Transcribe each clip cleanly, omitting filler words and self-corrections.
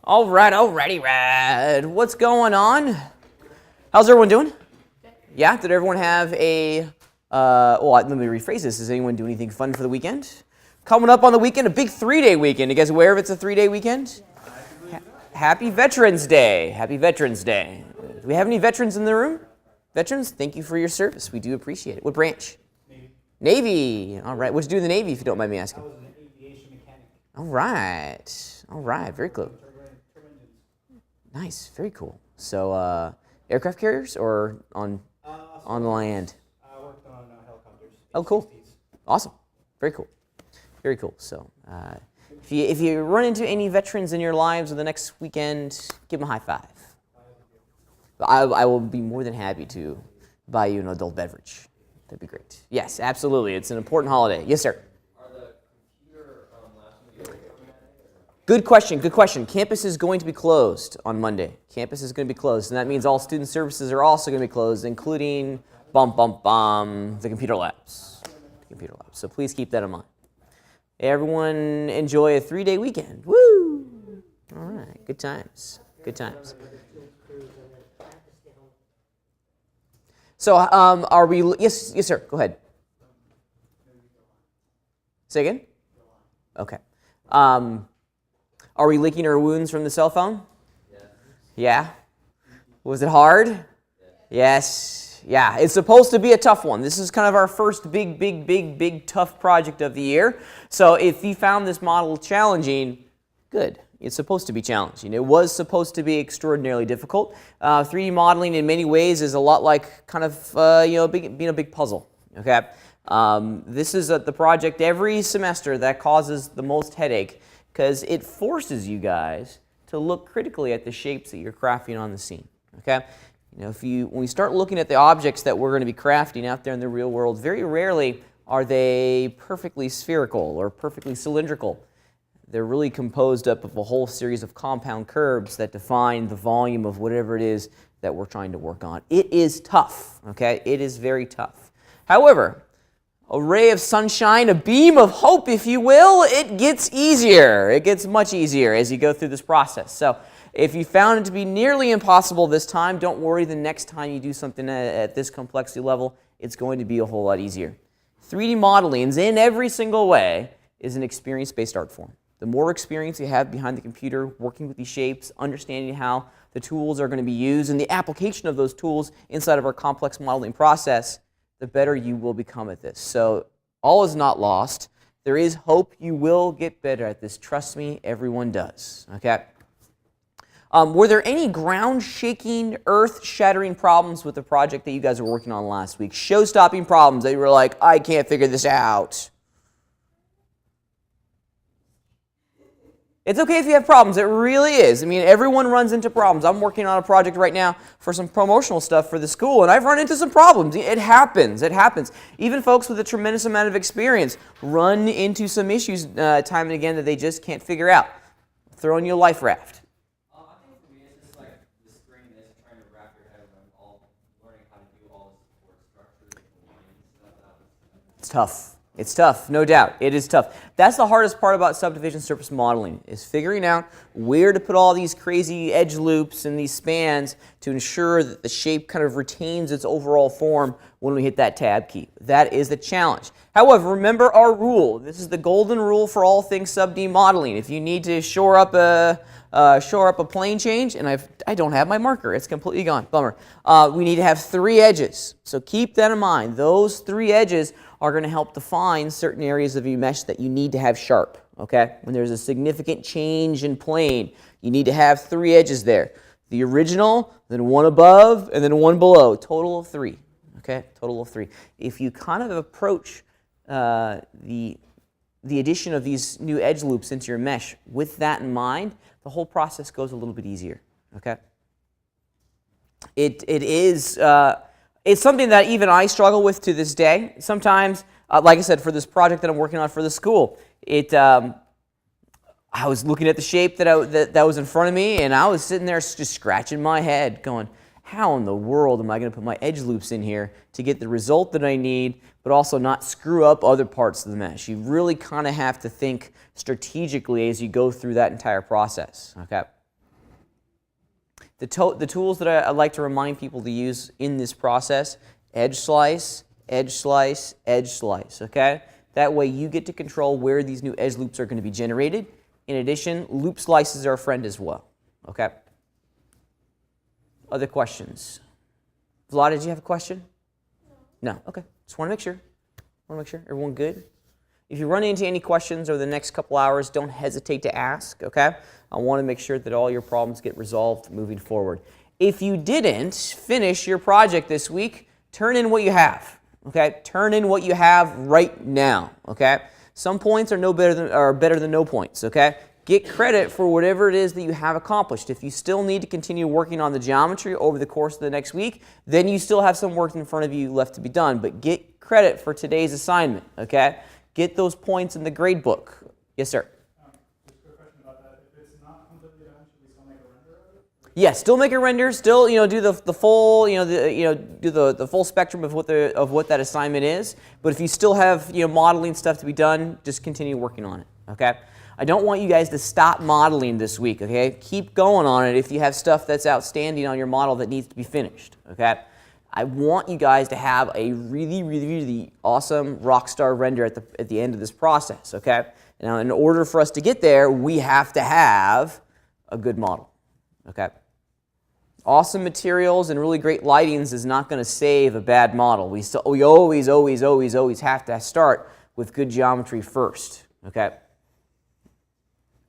All right, alrighty, rad. What's going on? How's everyone doing? Yeah, did everyone have a, let me rephrase this. Does anyone do anything fun for the weekend? Coming up on the weekend, a big 3-day weekend. You guys aware if it's a 3-day weekend? Happy Veterans Day. Happy Veterans Day. Do we have any veterans in the room? Veterans, thank you for your service. We do appreciate it. What branch? Navy. Navy. All right. What'd you do in the Navy, if you don't mind me asking? I was an aviation mechanic. All right. All right. Very cool. Nice. Very cool. So, aircraft carriers or on the land? I worked on helicopters. Oh, cool. Awesome. Very cool. Very cool. So, if you run into any veterans in your lives in the next weekend, give them a high five. I will be more than happy to buy you an adult beverage. That'd be great. Yes, absolutely. It's an important holiday. Yes, sir. Are the computer lessons Good question. Good question. Campus is going to be closed on Monday. Campus is going to be closed, and that means all student services are also going to be closed, including the computer labs. So please keep that in mind. Everyone enjoy a 3-day weekend. Woo! All right. Good times. Good times. So, are we? Yes, sir. Go ahead. Say again. Okay. Are we licking our wounds from the cell phone? Yeah. Was it hard? Yes. Yeah. It's supposed to be a tough one. This is kind of our first big tough project of the year. So, if you found this model challenging, good. It's supposed to be challenging. It was supposed to be extraordinarily difficult. 3D modeling in many ways is a lot like kind of being a big puzzle. Okay, this is the project every semester that causes the most headache because it forces you guys to look critically at the shapes that you're crafting on the scene. Okay, when we start looking at the objects that we're going to be crafting out there in the real world, very rarely are they perfectly spherical or perfectly cylindrical. They're really composed up of a whole series of compound curves that define the volume of whatever it is that we're trying to work on. It is tough, okay? It is very tough. However, a ray of sunshine, a beam of hope, if you will, it gets easier. It gets much easier as you go through this process. So if you found it to be nearly impossible this time, don't worry. The next time you do something at this complexity level, it's going to be a whole lot easier. 3D modeling in every single way is an experience-based art form. The more experience you have behind the computer, working with these shapes, understanding how the tools are going to be used, and the application of those tools inside of our complex modeling process, the better you will become at this. So all is not lost. There is hope you will get better at this. Trust me, everyone does. Okay. Were there any ground-shaking, earth-shattering problems with the project that you guys were working on last week? Show-stopping problems that you were like, I can't figure this out. It's okay if you have problems. It really is. I mean, everyone runs into problems. I'm working on a project right now for some promotional stuff for the school, and I've run into some problems. It happens. It happens. Even folks with a tremendous amount of experience run into some issues time and again that they just can't figure out. Throwing you a life raft. I think for me, it's just like this brain is trying to wrap your head around learning how to do all this support structures and stuff. It's tough. It's tough, no doubt. It is tough. That's the hardest part about subdivision surface modeling, is figuring out where to put all these crazy edge loops and these spans to ensure that the shape kind of retains its overall form when we hit that tab key. That is the challenge. However, remember our rule. This is the golden rule for all things sub-D modeling. If you need to shore up a plane change, and I don't have my marker. It's completely gone. Bummer. We need to have 3 edges. So keep that in mind. Those 3 edges are going to help define certain areas of your mesh that you need to have sharp. Okay? When there's a significant change in plane, you need to have 3 edges there. The original, then 1 above, and then 1 below. Total of 3. Okay? Total of 3. If you kind of approach the addition of these new edge loops into your mesh with that in mind, the whole process goes a little bit easier. Okay? It's something that even I struggle with to this day. Sometimes, like I said, for this project that I'm working on for the school, I was looking at the shape that was in front of me, and I was sitting there just scratching my head, going, how in the world am I going to put my edge loops in here to get the result that I need, but also not screw up other parts of the mesh? You really kind of have to think strategically as you go through that entire process. Okay. The tools that I like to remind people to use in this process: edge slice, edge slice, edge slice, okay? That way you get to control where these new edge loops are going to be generated. In addition, loop slices are a friend as well, okay? Other questions? Vlad, did you have a question? No. Okay. Just want to make sure. Everyone good? If you run into any questions over the next couple hours, don't hesitate to ask, okay? I want to make sure that all your problems get resolved moving forward. If you didn't finish your project this week, turn in what you have, okay? Turn in what you have right now, okay? Some points are better than no points, okay? Get credit for whatever it is that you have accomplished. If you still need to continue working on the geometry over the course of the next week, then you still have some work in front of you left to be done. But get credit for today's assignment, okay? Get those points in the grade book. Yes, sir? Just a quick question about that. If it's not completely done, should we still make a render of it? Yes, still make a render. Still, do the full, do the full spectrum of what that assignment is. But if you still have modeling stuff to be done, just continue working on it. Okay. I don't want you guys to stop modeling this week. Okay. Keep going on it if you have stuff that's outstanding on your model that needs to be finished. Okay. I want you guys to have a really, really, really awesome rockstar render at the end of this process. Okay. Now, in order for us to get there, we have to have a good model. Okay. Awesome materials and really great lightings is not going to save a bad model. We always have to start with good geometry first. Okay.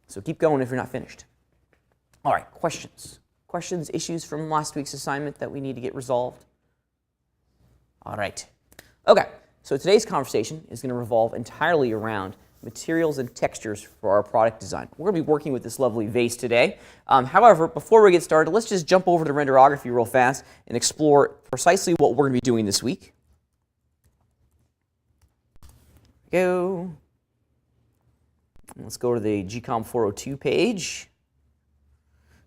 So keep going if you're not finished. All right, questions? Questions, issues from last week's assignment that we need to get resolved? All right. Okay, so today's conversation is going to revolve entirely around materials and textures for our product design. We're going to be working with this lovely vase today. However, before we get started, let's just jump over to renderography real fast and explore precisely what we're going to be doing this week. Go. Let's go to the GCOM 402 page.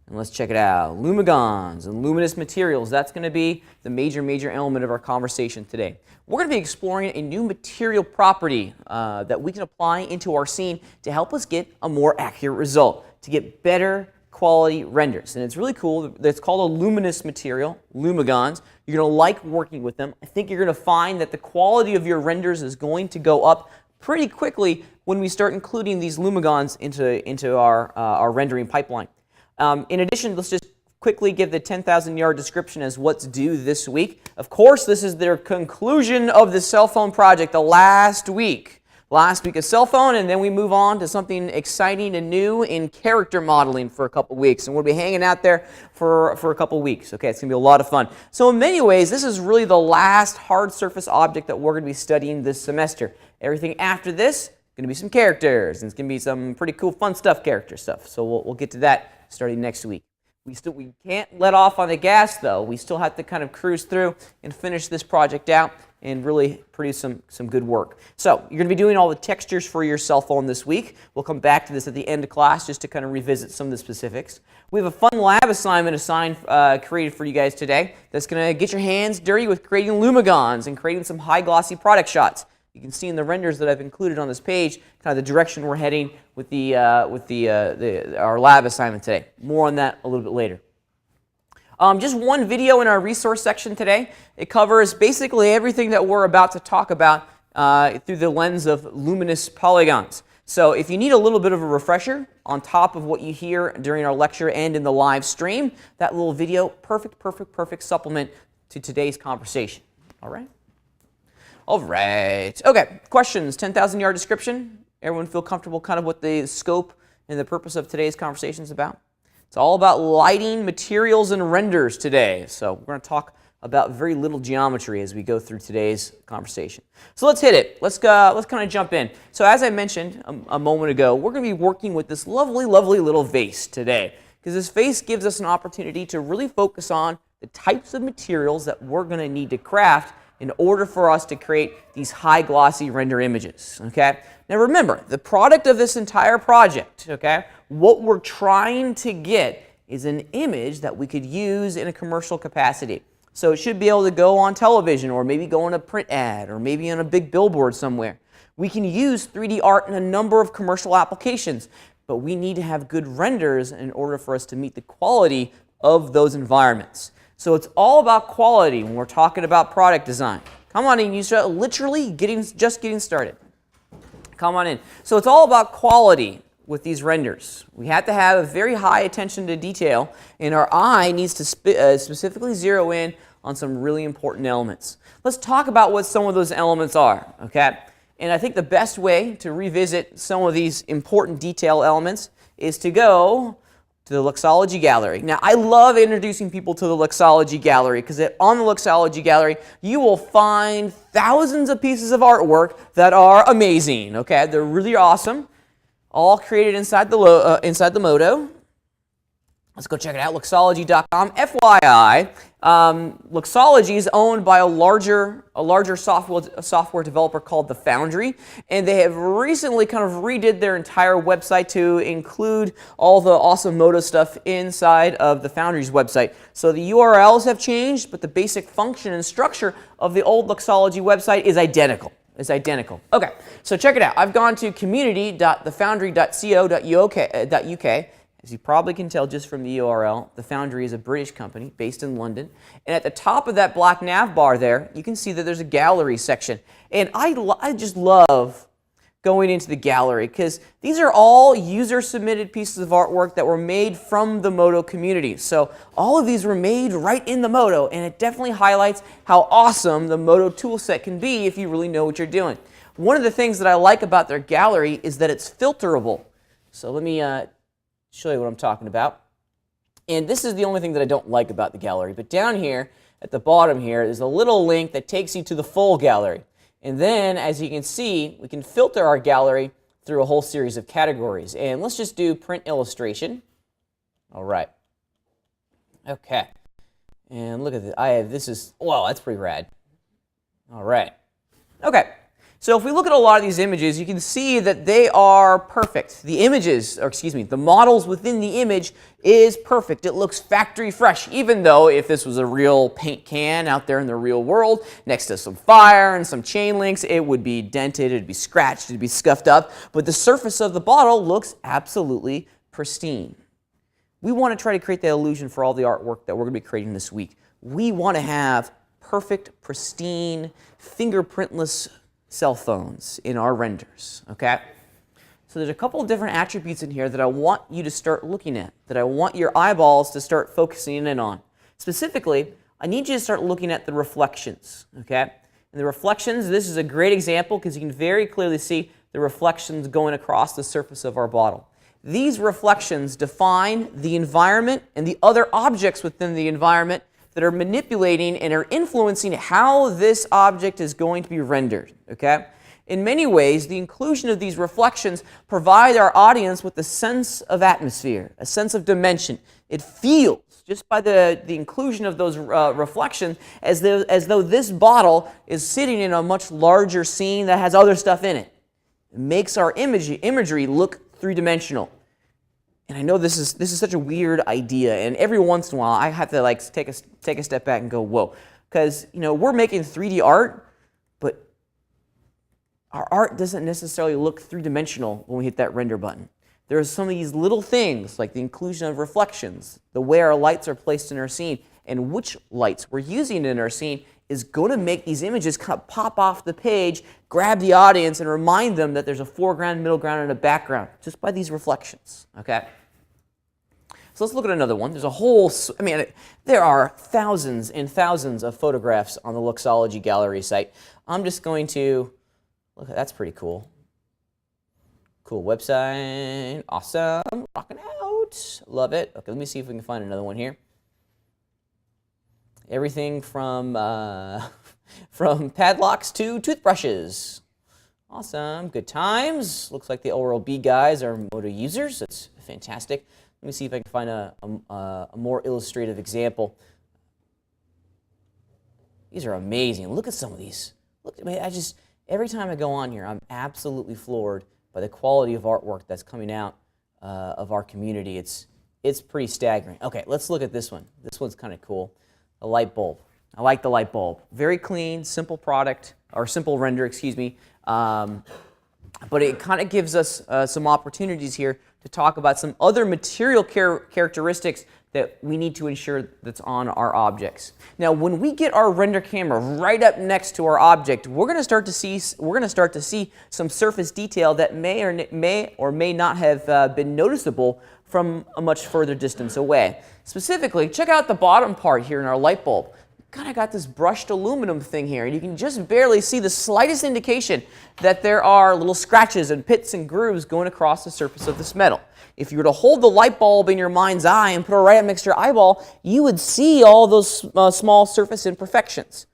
And let's check it out. Lumigons and luminous materials. That's going to be the major element of our conversation today. We're going to be exploring a new material property that we can apply into our scene to help us get a more accurate result, to get better quality renders. And it's really cool. It's called a luminous material, Lumigons. You're going to like working with them. I think you're going to find that the quality of your renders is going to go up pretty quickly when we start including these Lumigons into our rendering pipeline. In addition, let's just quickly give the 10,000-yard description as what's due this week. Of course, this is their conclusion of the cell phone project, the last week. Last week is cell phone, and then we move on to something exciting and new in character modeling for a couple weeks. And we'll be hanging out there for a couple weeks. Okay, it's going to be a lot of fun. So in many ways, this is really the last hard surface object that we're going to be studying this semester. Everything after this, going to be some characters, and it's going to be some pretty cool, fun stuff, character stuff. So we'll get to that starting next week. We can't let off on the gas, though. We still have to kind of cruise through and finish this project out and really produce some good work. So you're going to be doing all the textures for your cell phone this week. We'll come back to this at the end of class just to kind of revisit some of the specifics. We have a fun lab assignment created for you guys today that's going to get your hands dirty with creating Lumigons and creating some high glossy product shots. You can see in the renders that I've included on this page kind of the direction we're heading with our lab assignment today. More on that a little bit later. Just one video in our resource section today. It covers basically everything that we're about to talk about through the lens of luminous polygons. So if you need a little bit of a refresher on top of what you hear during our lecture and in the live stream, that little video, perfect supplement to today's conversation. All right? All right. Okay, questions, 10,000-yard description. Everyone feel comfortable kind of what the scope and the purpose of today's conversation is about? It's all about lighting, materials, and renders today. So we're going to talk about very little geometry as we go through today's conversation. So let's hit it. Let's kind of jump in. So as I mentioned a moment ago, we're going to be working with this lovely little vase today, because this vase gives us an opportunity to really focus on the types of materials that we're going to need to craft in order for us to create these high glossy render images, okay? Now remember, the product of this entire project, okay, what we're trying to get is an image that we could use in a commercial capacity. So it should be able to go on television, or maybe go on a print ad, or maybe on a big billboard somewhere. We can use 3D art in a number of commercial applications, but we need to have good renders in order for us to meet the quality of those environments. So it's all about quality when we're talking about product design. Come on in, you start literally just getting started. Come on in. So it's all about quality with these renders. We have to have a very high attention to detail, and our eye needs to specifically zero in on some really important elements. Let's talk about what some of those elements are, okay? And I think the best way to revisit some of these important detail elements is to go to the Luxology Gallery. Now, I love introducing people to the Luxology Gallery because on the Luxology Gallery, you will find thousands of pieces of artwork that are amazing, okay? They're really awesome, all created inside the Modo. Let's go check it out, Luxology.com. FYI, Luxology is owned by a larger software developer called The Foundry, and they have recently kind of redid their entire website to include all the awesome Modo stuff inside of The Foundry's website. So the URLs have changed, but the basic function and structure of the old Luxology website is identical. It's identical. Okay, so check it out. I've gone to community.thefoundry.co.uk. As you probably can tell just from the URL, The Foundry is a British company based in London. And at the top of that black nav bar there, you can see that there's a gallery section. And I just love going into the gallery because these are all user-submitted pieces of artwork that were made from the Modo community. So all of these were made right in the Modo, and it definitely highlights how awesome the Modo toolset can be if you really know what you're doing. One of the things that I like about their gallery is that it's filterable. So let me show you what I'm talking about. And this is the only thing that I don't like about the gallery. But down here, at the bottom here, there's a little link that takes you to the full gallery. And then, as you can see, we can filter our gallery through a whole series of categories. And let's just do print illustration. All right. Okay. And look at this. Wow, that's pretty rad. All right. Okay. So if we look at a lot of these images, you can see that they are perfect. The models within the image is perfect. It looks factory fresh, even though if this was a real paint can out there in the real world, next to some fire and some chain links, it would be dented, it'd be scratched, it'd be scuffed up, but the surface of the bottle looks absolutely pristine. We want to try to create that illusion for all the artwork that we're going to be creating this week. We want to have perfect, pristine, fingerprintless cell phones in our renders, okay? So there's a couple of different attributes in here that I want you to start looking at, that I want your eyeballs to start focusing in on. Specifically, I need you to start looking at the reflections, okay? And the reflections, this is a great example because you can very clearly see the reflections going across the surface of our bottle. These reflections define the environment and the other objects within the environment that are manipulating and are influencing how this object is going to be rendered, okay? In many ways, the inclusion of these reflections provide our audience with a sense of atmosphere, a sense of dimension. It feels, just by the inclusion of those reflections, as though this bottle is sitting in a much larger scene that has other stuff in it. It makes our imagery look three-dimensional. And I know this is such a weird idea, and every once in a while I have to like take a step back and go, whoa, because we're making 3D art, but our art doesn't necessarily look three-dimensional when we hit that render button. There are some of these little things, like the inclusion of reflections, the way our lights are placed in our scene, and which lights we're using in our scene is going to make these images kind of pop off the page, grab the audience, and remind them that there's a foreground, middle ground, and a background, just by these reflections, okay? So let's look at another one. There's a whole, there are thousands and thousands of photographs on the Luxology Gallery site. I'm just going to, look, that's pretty cool. Cool website, awesome, rocking out, love it. Okay, let me see if we can find another one here. Everything from padlocks to toothbrushes. Awesome, good times. Looks like the Oral-B guys are Modo users. That's fantastic. Let me see if I can find a more illustrative example. These are amazing. Look at some of these. Look, every time I go on here, I'm absolutely floored by the quality of artwork that's coming out of our community. It's pretty staggering. Okay, let's look at this one. This one's kind of cool. A light bulb. I like the light bulb. Very clean, simple product, or simple render, excuse me. but it kind of gives us some opportunities here to talk about some other material characteristics that we need to ensure that's on our objects. Now, when we get our render camera right up next to our object, we're going to start to see some surface detail that may or may not have been noticeable from a much further distance away. Specifically, check out the bottom part here in our light bulb. Kind of got this brushed aluminum thing here, and you can just barely see the slightest indication that there are little scratches and pits and grooves going across the surface of this metal. If you were to hold the light bulb in your mind's eye and put it right up next to your eyeball, you would see all those small surface imperfections.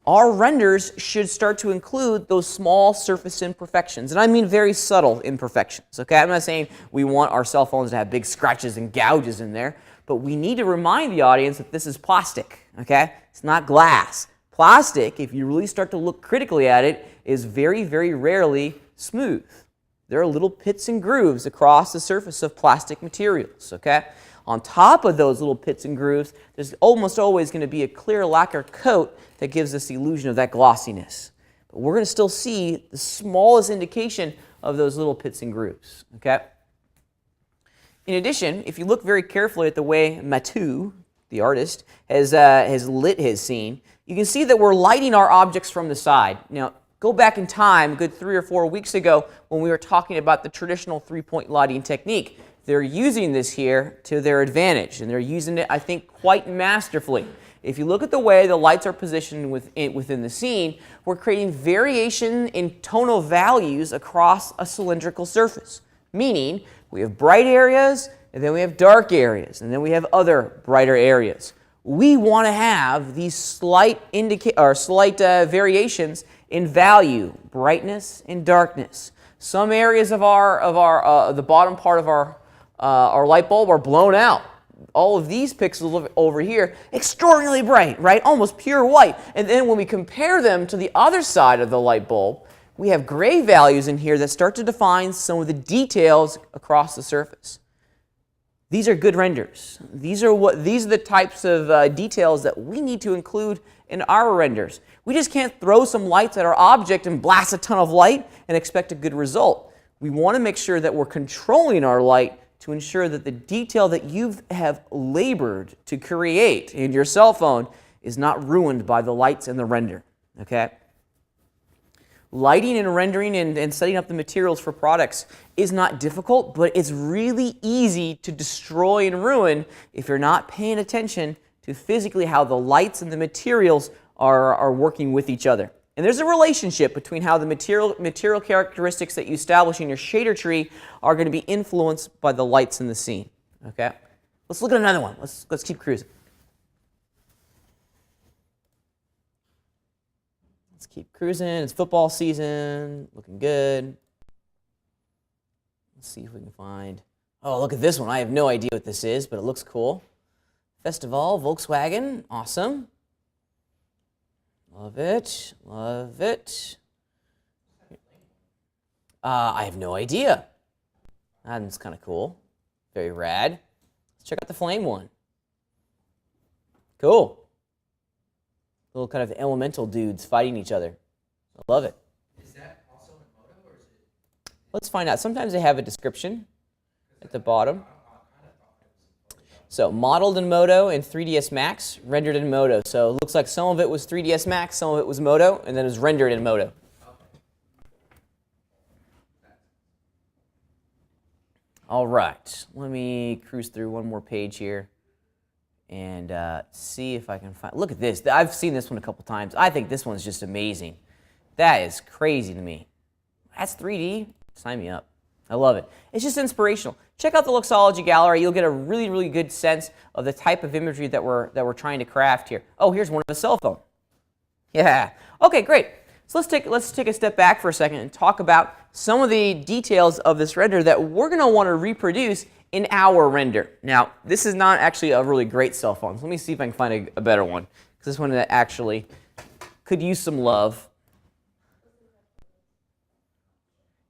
Our renders should start to include those small surface imperfections, and I mean very subtle imperfections. Okay, I'm not saying we want our cell phones to have big scratches and gouges in there, but we need to remind the audience that this is plastic, okay? It's not glass. Plastic, if you really start to look critically at it, is very, very rarely smooth. There are little pits and grooves across the surface of plastic materials, okay? On top of those little pits and grooves, there's almost always going to be a clear lacquer coat that gives us the illusion of that glossiness. But we're going to still see the smallest indication of those little pits and grooves, okay? In addition, if you look very carefully at the way Mathieu, the artist, has lit his scene, you can see that we're lighting our objects from the side. Now, go back in time, a good 3 or 4 weeks ago, when we were talking about the traditional three-point lighting technique. They're using this here to their advantage, and they're using it, I think, quite masterfully. If you look at the way the lights are positioned within the scene, we're creating variation in tonal values across a cylindrical surface, meaning we have bright areas, and then we have dark areas, and then we have other brighter areas. We want to have these slight variations in value, brightness and darkness. Some areas of the bottom part of our light bulb are blown out. All of these pixels over here, extraordinarily bright, right? Almost pure white. And then when we compare them to the other side of the light bulb, we have gray values in here that start to define some of the details across the surface. These are good renders. These are the types of details that we need to include in our renders. We just can't throw some lights at our object and blast a ton of light and expect a good result. We want to make sure that we're controlling our light to ensure that the detail that you have labored to create in your cell phone is not ruined by the lights and the render. Okay? Lighting and rendering and setting up the materials for products is not difficult, but it's really easy to destroy and ruin if you're not paying attention to physically how the lights and the materials are working with each other. And there's a relationship between how the material characteristics that you establish in your shader tree are going to be influenced by the lights in the scene. Okay? Let's look at another one. Let's keep cruising. Let's keep cruising. It's football season. Looking good. Let's see if we can find... Oh, look at this one. I have no idea what this is, but it looks cool. Festival, Volkswagen. Awesome. Love it. Love it. I have no idea. That's kind of cool. Very rad. Let's check out the flame one. Cool. Little kind of elemental dudes fighting each other. I love it. Is that also in Moto, or is it? Let's find out. Sometimes they have a description at the bottom. So modeled in Moto and 3ds Max, rendered in Moto. So it looks like some of it was 3ds Max, some of it was Moto, and then it was rendered in Moto. All right, let me cruise through one more page here and see if I can find... Look at this. I've seen this one a couple times. I think this one's just amazing. That is crazy to me. That's 3D. Sign me up. I love it. It's just inspirational. Check out the Luxology Gallery. You'll get a really, really good sense of the type of imagery that we're trying to craft here. Oh, here's one of a cell phone. Yeah. Okay, great. So let's take a step back for a second and talk about some of the details of this render that we're going to want to reproduce in our render. Now, this is not actually a really great cell phone. So let me see if I can find a better one, because this one actually could use some love.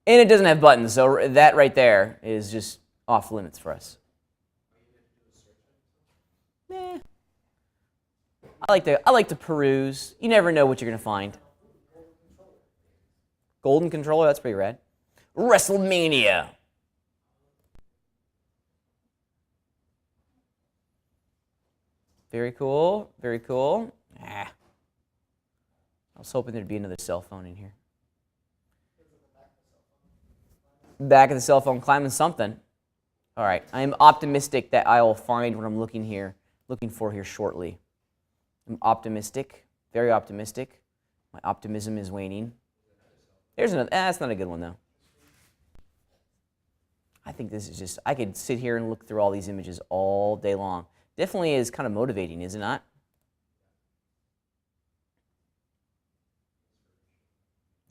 And it doesn't have buttons, so that right there is just off limits for us. I like to peruse. You never know what you're going to find. Golden controller, that's pretty rad. WrestleMania. Very cool. Very cool. I was hoping there'd be another cell phone in here. Back of the cell phone climbing something. All right. I am optimistic that I will find what I'm looking for here shortly. I'm optimistic. Very optimistic. My optimism is waning. There's another. That's not a good one, though. I think this is just, I could sit here and look through all these images all day long. Definitely is kind of motivating, is it not?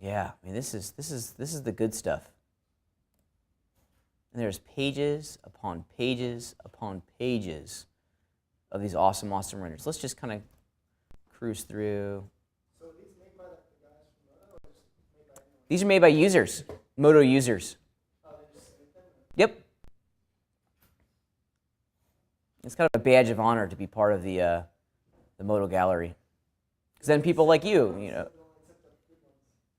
Yeah, I mean, this is the good stuff. And there's pages upon pages upon pages of these awesome, awesome renders. Let's just kind of cruise through. So are these made by the guys from Moto, or just made by anyone? These are made by users, Moto users. Oh, they just make them? Yep. It's kind of a badge of honor to be part of the Moto gallery. Because then people like you know.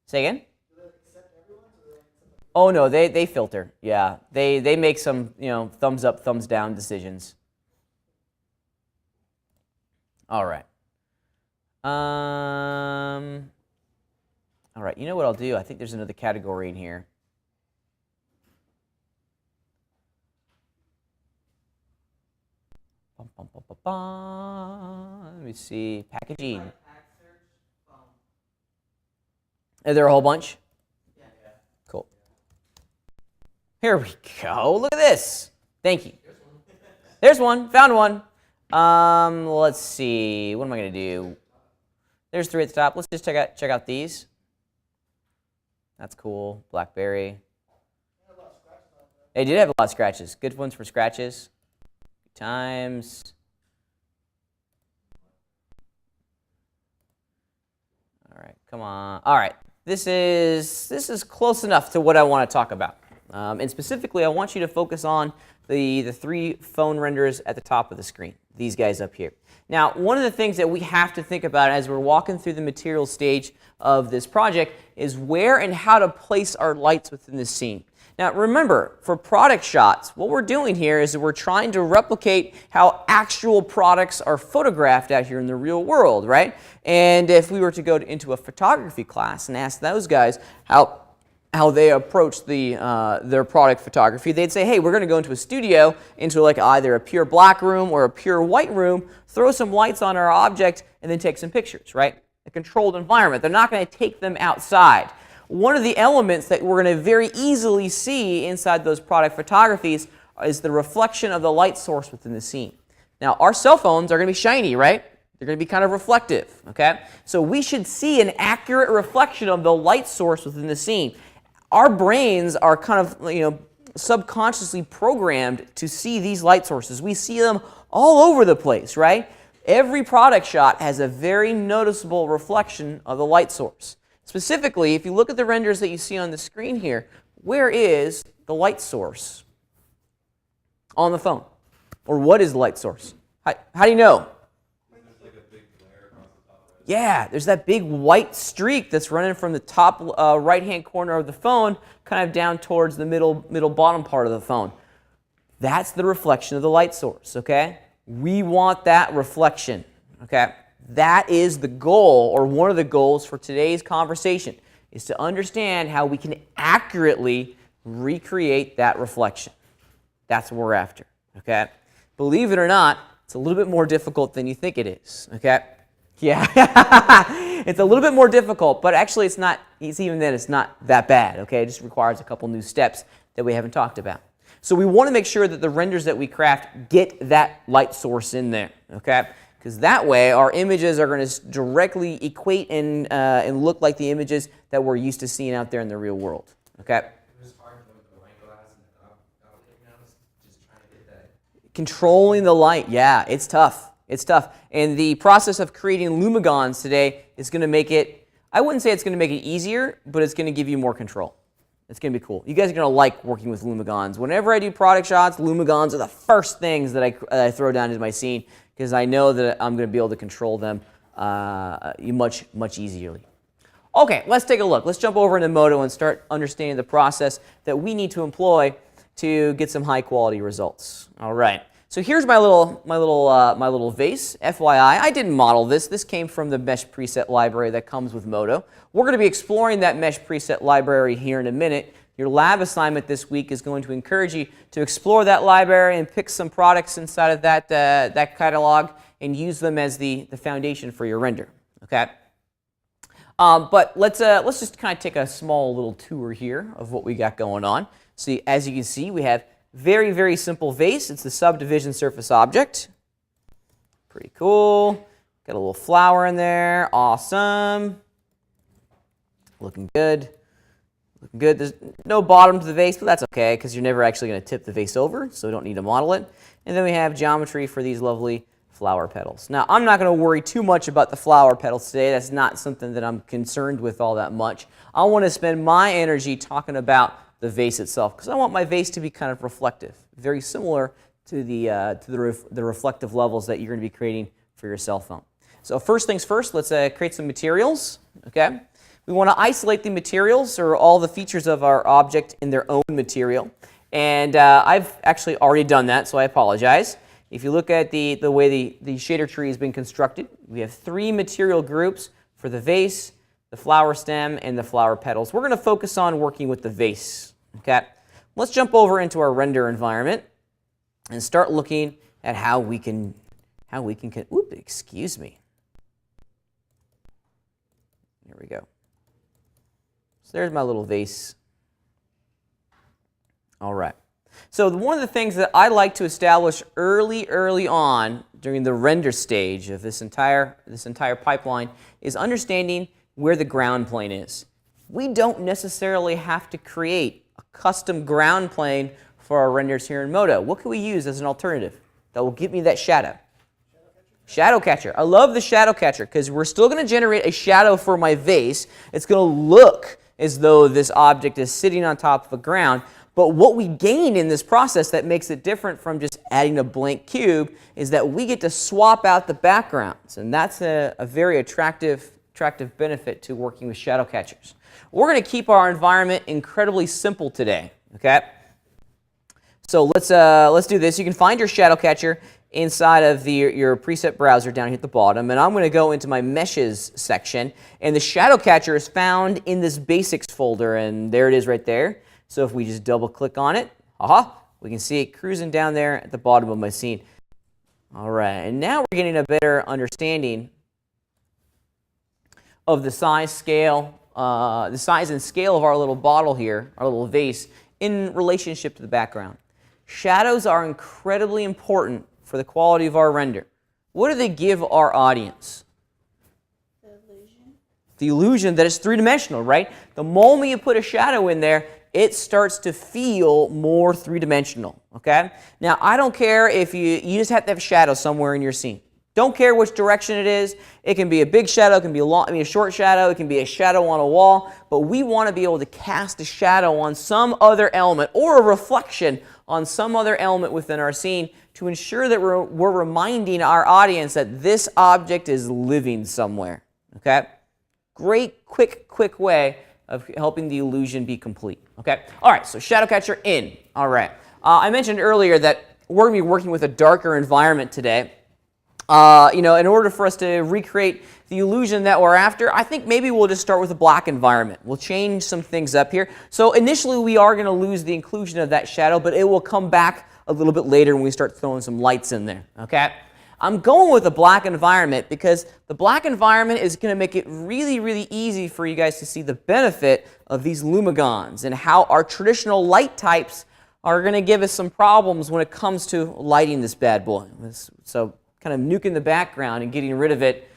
Say again? Do they accept everyone, or do they accept them? Oh no, they filter. Yeah, they make some thumbs up, thumbs down decisions. All right. All right. You know what I'll do? I think there's another category in here. Let me see. Packaging. Are there a whole bunch? Yeah. Cool. Here we go. Look at this. Thank you. There's one. Found one. Let's see. What am I going to do? There's 3 at the top. Let's just check out these. That's cool. Blackberry. They did have a lot of scratches. Good ones for scratches. Good times. All right, come on. All right, this is close enough to what I want to talk about. And specifically, I want you to focus on the 3 phone renders at the top of the screen, these guys up here. Now, one of the things that we have to think about as we're walking through the material stage of this project is where and how to place our lights within the scene. Now, remember, for product shots, what we're doing here is that we're trying to replicate how actual products are photographed out here in the real world, right? And if we were to go into a photography class and ask those guys how they approach their product photography, they'd say, hey, we're going to go into a studio, into like either a pure black room or a pure white room, throw some lights on our object, and then take some pictures, right? A controlled environment. They're not going to take them outside. One of the elements that we're going to very easily see inside those product photographies is the reflection of the light source within the scene. Now, our cell phones are going to be shiny, right? They're going to be kind of reflective, okay? So we should see an accurate reflection of the light source within the scene. Our brains are kind of, subconsciously programmed to see these light sources. We see them all over the place, right? Every product shot has a very noticeable reflection of the light source. Specifically, if you look at the renders that you see on the screen here, where is the light source on the phone? Or what is the light source? How do you know? Yeah, there's that big white streak that's running from the top right-hand corner of the phone kind of down towards the middle bottom part of the phone. That's the reflection of the light source, okay? We want that reflection, okay? That is the goal, or one of the goals for today's conversation, is to understand how we can accurately recreate that reflection. That's what we're after, okay? Believe it or not, it's a little bit more difficult than you think it is, okay? Yeah, it's a little bit more difficult, but actually it's not that bad, okay? It just requires a couple new steps that we haven't talked about. So we want to make sure that the renders that we craft get that light source in there, okay? Because that way our images are going to directly equate and look like the images that we're used to seeing out there in the real world, okay? It's hard with the light glass and just trying to get that. Controlling the light, yeah, it's tough. It's tough. And the process of creating Lumigons today is going to make it, I wouldn't say it's going to make it easier, but it's going to give you more control. It's going to be cool. You guys are going to like working with Lumigons. Whenever I do product shots, Lumigons are the first things that I throw down into my scene because I know that I'm going to be able to control them much easierly. Okay, let's take a look. Let's jump over into Modo and start understanding the process that we need to employ to get some high quality results. All right. So here's my little vase. FYI, I didn't model this. This came from the mesh preset library that comes with Modo. We're going to be exploring that mesh preset library here in a minute. Your lab assignment this week is going to encourage you to explore that library and pick some products inside of that catalog and use them as the foundation for your render. Okay. But let's just kind of take a small little tour here of what we got going on. So as you can see, we have very, very simple vase. It's the subdivision surface object. Pretty cool. Got a little flower in there. Awesome. Looking good. Looking good. There's no bottom to the vase, but that's okay because you're never actually going to tip the vase over, so we don't need to model it. And then we have geometry for these lovely flower petals. Now, I'm not going to worry too much about the flower petals today. That's not something that I'm concerned with all that much. I want to spend my energy talking about the vase itself because I want my vase to be kind of reflective, very similar to the reflective levels that you're going to be creating for your cell phone. So first things first, let's create some materials. Okay, we want to isolate the materials or all the features of our object in their own material, and I've actually already done that, so I apologize. If you look at the way the shader tree has been constructed, we have 3 material groups for the vase, the flower stem, and the flower petals. We're going to focus on working with the vase. Okay, let's jump over into our render environment and start looking at how we can oop, excuse me. Here we go. So there's my little vase. All right. So one of the things that I like to establish early on during the render stage of this entire pipeline is understanding where the ground plane is. We don't necessarily have to create a custom ground plane for our renders here in Modo. What can we use as an alternative that will give me that shadow? Shadow catcher. I love the shadow catcher because we're still going to generate a shadow for my vase. It's going to look as though this object is sitting on top of the ground. But what we gain in this process that makes it different from just adding a blank cube is that we get to swap out the backgrounds. And that's a very attractive benefit to working with shadow catchers. We're going to keep our environment incredibly simple today. Okay? So let's do this. You can find your shadow catcher inside of your preset browser down here at the bottom, and I'm going to go into my meshes section, and the shadow catcher is found in this basics folder, and there it is right there. So if we just double click on it, we can see it cruising down there at the bottom of my scene. All right, and now we're getting a better understanding of the size and scale of our little bottle here, our little vase, in relationship to the background. Shadows are incredibly important for the quality of our render. What do they give our audience? The illusion. The illusion that it's three-dimensional, right? The moment you put a shadow in there, it starts to feel more three-dimensional, okay? Now, I don't care if you just have to have a shadow somewhere in your scene. Don't care which direction it is. It can be a big shadow, it can be a short shadow, it can be a shadow on a wall, but we want to be able to cast a shadow on some other element or a reflection on some other element within our scene to ensure that we're reminding our audience that this object is living somewhere, okay? Great, quick way of helping the illusion be complete, okay? All right, so shadow catcher in, all right. I mentioned earlier that we're going to be working with a darker environment today. In order for us to recreate the illusion that we're after, I think maybe we'll just start with a black environment. We'll change some things up here. So initially we are going to lose the inclusion of that shadow, but it will come back a little bit later when we start throwing some lights in there, okay? I'm going with a black environment because the black environment is going to make it really, really easy for you guys to see the benefit of these Lumigons and how our traditional light types are going to give us some problems when it comes to lighting this bad boy. So kind of nuking the background and getting rid of it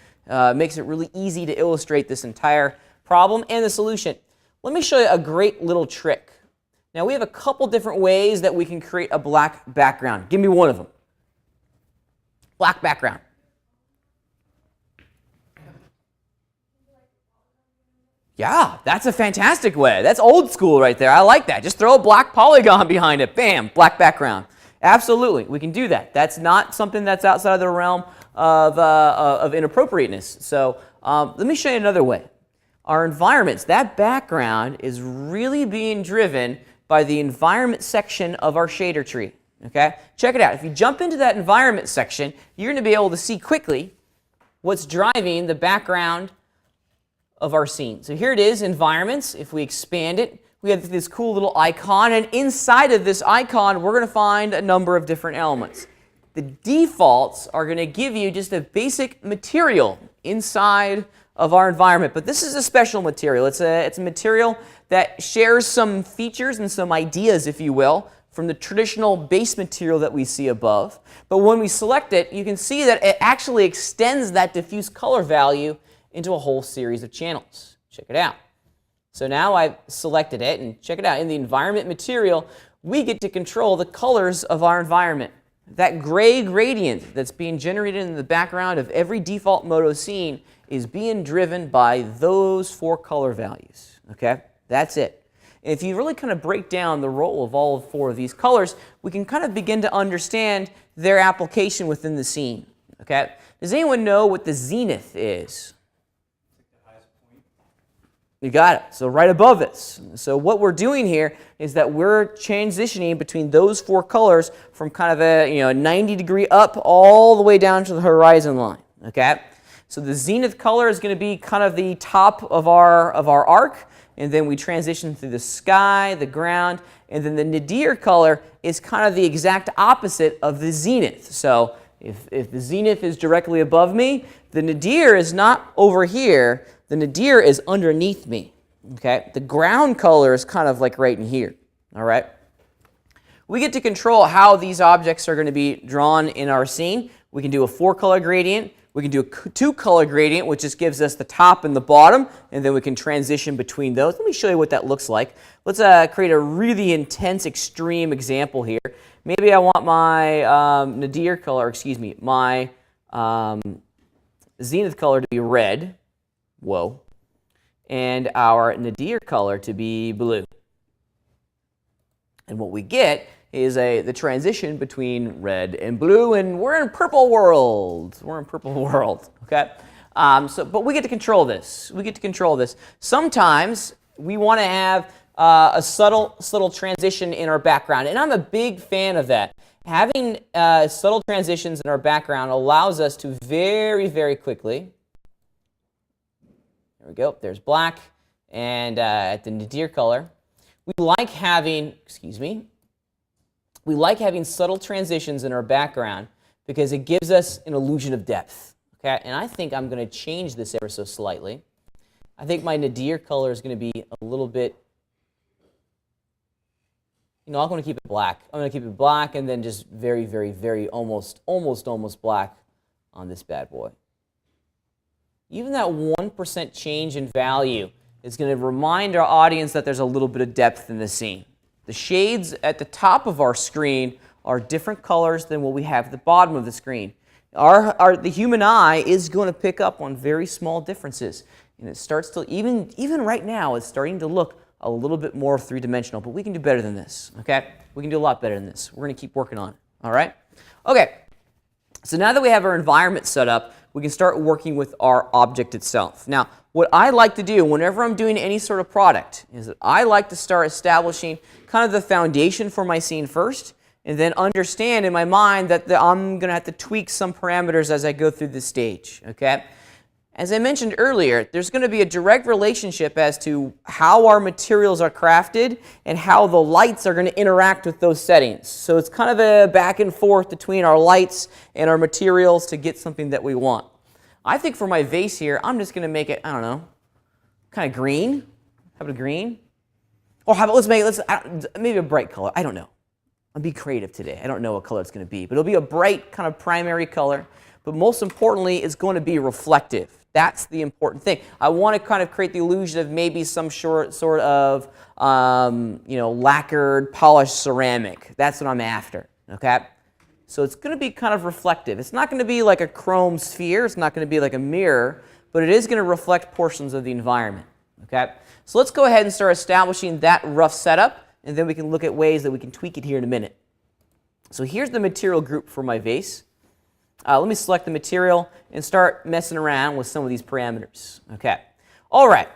makes it really easy to illustrate this entire problem and the solution. Let me show you a great little trick. Now we have a couple different ways that we can create a black background. Give me one of them. Black background. Yeah, that's a fantastic way. That's old school right there. I like that. Just throw a black polygon behind it. Bam, black background. Absolutely, we can do that. That's not something that's outside of the realm of inappropriateness. So let me show you another way. our environments. That background is really being driven by the environment section of our shader tree. Okay? Check it out. If you jump into that environment section, you're going to be able to see quickly what's driving the background of our scene. So here it is, environments. If we expand it, we have this cool little icon, and inside of this icon, we're going to find a number of different elements. The defaults are going to give you just a basic material inside of our environment, but this is a special material. It's a material that shares some features and some ideas, if you will, from the traditional base material that we see above. But when we select it, you can see that it actually extends that diffuse color value into a whole series of channels. Check it out. So now I've selected it, and check it out. In the environment material, we get to control the colors of our environment. That gray gradient that's being generated in the background of every default Moto scene is being driven by those 4 color values. Okay? That's it. And if you really kind of break down the role of all 4 of these colors, we can kind of begin to understand their application within the scene. Okay? Does anyone know what the zenith is? You got it. So right above this. So what we're doing here is that we're transitioning between those 4 colors from kind of a 90-degree up all the way down to the horizon line. Okay? So the zenith color is going to be kind of the top of our arc, and then we transition through the sky, the ground, and then the nadir color is kind of the exact opposite of the zenith. So if the zenith is directly above me, the nadir is not over here. The nadir is underneath me. Okay? The ground color is kind of like right in here. All right? We get to control how these objects are going to be drawn in our scene. We can do a 4-color gradient. We can do a 2-color gradient, which just gives us the top and the bottom, and then we can transition between those. Let me show you what that looks like. Let's create a really intense, extreme example here. Maybe I want my nadir color, excuse me, my zenith color to be red. Whoa. And our nadir color to be blue. And what we get is the transition between red and blue, and we're in purple world. We're in purple world, okay? But we get to control this. We get to control this. Sometimes we want to have a subtle transition in our background, and I'm a big fan of that. Having subtle transitions in our background allows us to very, very quickly. There we go. There's black, and at the nadir color, we like having, we like having subtle transitions in our background because it gives us an illusion of depth. Okay, and I think I'm going to change this ever so slightly. I think my nadir color is going to be a little bit. I'm going to keep it black. I'm going to keep it black and then just very, very, very almost black on this bad boy. Even that 1% change in value is going to remind our audience that there's a little bit of depth in the scene. The shades at the top of our screen are different colors than what we have at the bottom of the screen. The human eye is going to pick up on very small differences. And it starts to, even right now, it's starting to look a little bit more three-dimensional. But we can do better than this, okay? We can do a lot better than this. We're going to keep working on it, all right? Okay, so now that we have our environment set up, we can start working with our object itself. Now, what I like to do whenever I'm doing any sort of product is that I like to start establishing kind of the foundation for my scene first, and then understand in my mind that I'm going to have to tweak some parameters as I go through this stage, okay? As I mentioned earlier, there's going to be a direct relationship as to how our materials are crafted and how the lights are going to interact with those settings. So it's kind of a back and forth between our lights and our materials to get something that we want. I think for my vase here, I'm just going to make it, I don't know, kind of green. How about a green? Or how about, maybe a bright color. I don't know. I'll be creative today. I don't know what color it's going to be, but it'll be a bright kind of primary color. But most importantly, it's going to be reflective. That's the important thing. I want to kind of create the illusion of maybe some sort of lacquered, polished ceramic. That's what I'm after, okay? So it's going to be kind of reflective. It's not going to be like a chrome sphere. It's not going to be like a mirror, but it is going to reflect portions of the environment, okay? So let's go ahead and start establishing that rough setup, and then we can look at ways that we can tweak it here in a minute. So here's the material group for my vase. Let me select the material and start messing around with some of these parameters. Okay. All right.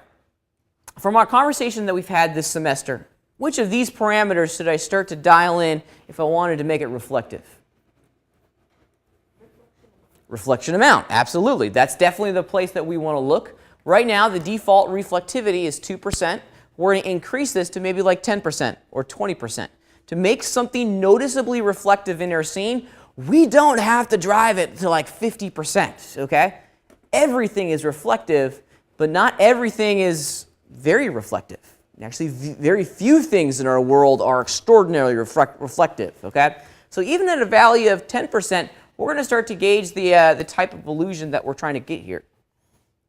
from our conversation that we've had this semester, which of these parameters should I start to dial in if I wanted to make it reflective? Reflection amount, absolutely. That's definitely the place that we want to look. Right now, the default reflectivity is 2%. We're going to increase this to maybe like 10% or 20%. To make something noticeably reflective in our scene, we don't have to drive it to like 50%, okay? Everything is reflective, but not everything is very reflective. Actually, very few things in our world are extraordinarily reflective, okay? So even at a value of 10%, we're going to start to gauge the type of illusion that we're trying to get here.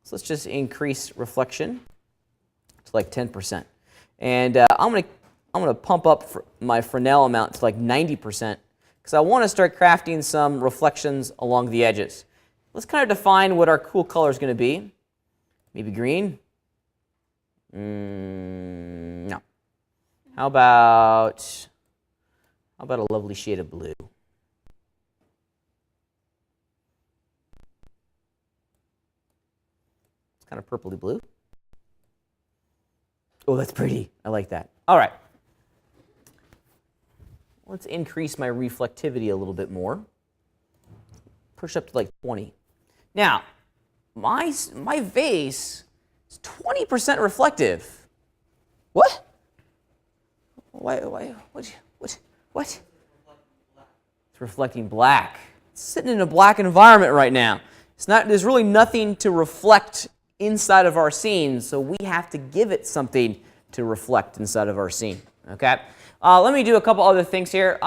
So let's just increase reflection to like 10%. And I'm going to pump up my Fresnel amount to like 90% because I want to start crafting some reflections along the edges. Let's kind of define what our cool color is going to be. Maybe green? No. How about a lovely shade of blue? It's kind of purpley blue. Oh, that's pretty. I like that. All right. Let's increase my reflectivity a little bit more. Push up to like 20. Now, my vase is 20% reflective. What? Why? What? It's reflecting black. It's sitting in a black environment right now. There's really nothing to reflect inside of our scene, so we have to give it something to reflect inside of our scene. Okay? Let me do a couple other things here.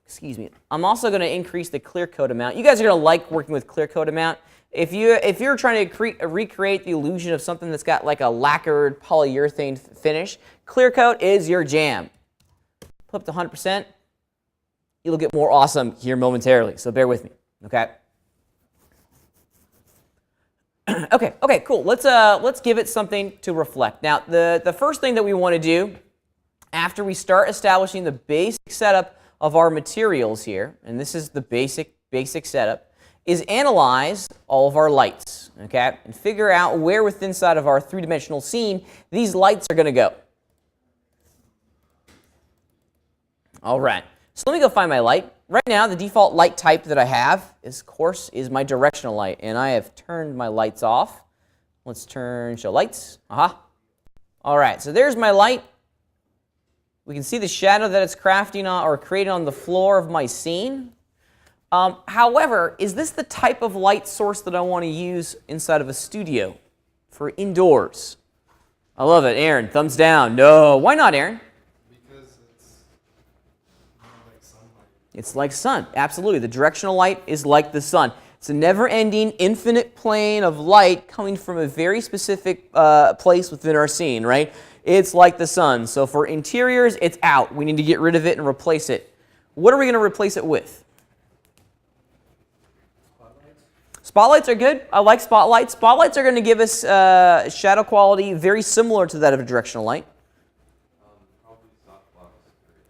Excuse me. I'm also going to increase the clear coat amount. You guys are going to like working with clear coat amount. If you're trying to recreate the illusion of something that's got like a lacquered polyurethane finish, clear coat is your jam. Put up to 100%. It'll get more awesome here momentarily, so bear with me. Okay? Okay, cool. Let's give it something to reflect. Now, the first thing that we want to do after we start establishing the basic setup of our materials here, and this is the basic setup, is analyze all of our lights, okay, and figure out where within inside of our three-dimensional scene these lights are going to go. All right. So let me go find my light. Right now, the default light type that I have, of course, is my directional light, and I have turned my lights off. Let's show lights. All right, so there's my light. We can see the shadow that it's crafting on or creating on the floor of my scene. However, is this the type of light source that I want to use inside of a studio for indoors? I love it. Aaron, thumbs down. No. Why not, Aaron? It's like sun. Absolutely. The directional light is like the sun. It's a never-ending, infinite plane of light coming from a very specific place within our scene, right? It's like the sun. So for interiors, it's out. We need to get rid of it and replace it. What are we going to replace it with? Spotlights are good. I like spotlights. Spotlights are going to give us shadow quality very similar to that of a directional light.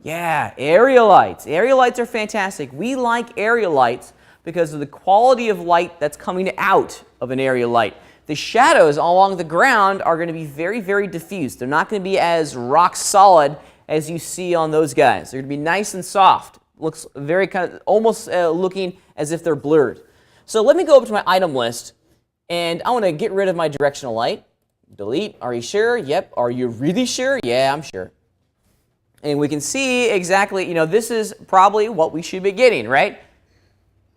Yeah, area lights. Area lights are fantastic. We like area lights because of the quality of light that's coming out of an area light. The shadows along the ground are going to be very, very diffuse. They're not going to be as rock solid as you see on those guys. They're going to be nice and soft. Looks very kind of almost looking as if they're blurred. So let me go up to my item list, and I want to get rid of my directional light. Delete. Are you sure? Yep. Are you really sure? Yeah, I'm sure. And we can see exactly, this is probably what we should be getting, right?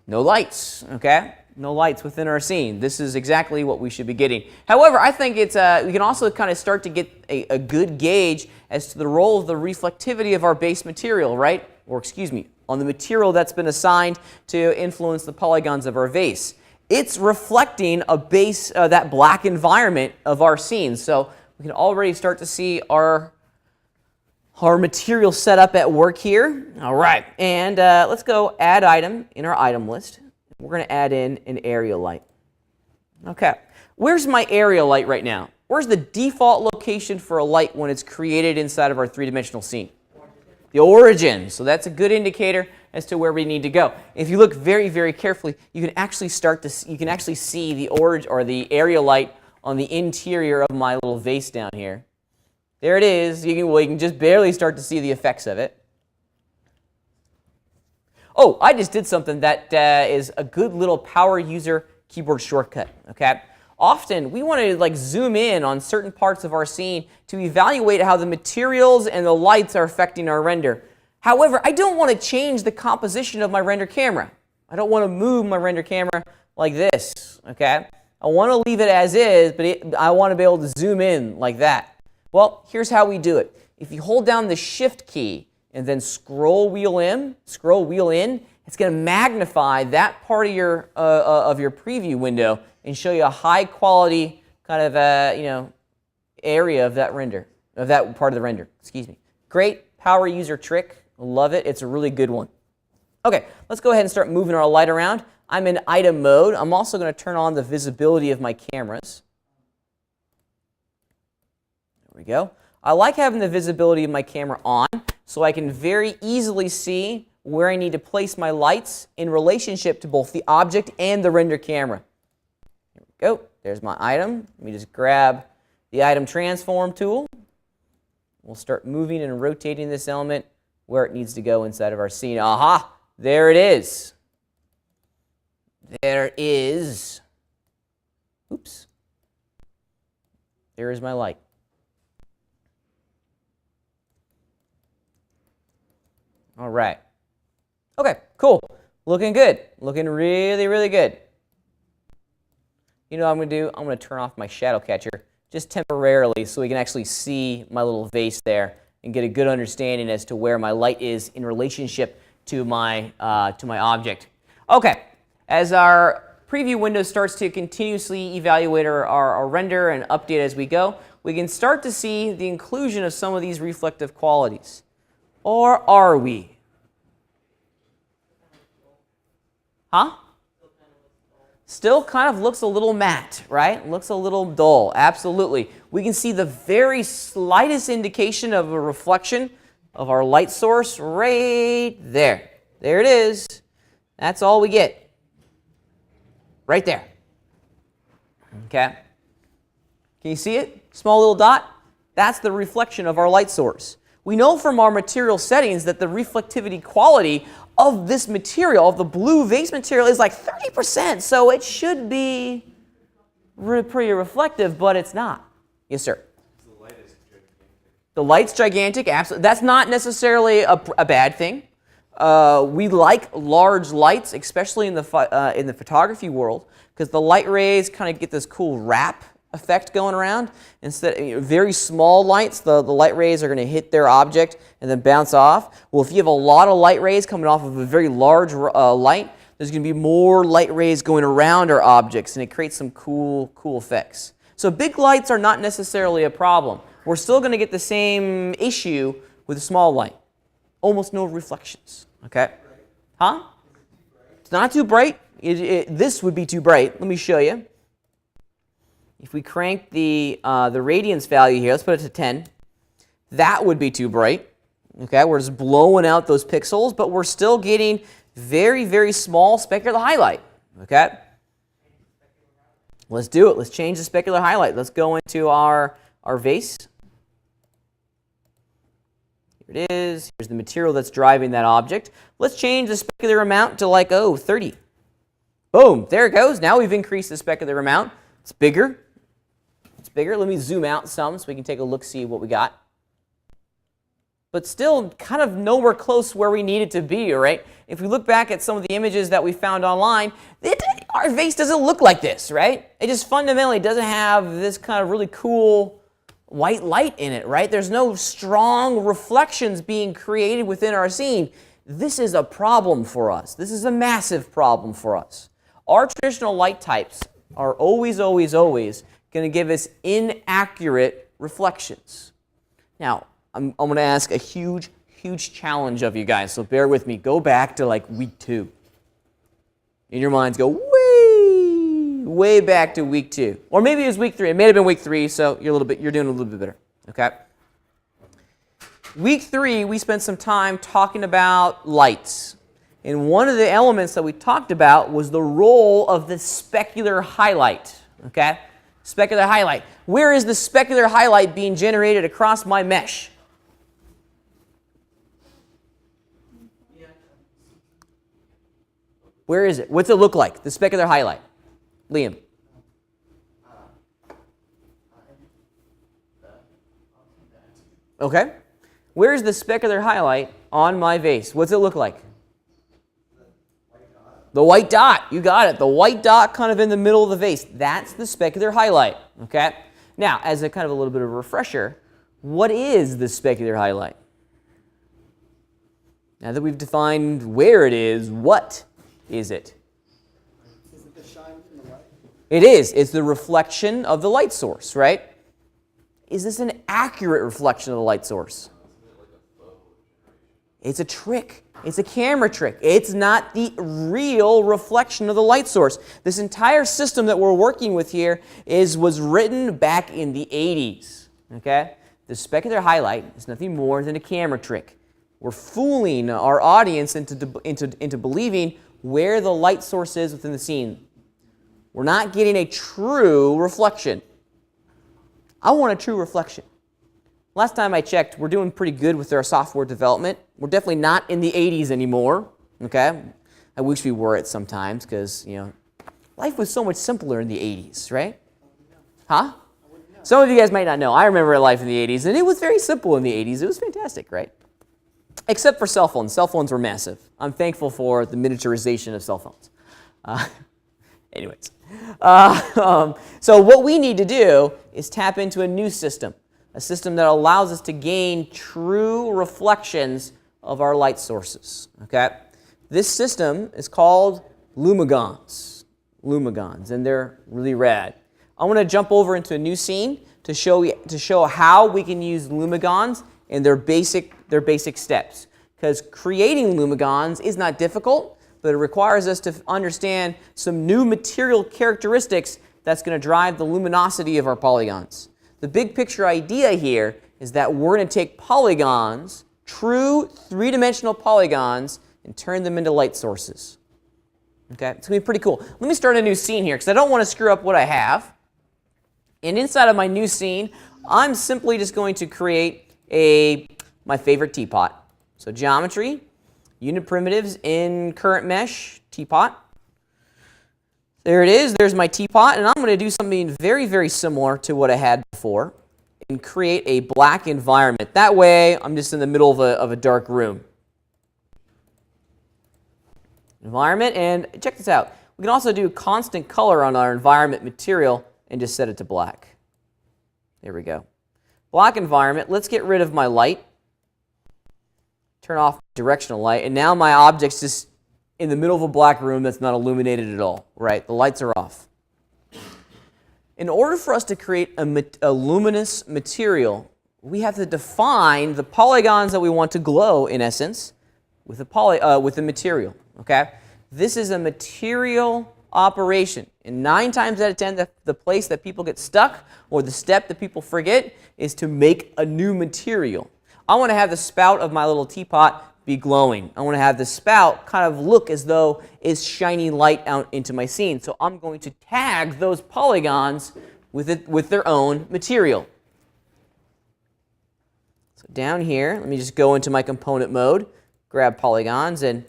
No lights, okay? No lights within our scene. This is exactly what we should be getting. However, I think it's we can also kind of start to get a good gauge as to the role of the reflectivity of our base material, right? Or excuse me, on the material that's been assigned to influence the polygons of our vase. It's reflecting a base, that black environment of our scene. So we can already start to see our material setup at work here. All right, and let's go add item in our item list. We're going to add in an area light. Okay, where's my area light right now? Where's the default location for a light when it's created inside of our three-dimensional scene? The origin. So that's a good indicator as to where we need to go. If you look very, very carefully, you can actually see the origin or the area light on the interior of my little vase down here. There it is. You can just barely start to see the effects of it. Oh, I just did something that is a good little power user keyboard shortcut. Okay. Often we want to zoom in on certain parts of our scene to evaluate how the materials and the lights are affecting our render. However, I don't want to change the composition of my render camera. I don't want to move my render camera like this. Okay. I want to leave it as is, but I want to be able to zoom in like that. Well, here's how we do it. If you hold down the Shift key and then scroll wheel in, it's going to magnify that part of your preview window and show you a high quality kind of area of that render, of that part of the render. Excuse me. Great power user trick. Love it. It's a really good one. Okay, let's go ahead and start moving our light around. I'm in item mode. I'm also going to turn on the visibility of my cameras. There we go. I like having the visibility of my camera on so I can very easily see where I need to place my lights in relationship to both the object and the render camera. Here we go. There's my item. Let me just grab the item transform tool. We'll start moving and rotating this element where it needs to go inside of our scene. Aha! There it is. There is. Oops. There is my light. All right. Okay, cool. Looking good. Looking really, really good. You know what I'm going to do? I'm going to turn off my shadow catcher just temporarily so we can actually see my little vase there and get a good understanding as to where my light is in relationship to my object. Okay, as our preview window starts to continuously evaluate our render and update as we go, we can start to see the inclusion of some of these reflective qualities. Or are we? Huh? Still kind of looks a little matte, right? Looks a little dull, absolutely. We can see the very slightest indication of a reflection of our light source right there. There it is. That's all we get. Right there. Okay. Can you see it? Small little dot? That's the reflection of our light source. We know from our material settings that the reflectivity quality of this material, of the blue vase material, is like 30%. So it should be pretty reflective, but it's not. Yes, sir? The light is gigantic. The light's gigantic, absolutely. That's not necessarily a bad thing. We like large lights, especially in the photography world, because the light rays kind of get this cool wrap effect going around. Instead, very small lights, the light rays are going to hit their object and then bounce off. Well, if you have a lot of light rays coming off of a very large light, there's going to be more light rays going around our objects, and it creates some cool effects. So big lights are not necessarily a problem. We're still going to get the same issue with a small light. Almost no reflections. Okay? Huh? It's not too bright. This would be too bright. Let me show you. If we crank the radiance value here, let's put it to 10. That would be too bright. Okay, we're just blowing out those pixels, but we're still getting very, very small specular highlight. Okay? Let's do it. Let's change the specular highlight. Let's go into our vase. Here it is. Here's the material that's driving that object. Let's change the specular amount to like, 30. Boom. There it goes. Now we've increased the specular amount. It's bigger. It's bigger. Let me zoom out some so we can take a look, see what we got. But still kind of nowhere close where we need it to be, right? If we look back at some of the images that we found online, our vase doesn't look like this, right? It just fundamentally doesn't have this kind of really cool white light in it, right? There's no strong reflections being created within our scene. This is a problem for us. This is a massive problem for us. Our traditional light types are always, always, always going to give us inaccurate reflections. Now, I'm going to ask a huge, huge challenge of you guys, so bear with me. Go back to like week 2. In your minds, go way back to week 2. Or maybe it was week 3. It may have been week 3, so you're doing a little bit better. Okay? Week 3, we spent some time talking about lights. And one of the elements that we talked about was the role of the specular highlight. Okay? Specular highlight. Where is the specular highlight being generated across my mesh? Where is it? What's it look like? The specular highlight. Liam. Okay. Where's the specular highlight on my vase? What's it look like? The white dot. You got it. The white dot kind of in the middle of the vase. That's the specular highlight. Okay. Now, as a kind of a little bit of a refresher, what is the specular highlight? Now that we've defined where it is, what is it? Is it the shine from the light? It is. It's the reflection of the light source, right? Is this an accurate reflection of the light source? It's a trick. It's a camera trick. It's not the real reflection of the light source. This entire system that we're working with here was written back in the 80s. Okay? The specular highlight is nothing more than a camera trick. We're fooling our audience into believing where the light source is within the scene. We're not getting a true reflection. I want a true reflection. Last time I checked, we're doing pretty good with our software development. We're definitely not in the 80s anymore. Okay? I wish we were at sometimes because, life was so much simpler in the 80s, right? Huh? Some of you guys might not know. I remember life in the 80s, and it was very simple in the 80s. It was fantastic, right? Except for cell phones. Cell phones were massive. I'm thankful for the miniaturization of cell phones. Anyways. So what we need to do is tap into a new system. A system that allows us to gain true reflections of our light sources. Okay? This system is called Lumigons. Lumigons, and they're really rad. I want to jump over into a new scene to show how we can use Lumigons and their basic steps. Because creating Lumigons is not difficult, but it requires us to understand some new material characteristics that's going to drive the luminosity of our polygons. The big picture idea here is that we're going to take polygons, true three-dimensional polygons, and turn them into light sources. Okay, it's going to be pretty cool. Let me start a new scene here because I don't want to screw up what I have. And inside of my new scene, I'm simply just going to create my favorite teapot. So geometry, unit primitives in current mesh, teapot. There it is. There's my teapot, and I'm going to do something very, very similar to what I had before and create a black environment. That way, I'm just in the middle of a dark room. Environment, and check this out. We can also do constant color on our environment material and just set it to black. There we go. Black environment. Let's get rid of my light. Turn off directional light, and now my object's just in the middle of a black room that's not illuminated at all, right? The lights are off. In order for us to create a luminous material, we have to define the polygons that we want to glow, in essence, with the material, okay? This is a material operation. And 9 times out of 10, the place that people get stuck, or the step that people forget, is to make a new material. I want to have the spout of my little teapot be glowing. I want to have the spout kind of look as though it's shining light out into my scene. So I'm going to tag those polygons with their own material. So down here, let me just go into my component mode, grab polygons, and I'm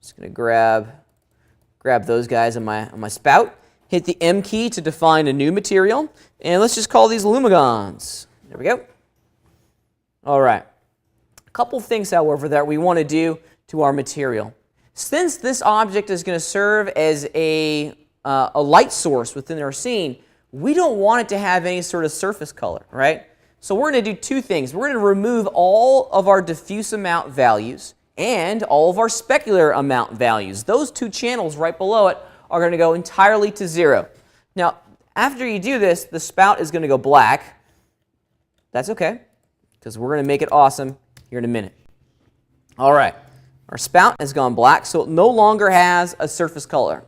just going to grab those guys on my spout. Hit the M key to define a new material, and let's just call these Lumigons. There we go. All right. A couple things, however, that we want to do to our material. Since this object is going to serve as a light source within our scene, we don't want it to have any sort of surface color, right? So we're going to do 2 things. We're going to remove all of our diffuse amount values and all of our specular amount values. Those 2 channels right below it are going to go entirely to 0. Now, after you do this, the spout is going to go black. That's okay, because we're going to make it awesome here in a minute. All right, our spout has gone black, so it no longer has a surface color.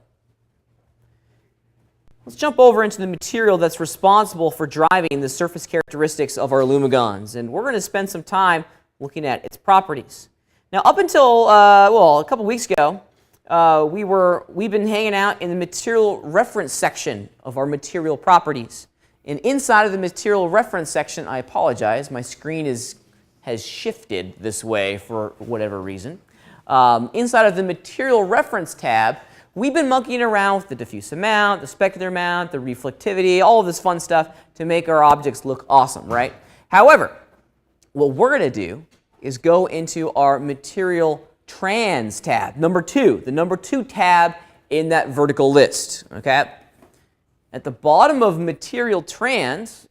Let's jump over into the material that's responsible for driving the surface characteristics of our Lumigons, and we're going to spend some time looking at its properties. Now, up until, well, a couple weeks ago, we've been hanging out in the material reference section of our material properties. And inside of the material reference section, I apologize, my screen has shifted this way for whatever reason. Inside of the material reference tab, we've been monkeying around with the diffuse amount, the specular amount, the reflectivity, all of this fun stuff to make our objects look awesome, right? However, what we're going to do is go into our material trans tab, number 2, the number 2 tab in that vertical list, okay? At the bottom of material trans,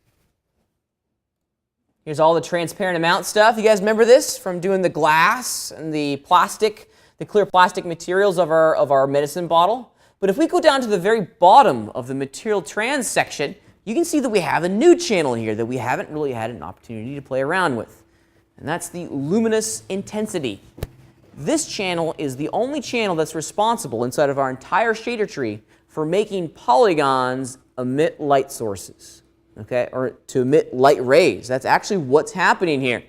here's all the transparent amount stuff. You guys remember this from doing the glass and the plastic, the clear plastic materials of our medicine bottle? But if we go down to the very bottom of the material trans section, you can see that we have a new channel here that we haven't really had an opportunity to play around with. And that's the luminous intensity. This channel is the only channel that's responsible inside of our entire shader tree for making polygons emit light sources, okay, or to emit light rays. That's actually what's happening here.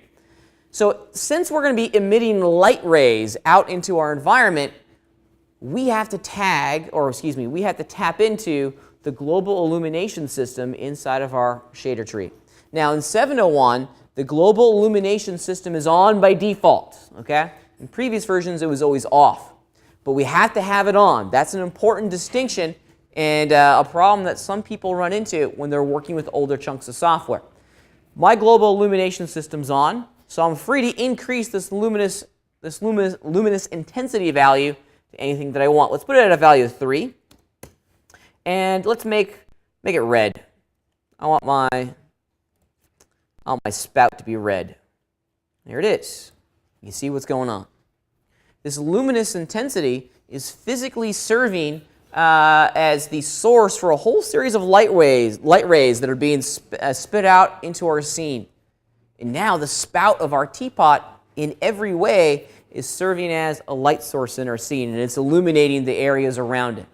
So since we're going to be emitting light rays out into our environment, we have to tag, or excuse me, we have to tap into the global illumination system inside of our shader tree. Now in 701, the global illumination system is on by default, okay? In previous versions, it was always off. But we have to have it on. That's an important distinction and a problem that some people run into when they're working with older chunks of software. My global illumination system's on, so I'm free to increase this luminous intensity value to anything that I want. Let's put it at a value of 3. And let's make it red. I want my spout to be red. There it is. You see what's going on. This luminous intensity is physically serving as the source for a whole series of light rays that are being spit out into our scene. And now the spout of our teapot in every way is serving as a light source in our scene, and it's illuminating the areas around it.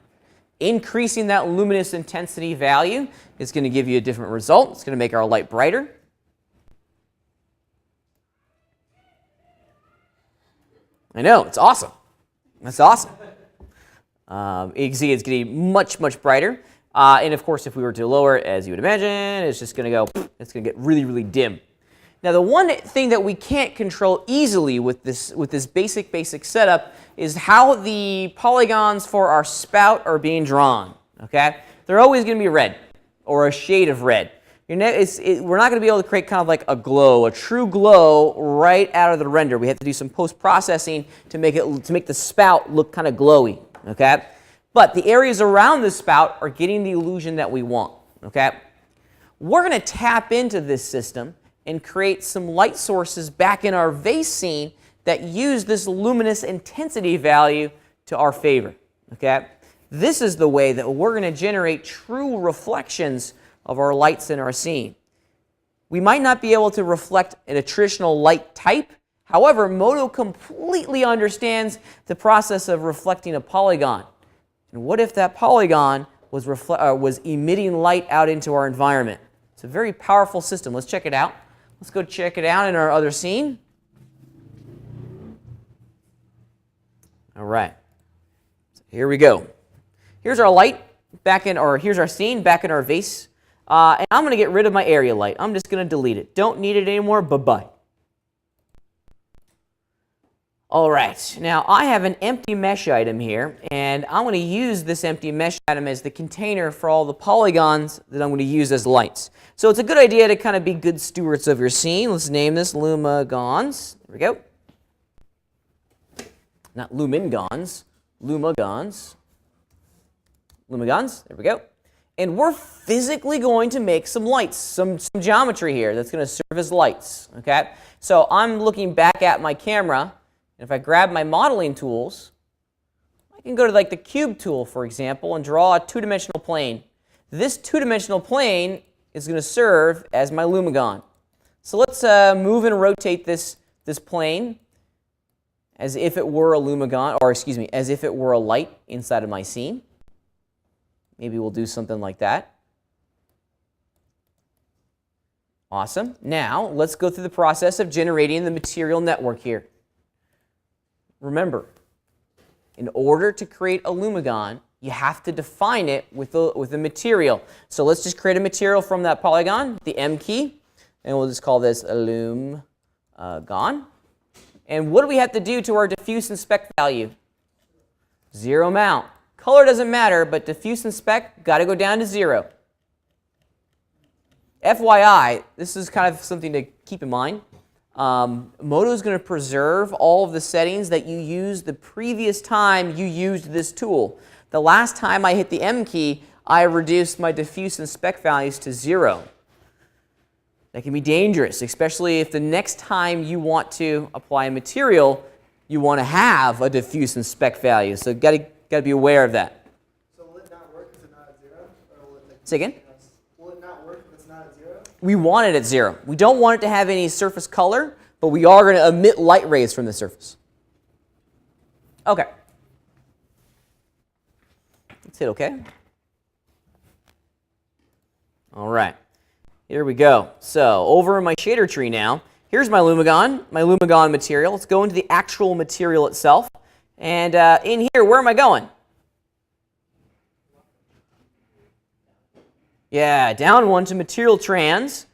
Increasing that luminous intensity value is going to give you a different result. It's going to make our light brighter. I know, it's awesome. That's awesome. You can see it's getting much, much brighter. And of course, if we were to lower it, as you would imagine, it's just going to go, it's going to get really, really dim. Now, the one thing that we can't control easily with this basic setup is how the polygons for our spout are being drawn, okay? They're always going to be red, or a shade of red. We're not going to be able to create kind of like a glow, a true glow right out of the render. We have to do some post-processing to make the spout look kind of glowy, okay? But the areas around the spout are getting the illusion that we want, okay? We're going to tap into this system and create some light sources back in our vase scene that use this luminous intensity value to our favor, okay? This is the way that we're going to generate true reflections of our lights in our scene. We might not be able to reflect in a traditional light type. However, Modo completely understands the process of reflecting a polygon. And what if that polygon was emitting light out into our environment? It's a very powerful system. Let's check it out. Let's go check it out in our other scene. All right. So here we go. Here's our light back in, or here's our scene back in our vase. And I'm going to get rid of my area light. I'm just going to delete it. Don't need it anymore. Bye-bye. All right. Now, I have an empty mesh item here, and I'm going to use this empty mesh item as the container for all the polygons that I'm going to use as lights. So it's a good idea to kind of be good stewards of your scene. Let's name this Lumigons. There we go. Not Lumingons. Lumigons. Lumigons. There we go. And we're physically going to make some lights, some geometry here that's going to serve as lights, okay? So I'm looking back at my camera, and if I grab my modeling tools, I can go to like the cube tool, for example, and draw a two-dimensional plane. This two-dimensional plane is going to serve as my Lumigon. So let's move and rotate this plane as if it were a Lumigon, or excuse me, as if it were a light inside of my scene. Maybe we'll do something like that. Awesome. Now, let's go through the process of generating the material network here. remember, in order to create a Lumigon, you have to define it with a material. So let's just create a material from that polygon, the M key, and we'll just call this a Lumgon. And what do we have to do to our diffuse and spec value? Zero mount. Color doesn't matter, but diffuse and spec got to go down to 0. FYI, this is kind of something to keep in mind. Moto is going to preserve all of the settings that you used the previous time you used this tool. The last time I hit the M key, I reduced my diffuse and spec values to 0. That can be dangerous, especially if the next time you want to apply a material, you want to have a diffuse and spec value. So got to be aware of that. So will it not work if it's not at 0? Or will it, like, Say again? will it not work if it's not at 0? We want it at 0. We don't want it to have any surface color, but we are going to emit light rays from the surface. Okay. Let's hit OK. All right. Here we go. So over in my shader tree now, here's my Lumigon material. Let's go into the actual material itself. And in here, where am I going? Yeah, down one to material trans.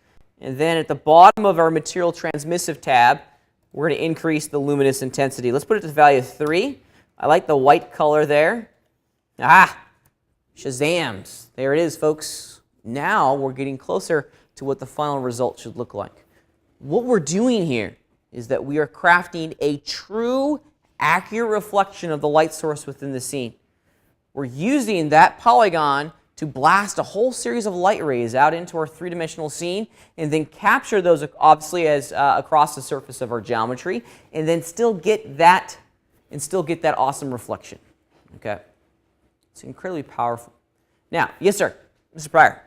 And then at the bottom of our material transmissive tab, we're going to increase the luminous intensity. Let's put it to the value of 3. I like the white color there. Ah, Shazams. There it is, folks. Now we're getting closer to what the final result should look like. What we're doing here is that we are crafting a true, accurate reflection of the light source within the scene. We're using that polygon to blast a whole series of light rays out into our three-dimensional scene and then capture those obviously as across the surface of our geometry and then still get that awesome reflection. Okay? It's incredibly powerful. Now, yes, sir. Mr. Pryor.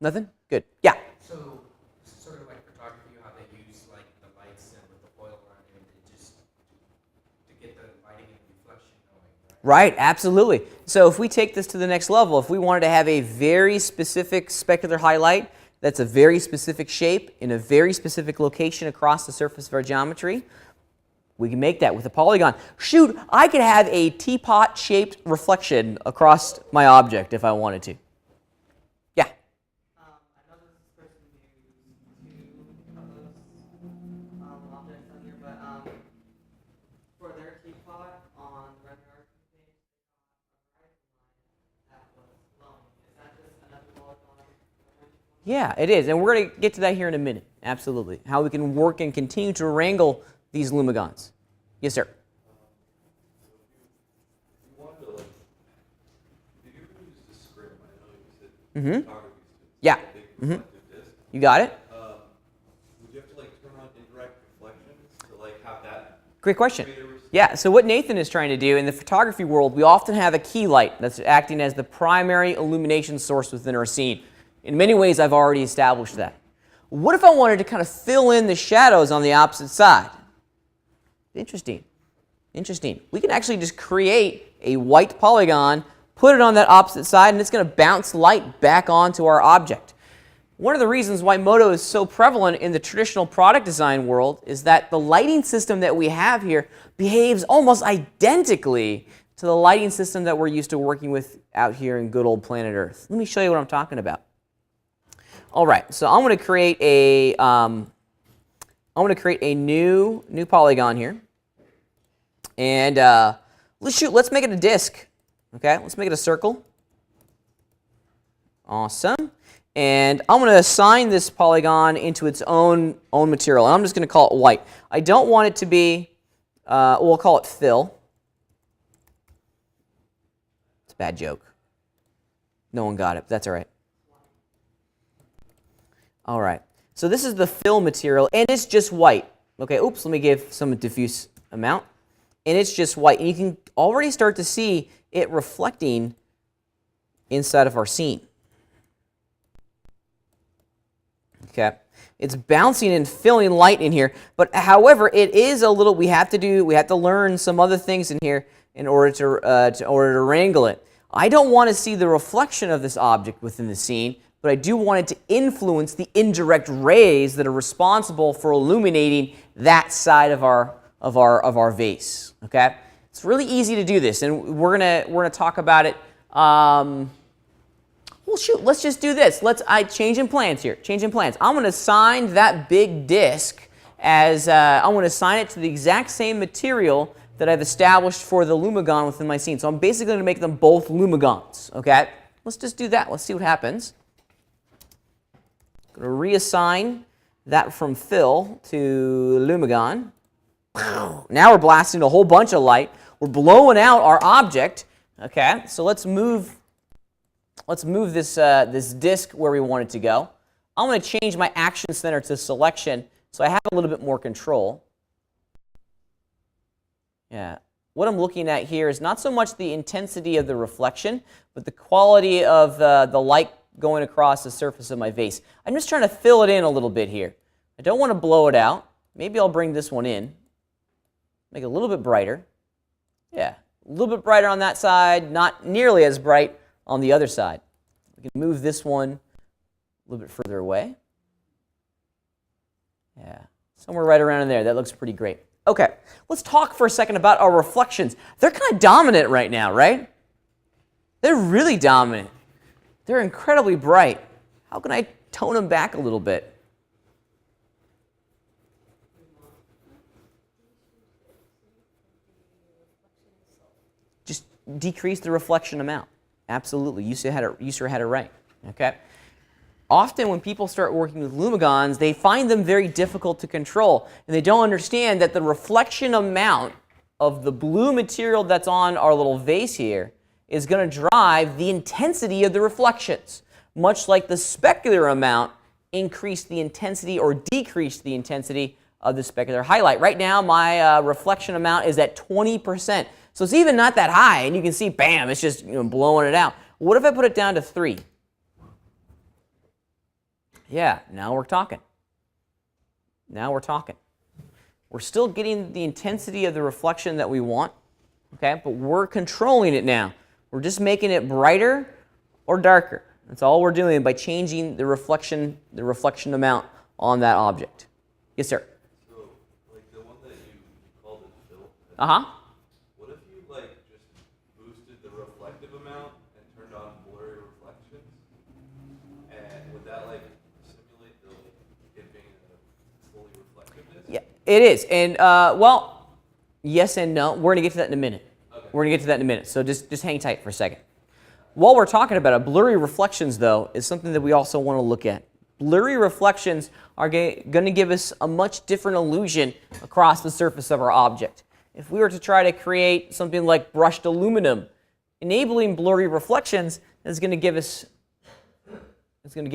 Nothing? Good. Yeah. So, sort of like photography, how they use like the lights and with the foil running and just to get the lighting and reflection going, right? Right, absolutely. So if we take this to the next level, if we wanted to have a very specific specular highlight that's a very specific shape in a very specific location across the surface of our geometry, we can make that with a polygon. Shoot, I could have a teapot-shaped reflection across my object if I wanted to. Yeah? I know this person used 2 of those objects on here, but for their teapot on the render page, they got a horizon line that was glowing. Is that just another polygon? Yeah, it is. And we're going to get to that here in a minute. Absolutely. How we can work and continue to wrangle these Lumigons. Yes, sir. Mm-hmm. Yeah. Mm-hmm. You got it? Would you have to like turn on indirect reflections to like have that? Great question. Yeah, so what Nathan is trying to do in the photography world, we often have a key light that's acting as the primary illumination source within our scene. In many ways, I've already established that. What if I wanted to kind of fill in the shadows on the opposite side? Interesting. Interesting. We can actually just create a white polygon, put it on that opposite side, and it's going to bounce light back onto our object. One of the reasons why Moto is so prevalent in the traditional product design world is that the lighting system that we have here behaves almost identically to the lighting system that we're used to working with out here in good old planet Earth. Let me show you what I'm talking about. All right, so I'm going to create a new polygon here, and let's make it a disk. Okay, let's make it a circle. Awesome. And I'm going to assign this polygon into its own material. And I'm just going to call it white. I don't want it to be, we'll call it fill. It's a bad joke. No one got it, but that's all right. All right. So this is the fill material, and it's just white. Okay, oops, let me give some diffuse amount. And it's just white. And you can already start to see it reflecting inside of our scene. Okay, it's bouncing and filling light in here, but however, it is a little. We have to learn some other things in here in order to wrangle it. I don't want to see the reflection of this object within the scene, but I do want it to influence the indirect rays that are responsible for illuminating that side of our our vase. Okay, it's really easy to do this, and we're gonna talk about it. Well, shoot, let's just do this. Changing plans here. Changing plans. I'm gonna assign that big disc as I'm gonna assign it to the exact same material that I've established for the Lumigon within my scene. So I'm basically going to make them both Lumigons. Okay, let's just do that. Let's see what happens. I'm going to reassign that from fill to Lumigon. Now we're blasting a whole bunch of light. We're blowing out our object. Okay, so let's move this this disc where we want it to go. I'm going to change my action center to selection so I have a little bit more control. Yeah, what I'm looking at here is not so much the intensity of the reflection, but the quality of the light going across the surface of my vase. I'm just trying to fill it in a little bit here. I don't want to blow it out. Maybe I'll bring this one in, make it a little bit brighter. Yeah, a little bit brighter on that side, not nearly as bright on the other side. We can move this one a little bit further away. Yeah, somewhere right around in there. That looks pretty great. Okay, let's talk for a second about our reflections. They're kind of dominant right now, right? They're really dominant. They're incredibly bright. How can I tone them back a little bit? Just decrease the reflection amount. Absolutely, you sure had it right. Okay. Often when people start working with Lumigons, they find them very difficult to control, and they don't understand that the reflection amount of the blue material that's on our little vase here is going to drive the intensity of the reflections, much like the specular amount increased the intensity or decreased the intensity of the specular highlight. Right now, my reflection amount is at 20%, so it's even not that high, and you can see, bam, it's just blowing it out. What if I put it down to 3? Yeah, now we're talking. Now we're talking. We're still getting the intensity of the reflection that we want, okay? But we're controlling it now. We're just making it brighter or darker. That's all we're doing by changing the reflection amount on that object. Yes, sir. So, like the one that you called it fill. Uh-huh. What if you like just boosted the reflective amount and turned on blurry reflections? And would that like simulate the it being a fully reflective disc? Yeah, it is. And well, yes and no. We're gonna get to that in a minute. Okay. We're gonna get to that in a minute. So just hang tight for a second. While we're talking about it, blurry reflections, though, is something that we also want to look at. Blurry reflections are going to give us a much different illusion across the surface of our object. If we were to try to create something like brushed aluminum, enabling blurry reflections is going to give us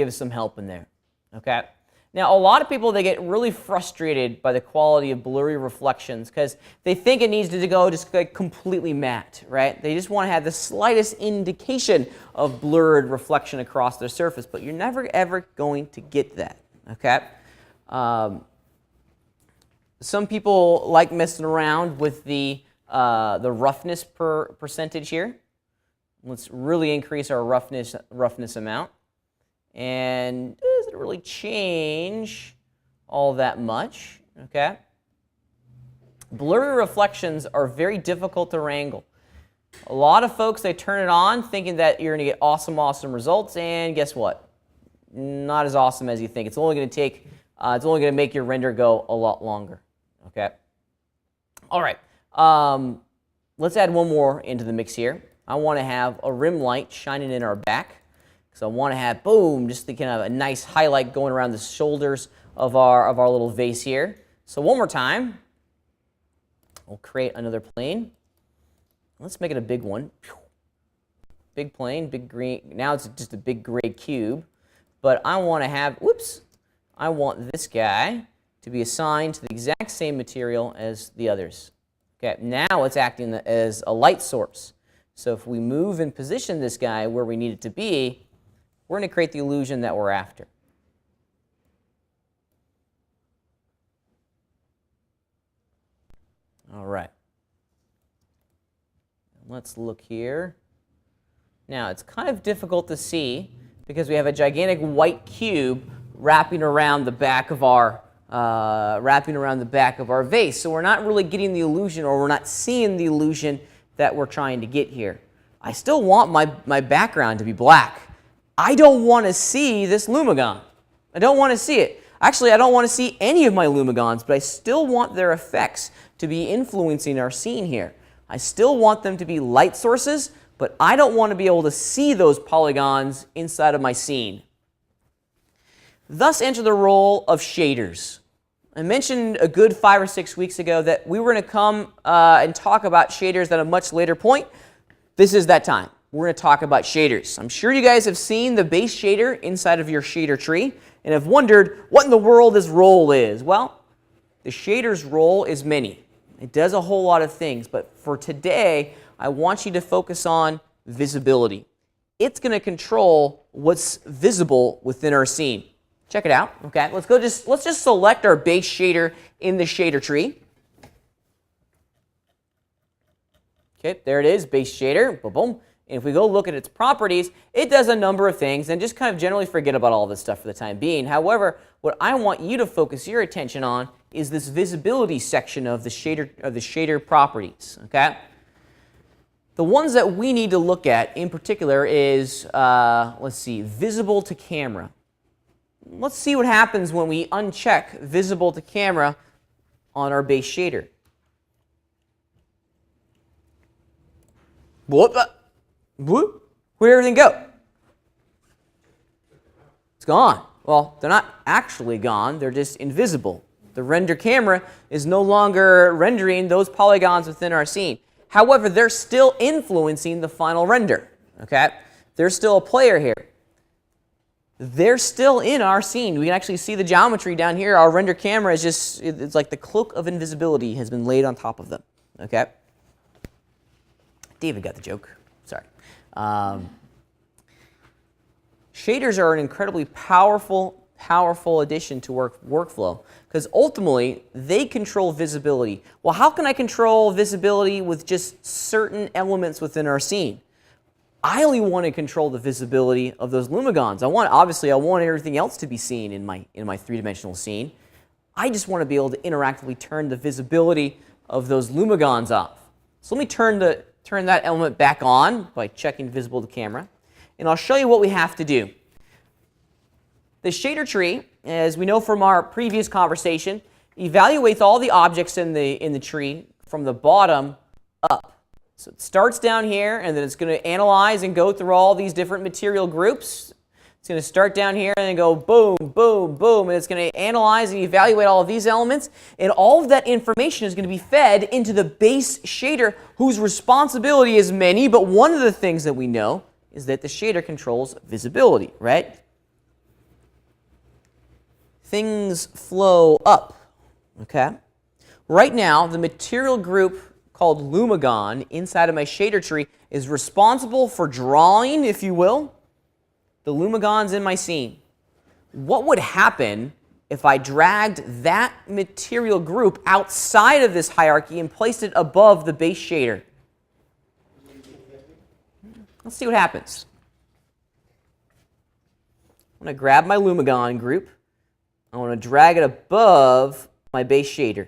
some help in there. Okay. Now, a lot of people, they get really frustrated by the quality of blurry reflections because they think it needs to go just like completely matte, right? They just want to have the slightest indication of blurred reflection across their surface, but you're never ever going to get that, okay? Some people like messing around with the roughness percentage here. Let's really increase our roughness amount. And does it really change all that much? Okay. Blurry reflections are very difficult to wrangle. A lot of folks, they turn it on thinking that you're going to get awesome results, and guess what? Not as awesome as you think. It's only going to make your render go a lot longer. Okay. All right. Let's add one more into the mix here. I want to have a rim light shining in our back. So I want to have, boom, just the kind of a nice highlight going around the shoulders of our little vase here. So one more time, we'll create another plane. Let's make it a big one. Big plane, big green. Now it's just a big gray cube. But I want to have, I want this guy to be assigned to the exact same material as the others. Okay, now it's acting as a light source. So if we move and position this guy where we need it to be, we're going to create the illusion that we're after. All right. Let's look here. Now, it's kind of difficult to see because we have a gigantic white cube wrapping around the back of our wrapping around the back of our vase. So we're not really getting the illusion, or we're not seeing the illusion that we're trying to get here. I still want my background to be black. I don't want to see this Lumigon. I don't want to see it. Actually, I don't want to see any of my Lumigons, but I still want their effects to be influencing our scene here. I still want them to be light sources, but I don't want to be able to see those polygons inside of my scene. Thus enter the role of shaders. I mentioned a good 5 or 6 weeks ago that we were going to come and talk about shaders at a much later point. This is that time. We're going to talk about shaders. I'm sure you guys have seen the base shader inside of your shader tree and have wondered what in the world this role is. Well, the shader's role is many. It does a whole lot of things, but for today, I want you to focus on visibility. It's going to control what's visible within our scene. Check it out. Okay, let's just select our base shader in the shader tree. Okay, there it is, base shader. Boom, boom. And if we go look at its properties, it does a number of things, and just kind of generally forget about all this stuff for the time being. However, what I want you to focus your attention on is this visibility section of the shader properties. Okay. The ones that we need to look at in particular is, let's see, visible to camera. Let's see what happens when we uncheck visible to camera on our base shader. Whoop, whoop. Where'd everything go? It's gone. Well, they're not actually gone. They're just invisible. The render camera is no longer rendering those polygons within our scene. However, they're still influencing the final render. Okay? There's still a player here. They're still in our scene. We can actually see the geometry down here. Our render camera is just, it's like the cloak of invisibility has been laid on top of them. Okay? David got the joke. Sorry. Shaders are an incredibly powerful addition to workflow, because ultimately they control visibility. Well, how can I control visibility with just certain elements within our scene? I only want to control the visibility of those Lumigons. Obviously I want everything else to be seen in my three-dimensional scene. I just want to be able to interactively turn the visibility of those Lumigons off. So let me turn that element back on by checking visible to camera, and I'll show you what we have to do. The shader tree, as we know from our previous conversation, evaluates all the objects in the tree from the bottom up. So it starts down here, and then it's going to analyze and go through all these different material groups. It's going to start down here and then go boom, boom, boom, and it's going to analyze and evaluate all of these elements, and all of that information is going to be fed into the base shader, whose responsibility is many, but one of the things that we know is that the shader controls visibility, right? Things flow up, okay? Right now, the material group called Lumigon inside of my shader tree is responsible for drawing, if you will, the Lumigons in my scene. What would happen if I dragged that material group outside of this hierarchy and placed it above the base shader? Let's see what happens. I'm going to grab my Lumigon group. I want to drag it above my base shader.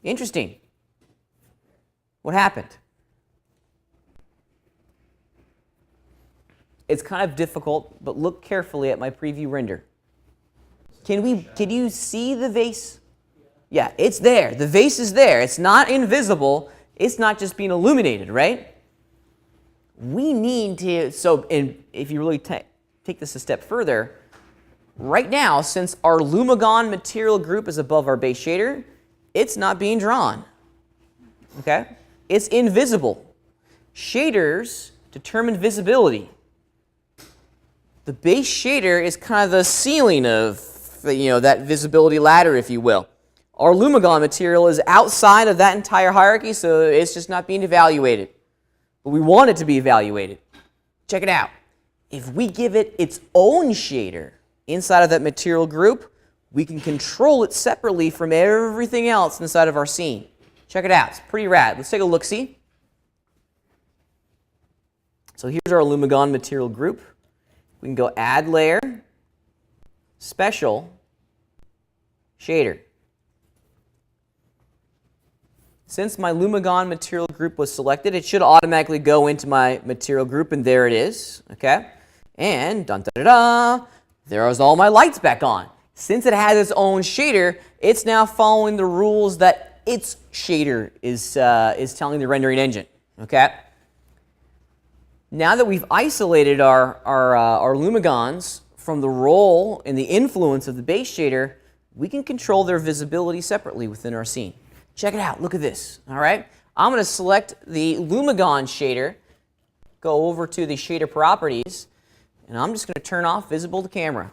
Interesting. What happened? It's kind of difficult, but look carefully at my preview render. Can you see the vase? Yeah, it's there. The vase is there. It's not invisible. It's not just being illuminated, right? We need to, and if you really take this a step further, right now, since our Lumigon material group is above our base shader, it's not being drawn. Okay? It's invisible. Shaders determine visibility. The base shader is kind of the ceiling of that visibility ladder, if you will. Our Lumigon material is outside of that entire hierarchy, so it's just not being evaluated. But we want it to be evaluated. Check it out. If we give it its own shader inside of that material group, we can control it separately from everything else inside of our scene. Check it out. It's pretty rad. Let's take a look-see. So here's our Lumigon material group. We can go Add Layer, special shader. Since my Lumigon material group was selected, it should automatically go into my material group, and there it is. Okay, and dun, da, da, da, there's all my lights back on. Since it has its own shader, it's now following the rules that its shader is telling the rendering engine. Okay. Now that we've isolated our Lumigons from the role and the influence of the base shader, we can control their visibility separately within our scene. Check it out. Look at this. All right. I'm going to select the Lumigon shader, go over to the shader properties, and I'm just going to turn off visible to camera.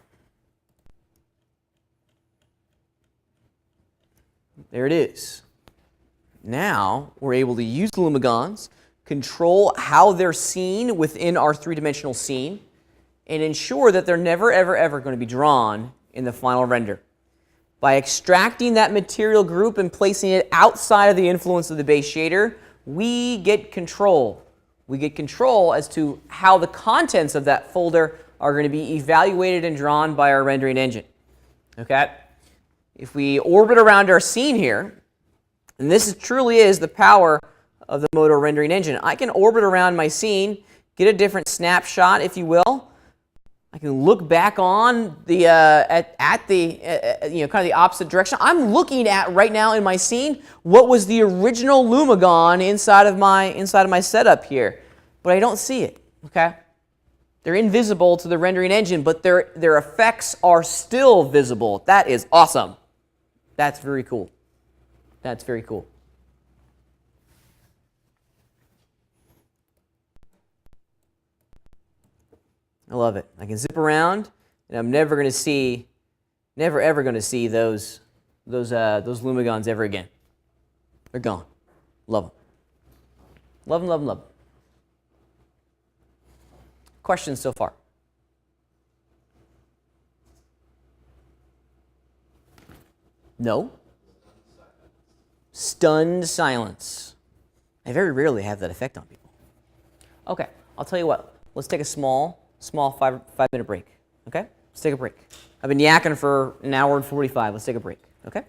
There it is. Now we're able to use the Lumigons, control how they're seen within our three-dimensional scene, and ensure that they're never, ever, ever going to be drawn in the final render. By extracting that material group and placing it outside of the influence of the base shader, we get control. We get control as to how the contents of that folder are going to be evaluated and drawn by our rendering engine. Okay? If we orbit around our scene here, and this truly is the power of the Moto rendering engine, I can orbit around my scene, get a different snapshot, if you will. I can look back on the at the kind of the opposite direction. I'm looking at right now in my scene what was the original Lumigon inside of my setup here, but I don't see it. Okay, they're invisible to the rendering engine, but their effects are still visible. That is awesome. That's very cool. That's very cool. I love it. I can zip around, and I'm never ever going to see those Lumigons ever again. They're gone. Love them. Love them, love them, love them. Questions so far? No? Stunned silence. I very rarely have that effect on people. Okay, I'll tell you what. Let's take a small 5-minute break. Okay? Let's take a break. I've been yakking for an hour and 45. Let's take a break. Okay?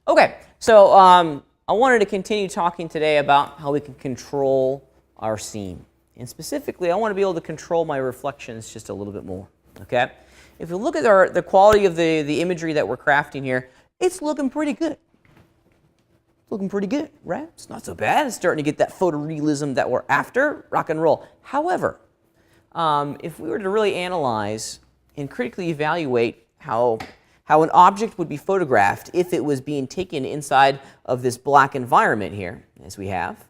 Okay, so I wanted to continue talking today about how we can control our scene. And specifically, I want to be able to control my reflections just a little bit more. Okay? If you look at the quality of the imagery that we're crafting here, it's looking pretty good. Looking pretty good, right? It's not so bad. It's starting to get that photorealism that we're after. Rock and roll. However, if we were to really analyze and critically evaluate how an object would be photographed if it was being taken inside of this black environment here, as we have,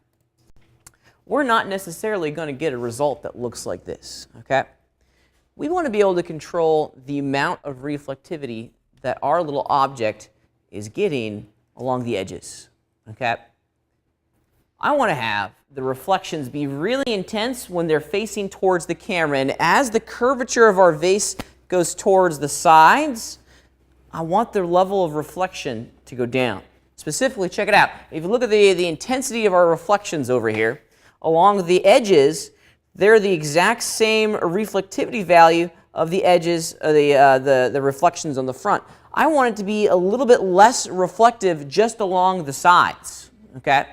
we're not necessarily going to get a result that looks like this, okay? We want to be able to control the amount of reflectivity that our little object is getting along the edges, okay? I want to have the reflections be really intense when they're facing towards the camera, and as the curvature of our vase goes towards the sides, I want the level of reflection to go down. Specifically, check it out. If you look at the intensity of our reflections over here, along the edges, they're the exact same reflectivity value of the edges, the reflections on the front. I want it to be a little bit less reflective just along the sides, okay?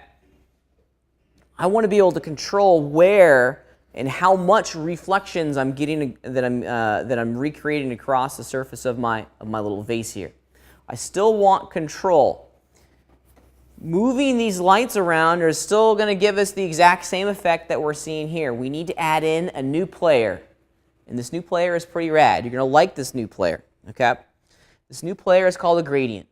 I want to be able to control where and how much reflections I'm getting that I'm recreating across the surface of my little vase here. I still want control. Moving these lights around is still going to give us the exact same effect that we're seeing here. We need to add in a new player, and this new player is pretty rad. You're going to like this new player, okay? This new player is called a gradient.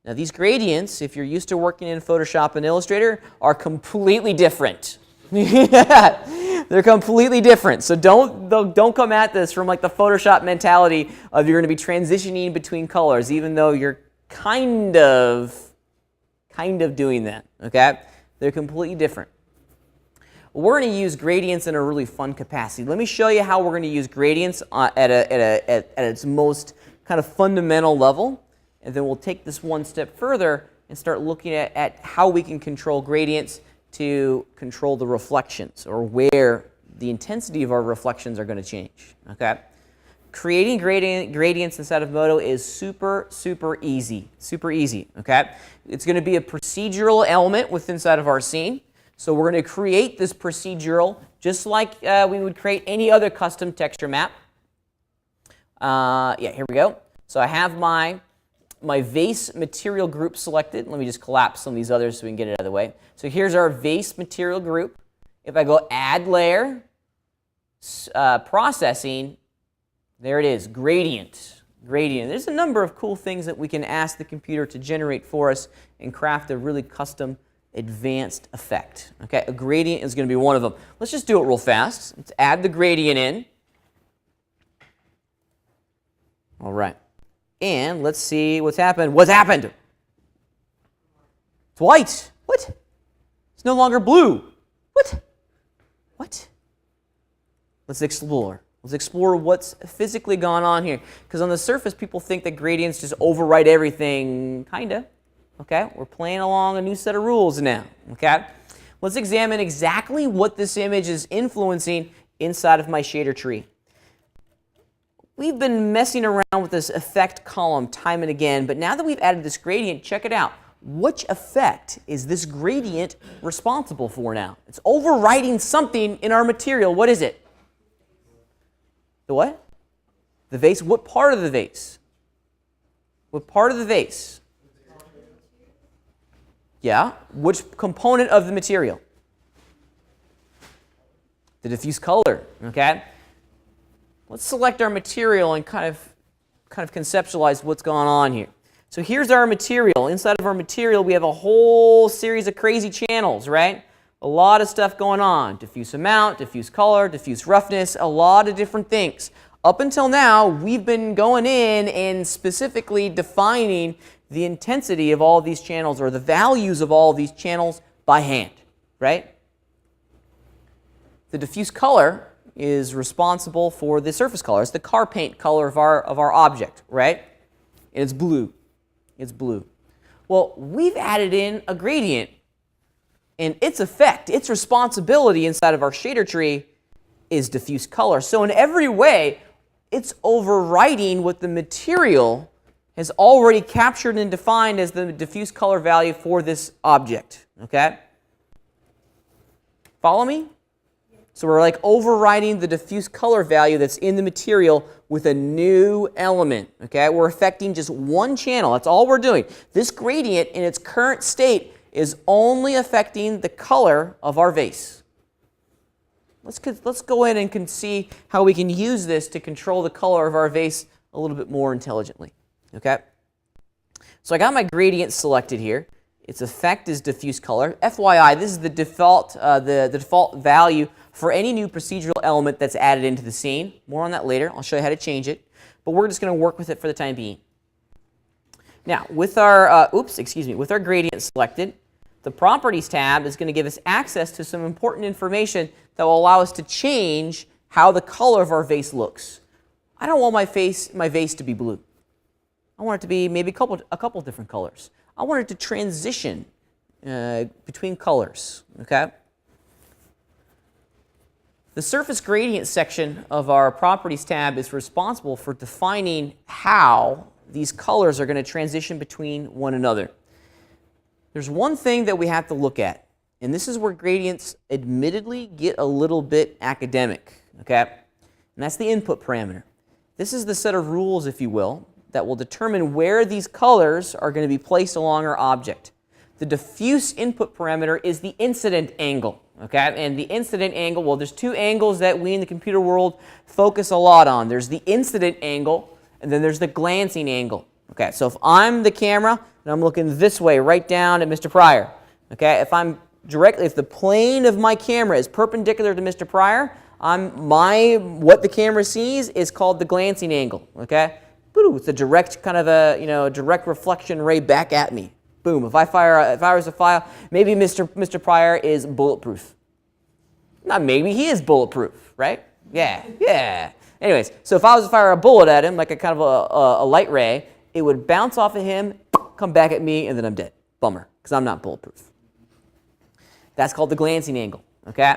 Now these gradients, if you're used to working in Photoshop and Illustrator, are completely different. They're completely different. So don't come at this from like the Photoshop mentality of you're going to be transitioning between colors, even though you're kind of doing that, okay? They're completely different. We're going to use gradients in a really fun capacity. Let me show you how we're going to use gradients at its most kind of fundamental level, and then we'll take this one step further and start looking at how we can control gradients to control the reflections, or where the intensity of our reflections are going to change, okay? Creating gradients inside of Modo is super easy, okay? It's going to be a procedural element within inside of our scene. So we're going to create this procedural just like we would create any other custom texture map. Yeah, here we go. So I have my vase material group selected. Let me just collapse some of these others so we can get it out of the way. So here's our vase material group. If I go add layer, processing, there it is, gradient. There's a number of cool things that we can ask the computer to generate for us and craft a really custom advanced effect. Okay, a gradient is going to be one of them. Let's just do it real fast. Let's add the gradient in. All right. And let's see what's happened. What's happened? It's white. What? It's no longer blue. What? Let's explore. Let's explore what's physically gone on here. Because on the surface, people think that gradients just overwrite everything. Kinda. Okay? We're playing along a new set of rules now. Okay? Let's examine exactly what this image is influencing inside of my shader tree. We've been messing around with this effect column time and again, but now that we've added this gradient, check it out. Which effect is this gradient responsible for now? It's overwriting something in our material. What is it? The what? The vase. What part of the vase? What part of the vase? Yeah. Which component of the material? The diffuse color. Okay. Let's select our material and kind of conceptualize what's going on here. So here's our material. Inside of our material, we have a whole series of crazy channels, right? A lot of stuff going on. Diffuse amount, diffuse color, diffuse roughness, a lot of different things. Up until now, we've been going in and specifically defining the intensity of all of these channels, or the values of all of these channels by hand, right? The diffuse color is responsible for the surface color. It's the car paint color of our object, right? And it's blue. It's blue. Well, we've added in a gradient, and its effect, its responsibility inside of our shader tree is diffuse color. So in every way, it's overriding what the material has already captured and defined as the diffuse color value for this object. Okay? Follow me? So we're like overriding the diffuse color value that's in the material with a new element. Okay? We're affecting just one channel. That's all we're doing. This gradient in its current state is only affecting the color of our vase. Let's go in and see how we can use this to control the color of our vase a little bit more intelligently. Okay? So I got my gradient selected here. Its effect is diffuse color. FYI, this is the default value for any new procedural element that's added into the scene. More on that later. I'll show you how to change it. But we're just going to work with it for the time being. Now, with our with our gradient selected, the Properties tab is going to give us access to some important information that will allow us to change how the color of our vase looks. I don't want my vase to be blue. I want it to be maybe a couple different colors. I want it to transition between colors. Okay? The Surface Gradient section of our Properties tab is responsible for defining how these colors are going to transition between one another. There's one thing that we have to look at, and this is where gradients admittedly get a little bit academic. Okay? And that's the input parameter. This is the set of rules, if you will, that will determine where these colors are going to be placed along our object. The diffuse input parameter is the incident angle. Okay? And the incident angle, well, there's two angles that we in the computer world focus a lot on. There's the incident angle, and then there's the glancing angle. Okay, so if I'm the camera and I'm looking this way, right down at Mr. Pryor, okay, if the plane of my camera is perpendicular to Mr. Pryor, what the camera sees is called the glancing angle. Okay, it's a direct kind of direct reflection ray back at me. Boom. If I was to fire, maybe Mr. Pryor is bulletproof. Not maybe, he is bulletproof, right? Yeah. Anyways, so if I was to fire a bullet at him, like a kind of a light ray, it would bounce off of him, come back at me, and then I'm dead. Bummer, because I'm not bulletproof. That's called the glancing angle. Okay?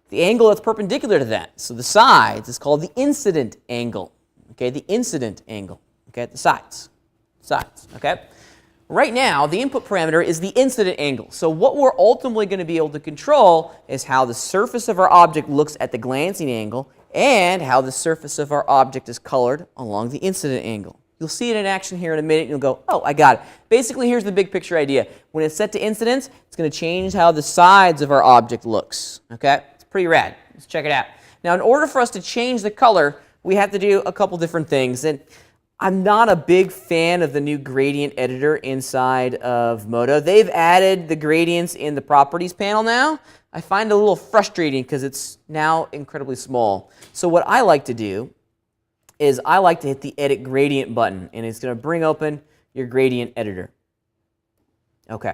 The angle that's perpendicular to that, so the sides, is called the incident angle. Okay, the incident angle. Okay, the sides. Okay? Right now, the input parameter is the incident angle. So what we're ultimately going to be able to control is how the surface of our object looks at the glancing angle and how the surface of our object is colored along the incident angle. You'll see it in action here in a minute, and you'll go, oh, I got it. Basically, here's the big picture idea. When it's set to incidence, it's going to change how the sides of our object looks. Okay? It's pretty rad. Let's check it out. Now, in order for us to change the color, we have to do a couple different things. And I'm not a big fan of the new gradient editor inside of Modo. They've added the gradients in the Properties panel now. I find it a little frustrating because it's now incredibly small. So what I like to do is I like to hit the Edit Gradient button, and it's going to bring open your gradient editor. Okay.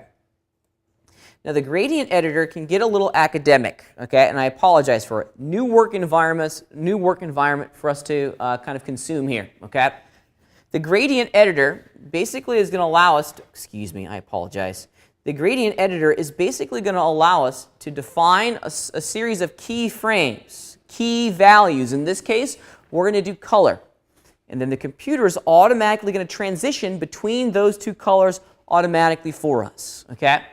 Now, the gradient editor can get a little academic, okay, and I apologize for it. New work environment for us to kind of consume here, okay? The gradient editor basically is going to allow us to, I apologize. The gradient editor is basically going to allow us to define a series of key frames, key values. In this case, we're going to do color. And then the computer is automatically going to transition between those two colors automatically for us. Okay?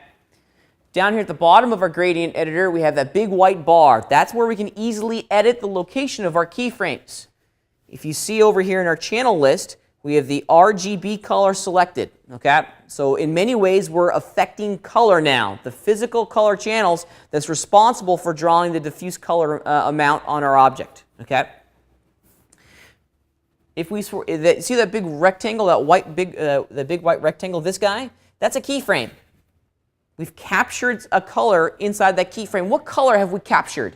Down here at the bottom of our gradient editor, we have that big white bar. That's where we can easily edit the location of our keyframes. If you see over here in our channel list, we have the RGB color selected. Okay? So in many ways, we're affecting color now, the physical color channels that's responsible for drawing the diffuse color amount on our object. Okay? If we see that big rectangle, the big white rectangle, this guy, that's a keyframe. We've captured a color inside that keyframe. What color have we captured?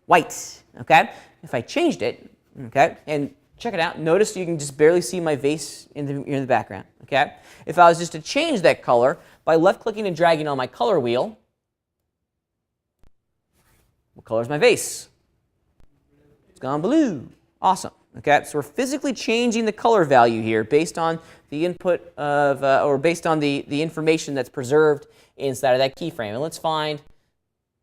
White. Okay? If I changed it, okay, and check it out. Notice you can just barely see my vase in the background. Okay? If I was just to change that color by left-clicking and dragging on my color wheel, what color is my vase? It's gone blue. Awesome. Okay, so we're physically changing the color value here based on the input of, or based on the information that's preserved inside of that keyframe. And let's find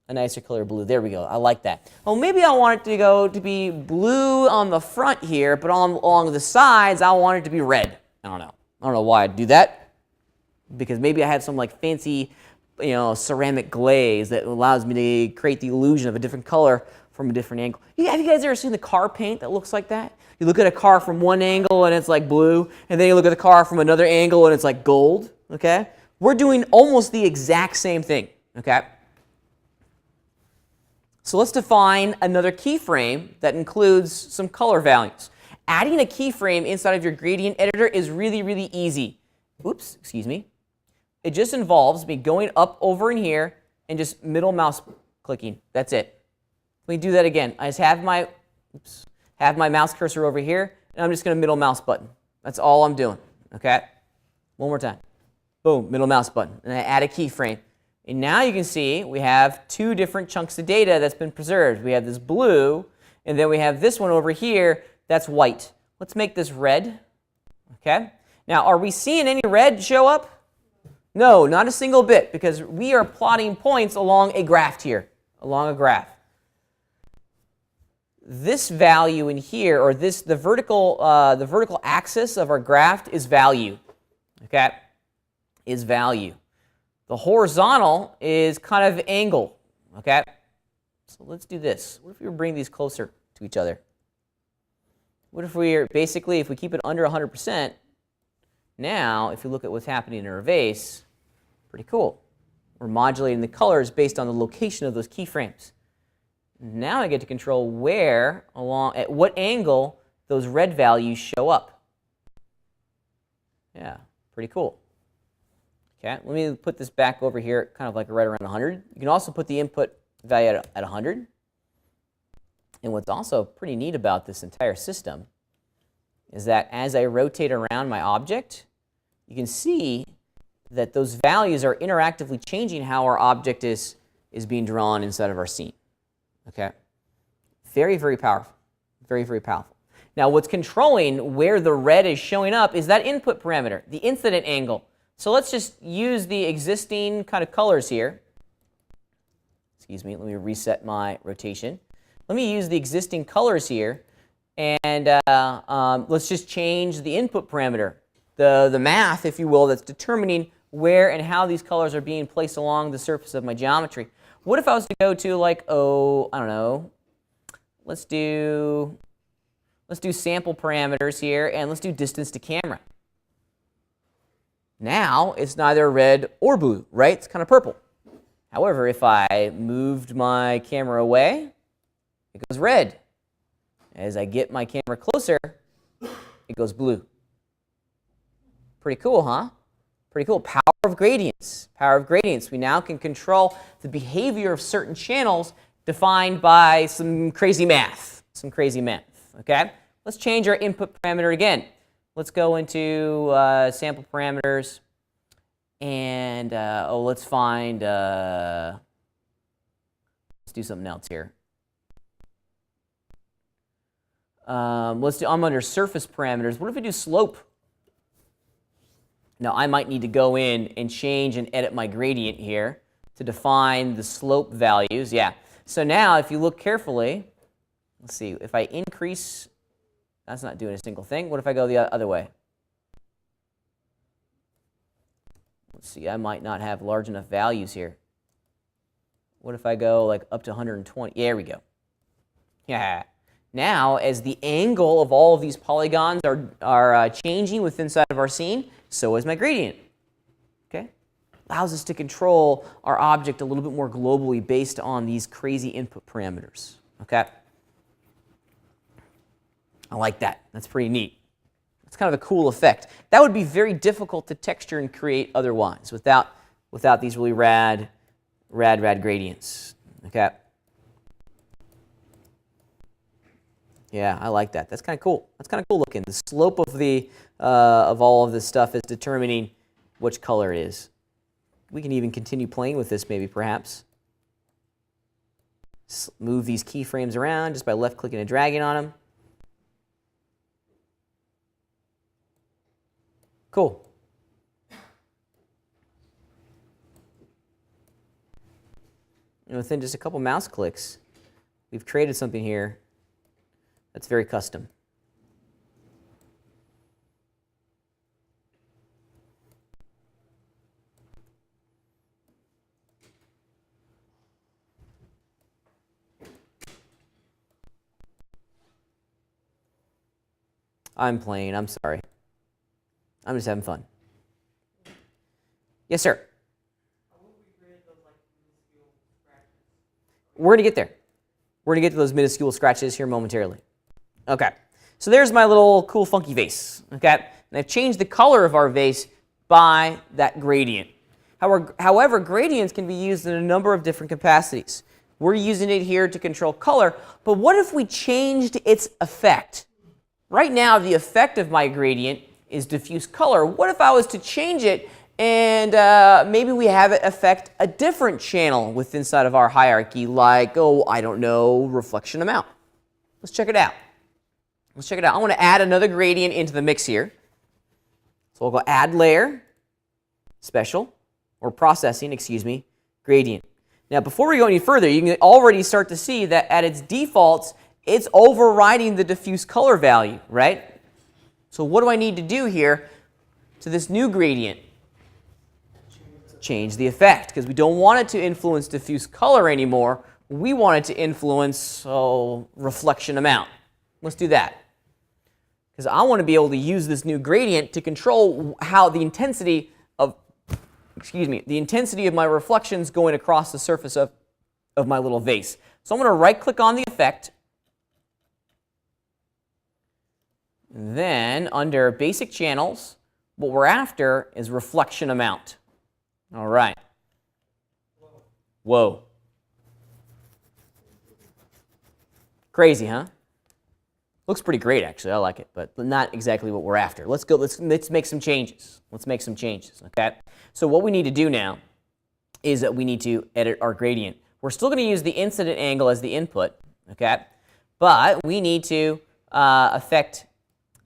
a nicer color blue. There we go. I like that. Well, maybe I want it to be blue on the front here, but along the sides, I want it to be red. I don't know. I don't know why I'd do that, because maybe I have some like fancy, ceramic glaze that allows me to create the illusion of a different color from a different angle. Have you guys ever seen the car paint that looks like that? You look at a car from one angle and it's like blue, and then you look at the car from another angle and it's like gold, okay? We're doing almost the exact same thing, okay? So let's define another keyframe that includes some color values. Adding a keyframe inside of your gradient editor is really, really easy. Oops, excuse me. It just involves me going up over in here and just middle mouse clicking. That's it. Let me do that again. I just have my mouse cursor over here, and I'm just going to middle mouse button. That's all I'm doing, okay? One more time. Boom, middle mouse button. And I add a keyframe. And now you can see we have two different chunks of data that's been preserved. We have this blue, and then we have this one over here that's white. Let's make this red, okay? Now, are we seeing any red show up? No, not a single bit, because we are plotting points along a graph here, along a graph. This value in here, or the vertical axis of our graph is value, okay? Is value. The horizontal is kind of angle, okay? So let's do this. What if we bring these closer to each other? What if if we keep it under 100%, now if you look at what's happening in our vase, pretty cool. We're modulating the colors based on the location of those keyframes. Now I get to control at what angle those red values show up. Yeah, pretty cool. Okay, let me put this back over here, kind of like right around 100. You can also put the input value at 100. And what's also pretty neat about this entire system is that as I rotate around my object, you can see that those values are interactively changing how our object is being drawn inside of our scene. Okay? Very, very powerful. Very, very powerful. Now, what's controlling where the red is showing up is that input parameter, the incident angle. So let's just use the existing kind of colors here. Excuse me, let me reset my rotation. Let me use the existing colors here, and let's just change the input parameter, the math, if you will, that's determining where and how these colors are being placed along the surface of my geometry. What if I was to go to like, I don't know, let's do sample parameters here, and let's do distance to camera. Now it's neither red or blue, right? It's kind of purple. However, if I moved my camera away, it goes red. As I get my camera closer, it goes blue. Pretty cool, huh? Pretty cool. Power of gradients. Power of gradients. We now can control the behavior of certain channels defined by some crazy math. Some crazy math, okay? Let's change our input parameter again. Let's go into sample parameters, and let's find, let's do something else here. I'm under surface parameters. What if we do slope? Now, I might need to go in and change and edit my gradient here to define the slope values. Yeah. So now, if you look carefully, let's see, if I increase, that's not doing a single thing. What if I go the other way? Let's see, I might not have large enough values here. What if I go like up to 120? There we go. Yeah. Now, as the angle of all of these polygons are changing within inside of our scene, so is my gradient. Okay? Allows us to control our object a little bit more globally based on these crazy input parameters. Okay? I like that. That's pretty neat. It's kind of a cool effect. That would be very difficult to texture and create otherwise without these really rad gradients. Okay? Yeah, I like that. That's kind of cool. That's kind of cool looking. The slope of all of this stuff is determining which color it is. We can even continue playing with this maybe, perhaps. Move these keyframes around just by left-clicking and dragging on them. Cool. And within just a couple mouse clicks, we've created something here that's very custom. I'm playing. I'm sorry. I'm just having fun. Yes, sir. We're going to get there. We're going to get to those minuscule scratches here momentarily. Okay. So there's my little cool funky vase. Okay. And I've changed the color of our vase by that gradient. However, gradients can be used in a number of different capacities. We're using it here to control color, but what if we changed its effect? Right now, the effect of my gradient is diffuse color. What if I was to change it and maybe we have it affect a different channel within inside of our hierarchy, like, oh, I don't know, reflection amount. Let's check it out. Let's check it out. I want to add another gradient into the mix here. So we'll go add layer, special, or processing, excuse me, gradient. Now, before we go any further, you can already start to see that at its defaults, it's overriding the diffuse color value, right? So what do I need to do here to this new gradient? Change the effect, because we don't want it to influence diffuse color anymore. We want it to influence reflection amount. Let's do that. Because I want to be able to use this new gradient to control how the intensity of, the intensity of my reflections going across the surface of my little vase. So I'm going to right-click on the effect. Then under basic channels, what we're after is reflection amount. All right. Whoa. Crazy, huh? Looks pretty great, actually. I like it, but not exactly what we're after. Let's go. Let's make some changes. Let's make some changes, okay? So what we need to do now is that we need to edit our gradient. We're still going to use the incident angle as the input, okay? But we need to affect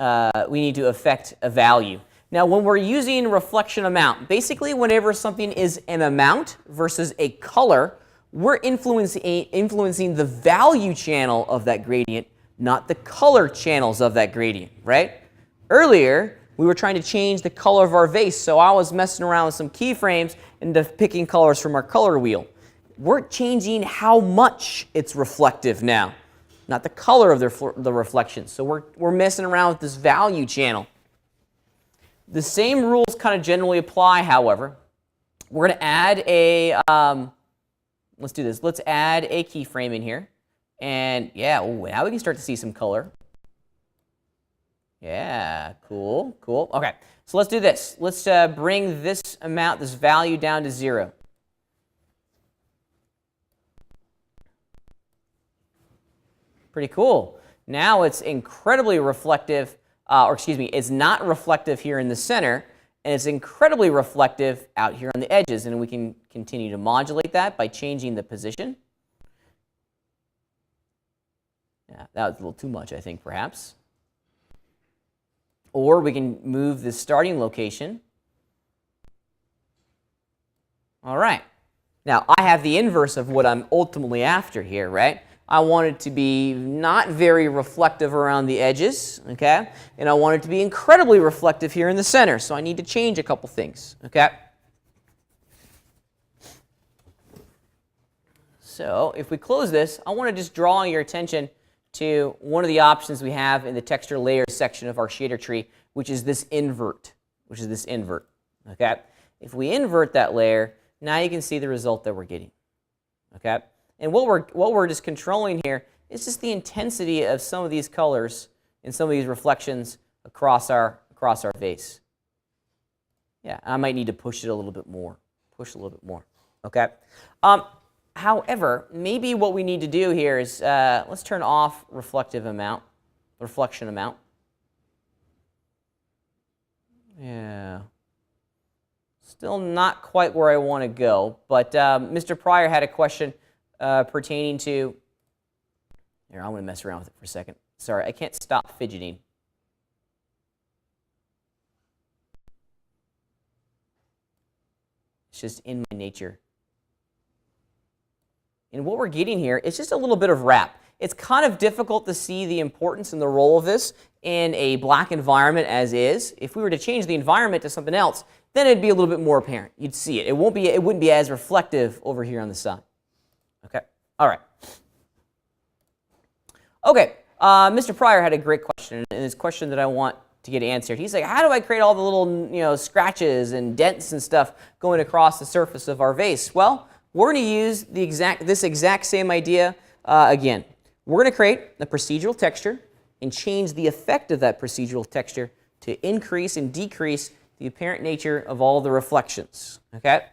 a value. Now, when we're using reflection amount, basically whenever something is an amount versus a color, we're influencing the value channel of that gradient, not the color channels of that gradient, right? Earlier, we were trying to change the color of our vase, so I was messing around with some keyframes and picking colors from our color wheel. We're changing how much it's reflective now, not the color of the reflection. So we're messing around with this value channel. The same rules kind of generally apply, however. We're going to add a, let's do this. Let's add a keyframe in here. And yeah, now we can start to see some color. Yeah, cool, cool. Okay, so let's do this. Let's bring this amount, this value down to 0. Pretty cool. Now it's incredibly reflective. It's not reflective here in the center, and it's incredibly reflective out here on the edges, and we can continue to modulate that by changing the position. Yeah, that was a little too much, I think, perhaps. Or we can move the starting location. All right. Now, I have the inverse of what I'm ultimately after here, right? I want it to be not very reflective around the edges, okay? And I want it to be incredibly reflective here in the center, so I need to change a couple things, okay? So if we close this, I want to just draw your attention to one of the options we have in the texture layers section of our shader tree, which is this invert, okay? If we invert that layer, now you can see the result that we're getting, okay? And what we're just controlling here is just the intensity of some of these colors and some of these reflections across our vase. Yeah, I might need to push it a little bit more. Okay? However, maybe what we need to do here is let's turn off reflection amount. Yeah. Still not quite where I want to go, but Mr. Pryor had a question pertaining to, here, I'm going to mess around with it for a second. Sorry, I can't stop fidgeting. It's just in my nature. And what we're getting here is just a little bit of wrap. It's kind of difficult to see the importance and the role of this in a black environment as is. If we were to change the environment to something else, then it'd be a little bit more apparent. You'd see it. It wouldn't be as reflective over here on the side. Okay. All right. Okay. Mr. Pryor had a great question, and it's a question that I want to get answered. He's like, how do I create all the little scratches and dents and stuff going across the surface of our vase? Well, we're going to use this exact same idea again. We're going to create a procedural texture and change the effect of that procedural texture to increase and decrease the apparent nature of all the reflections. Okay?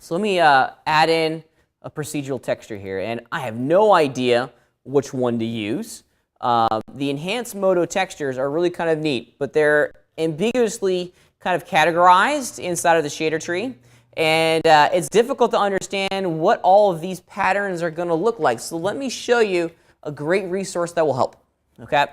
So let me add in a procedural texture here, and I have no idea which one to use. The enhanced moto textures are really kind of neat, but they're ambiguously kind of categorized inside of the shader tree, and it's difficult to understand what all of these patterns are going to look like. So let me show you a great resource that will help. Okay?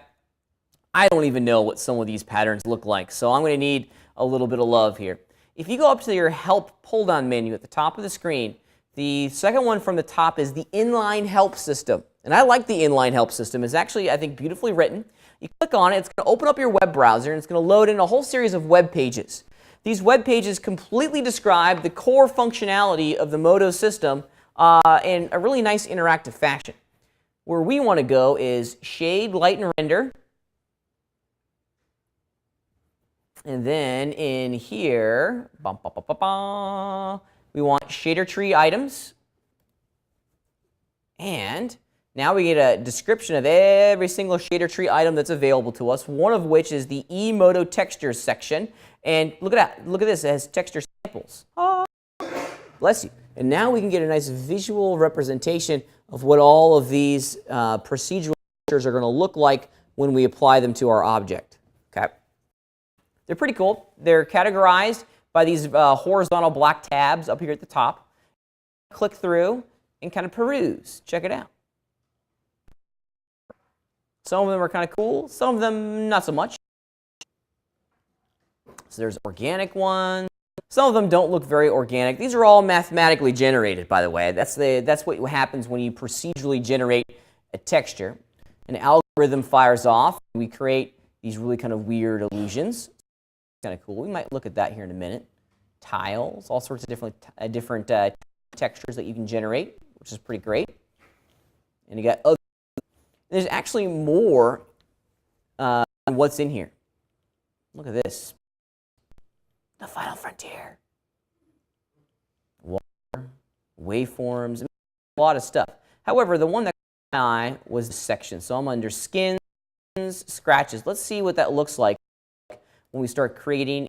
I don't even know what some of these patterns look like, so I'm going to need a little bit of love here. If you go up to your Help pull-down menu at the top of the screen, the second one from the top is the inline help system. And I like the inline help system. It's actually, I think, beautifully written. You click on it, it's going to open up your web browser, and it's going to load in a whole series of web pages. These web pages completely describe the core functionality of the Moto system in a really nice interactive fashion. Where we want to go is Shade, Light, and Render. And then in here, we want Shader Tree Items. And now we get a description of every single shader tree item that's available to us, one of which is the eMoto Textures section. And look at that. Look at this. It has texture samples. Oh, bless you. And now we can get a nice visual representation of what all of these procedural textures are going to look like when we apply them to our object. Okay. They're pretty cool. They're categorized by these horizontal black tabs up here at the top. Click through and kind of peruse. Check it out. Some of them are kind of cool. Some of them not so much. So there's organic ones. Some of them don't look very organic. These are all mathematically generated, by the way. That's what happens when you procedurally generate a texture. An algorithm fires off. We create these really kind of weird illusions. Kind of cool. We might look at that here in a minute. Tiles, all sorts of different textures that you can generate, which is pretty great. And you got other. There's actually more on what's in here. Look at this. The final frontier. Water, waveforms, a lot of stuff. However, the one that caught my eye was this section. So I'm under skins, scratches. Let's see what that looks like when we start creating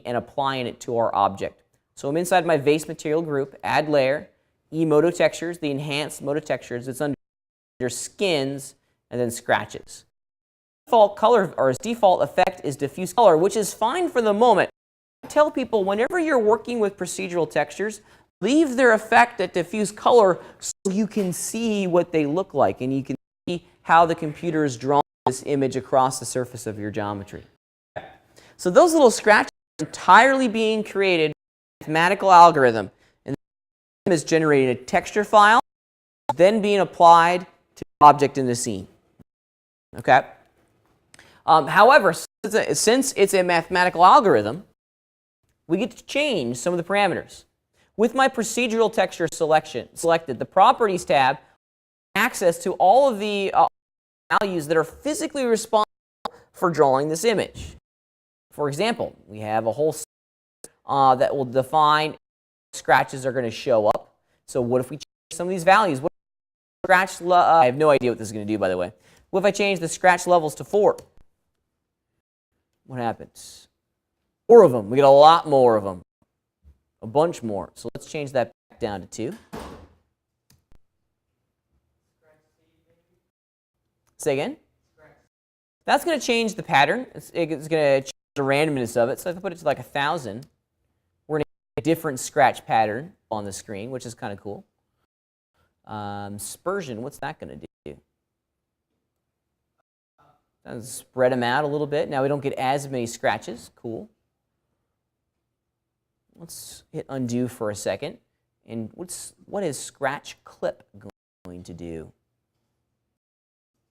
and applying it to our object. So I'm inside my vase material group, add layer, eMoto textures, the enhanced moto textures. It's under skins and then scratches. Default color or its default effect is diffuse color, which is fine for the moment. I tell people whenever you're working with procedural textures, leave their effect at diffuse color so you can see what they look like and you can see how the computer is drawing this image across the surface of your geometry. So those little scratches are entirely being created by a mathematical algorithm, and the algorithm is generating a texture file, then being applied to the object in the scene. Okay. However, since it's a mathematical algorithm, we get to change some of the parameters. With my procedural texture selected, the Properties tab access to all of the values that are physically responsible for drawing this image. For example, we have a whole set that will define scratches are going to show up. So what if we change some of these values? What if I have no idea what this is going to do, by the way. What if I change the scratch levels to 4? What happens? 4 of them. We get a lot more of them. A bunch more. So let's change that back down to 2. Say again? That's going to change the pattern. It's going to change the randomness of it. So if I put it to like 1,000, we're going to get a different scratch pattern on the screen, which is kind of cool. Dispersion, what's that going to do? Spread them out a little bit. Now we don't get as many scratches. Cool. Let's hit undo for a second. And what is scratch clip going to do?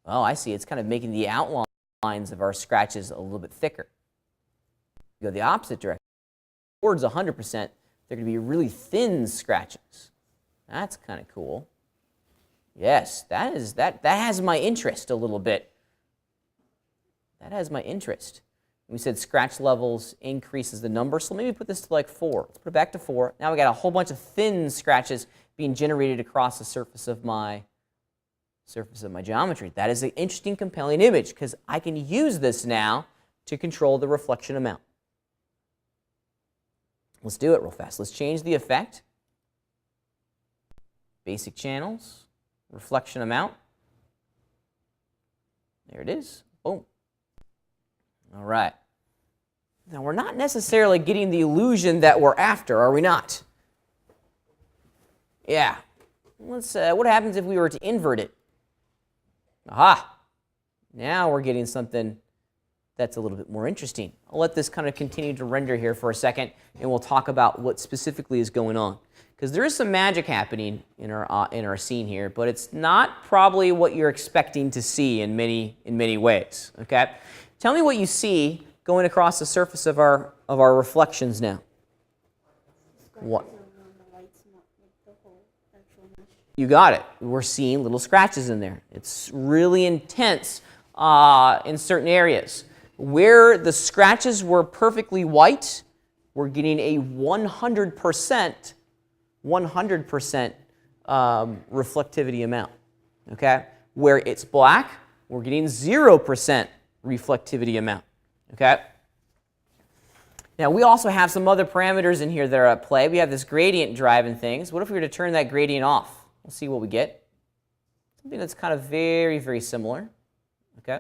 Oh, I see. It's kind of making the outlines of our scratches a little bit thicker. Go the opposite direction. Towards 100%, they're going to be really thin scratches. That's kind of cool. Yes, that has my interest a little bit. That has my interest. We said scratch levels increases the number, so maybe put this to like 4. Let's put it back to 4. Now we got a whole bunch of thin scratches being generated across the surface of my geometry. That is an interesting, compelling image because I can use this now to control the reflection amount. Let's do it real fast. Let's change the effect. Basic channels, reflection amount. There it is. Boom. All right. Now we're not necessarily getting the illusion that we're after, are we not? Yeah. Let's. What happens if we were to invert it? Aha. Now we're getting something that's a little bit more interesting. I'll let this kind of continue to render here for a second, and we'll talk about what specifically is going on. Because there is some magic happening in our scene here, but it's not probably what you're expecting to see in many ways. Okay, tell me what you see going across the surface of our reflections now. What? You got it. We're seeing little scratches in there. It's really intense in certain areas. Where the scratches were perfectly white, we're getting a 100% reflectivity amount. Okay? Where it's black, we're getting 0% reflectivity amount. Okay? Now, we also have some other parameters in here that are at play. We have this gradient driving things. What if we were to turn that gradient off? We'll see what we get. Something that's kind of very, very similar. Okay?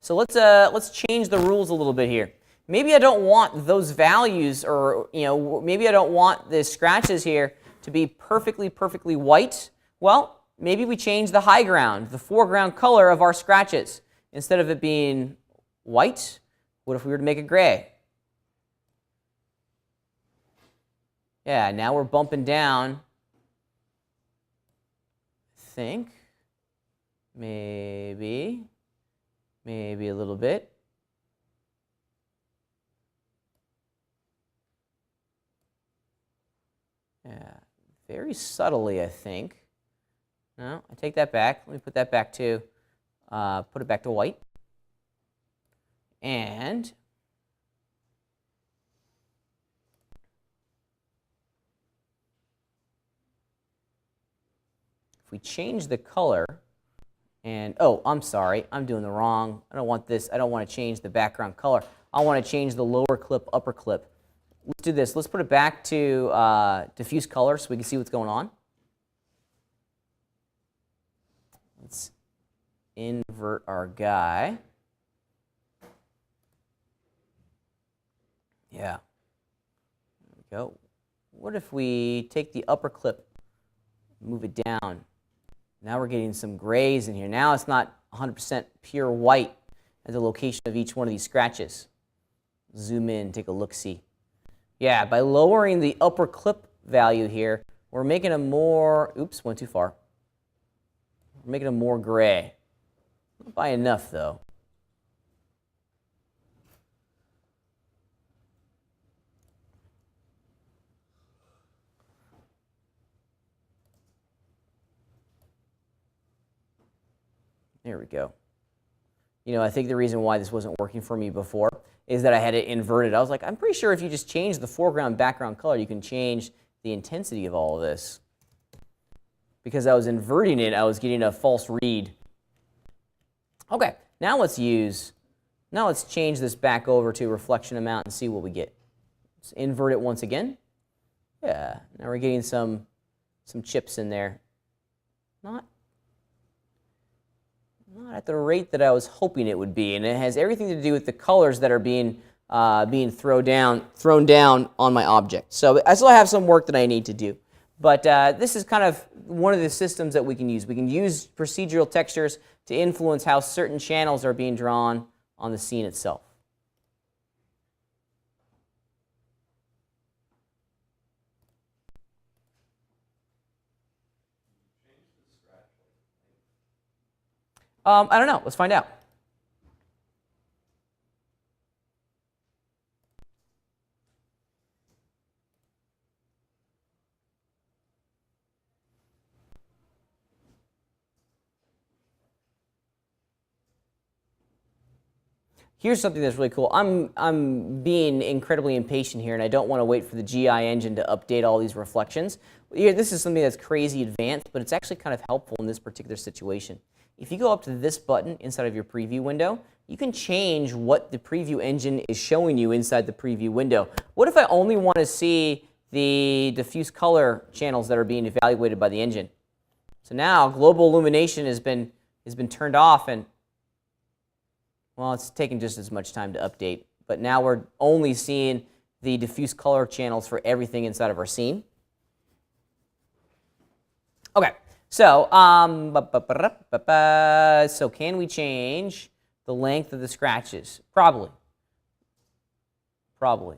So let's change the rules a little bit here. Maybe I don't want those values, or maybe I don't want the scratches here to be perfectly white. Well, maybe we change the high ground, the foreground color of our scratches. Instead of it being white, what if we were to make it gray? Yeah, now we're bumping down. I think maybe a little bit. Yeah, very subtly, I think. No, I take that back. Let me put that back to, put it back to white. And if we change the color, and oh, I'm sorry, I'm doing the wrong. I don't want this. I don't want to change the background color. I want to change the lower clip, upper clip. Let's do this. Let's put it back to diffuse color so we can see what's going on. Let's invert our guy. Yeah. There we go. What if we take the upper clip, move it down? Now we're getting some grays in here. Now it's not 100% pure white at the location of each one of these scratches. Zoom in, take a look-see. Yeah, by lowering the upper clip value here, we're making them more, oops, went too far. We're making them more gray. Not by enough, though. There we go. I think the reason why this wasn't working for me before is that I had it inverted. I was like, I'm pretty sure if you just change the foreground background color, you can change the intensity of all of this. Because I was inverting it, I was getting a false read. Okay, now let's change this back over to reflection amount and see what we get. Let's invert it once again. Yeah, now we're getting some chips in there. Not at the rate that I was hoping it would be, and it has everything to do with the colors that are being thrown down on my object. So I still have some work that I need to do, but this is kind of one of the systems that we can use. We can use procedural textures to influence how certain channels are being drawn on the scene itself. I don't know. Let's find out. here's something that's really cool. I'm being incredibly impatient here, and I don't want to wait for the GI engine to update all these reflections. Yeah, this is something that's crazy advanced, but it's actually kind of helpful in this particular situation. If you go up to this button inside of your preview window, you can change what the preview engine is showing you inside the preview window. What if I only want to see the diffuse color channels that are being evaluated by the engine? So now global illumination has been turned off, and well, it's taking just as much time to update. But now we're only seeing the diffuse color channels for everything inside of our scene. Okay, so so can we change the length of the scratches? Probably. Probably.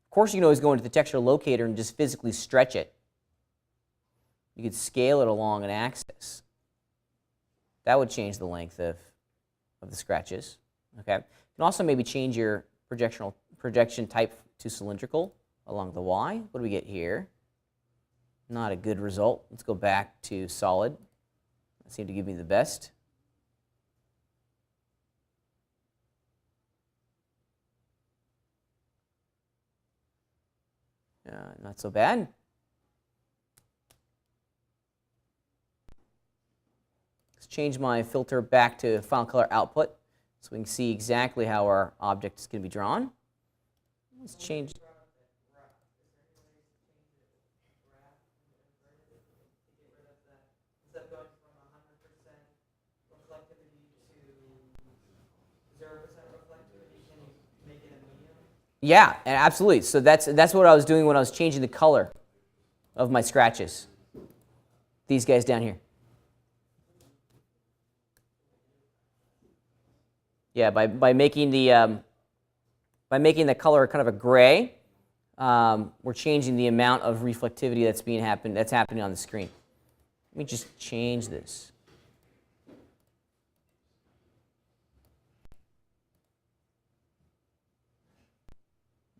Of course, you can always go into the texture locator and just physically stretch it. You could scale it along an axis. That would change the length of the scratches. Okay. You can also maybe change your projection type to cylindrical along the Y. What do we get here? Not a good result. Let's go back to solid. That seemed to give me the best. Not so bad. Let's change my filter back to final color output so we can see exactly how our object is going to be drawn. Let's change. Yeah, absolutely. So that's what I was doing when I was changing the color of my scratches. These guys down here. Yeah, by making the color kind of a gray, we're changing the amount of reflectivity that's happening on the screen. Let me just change this.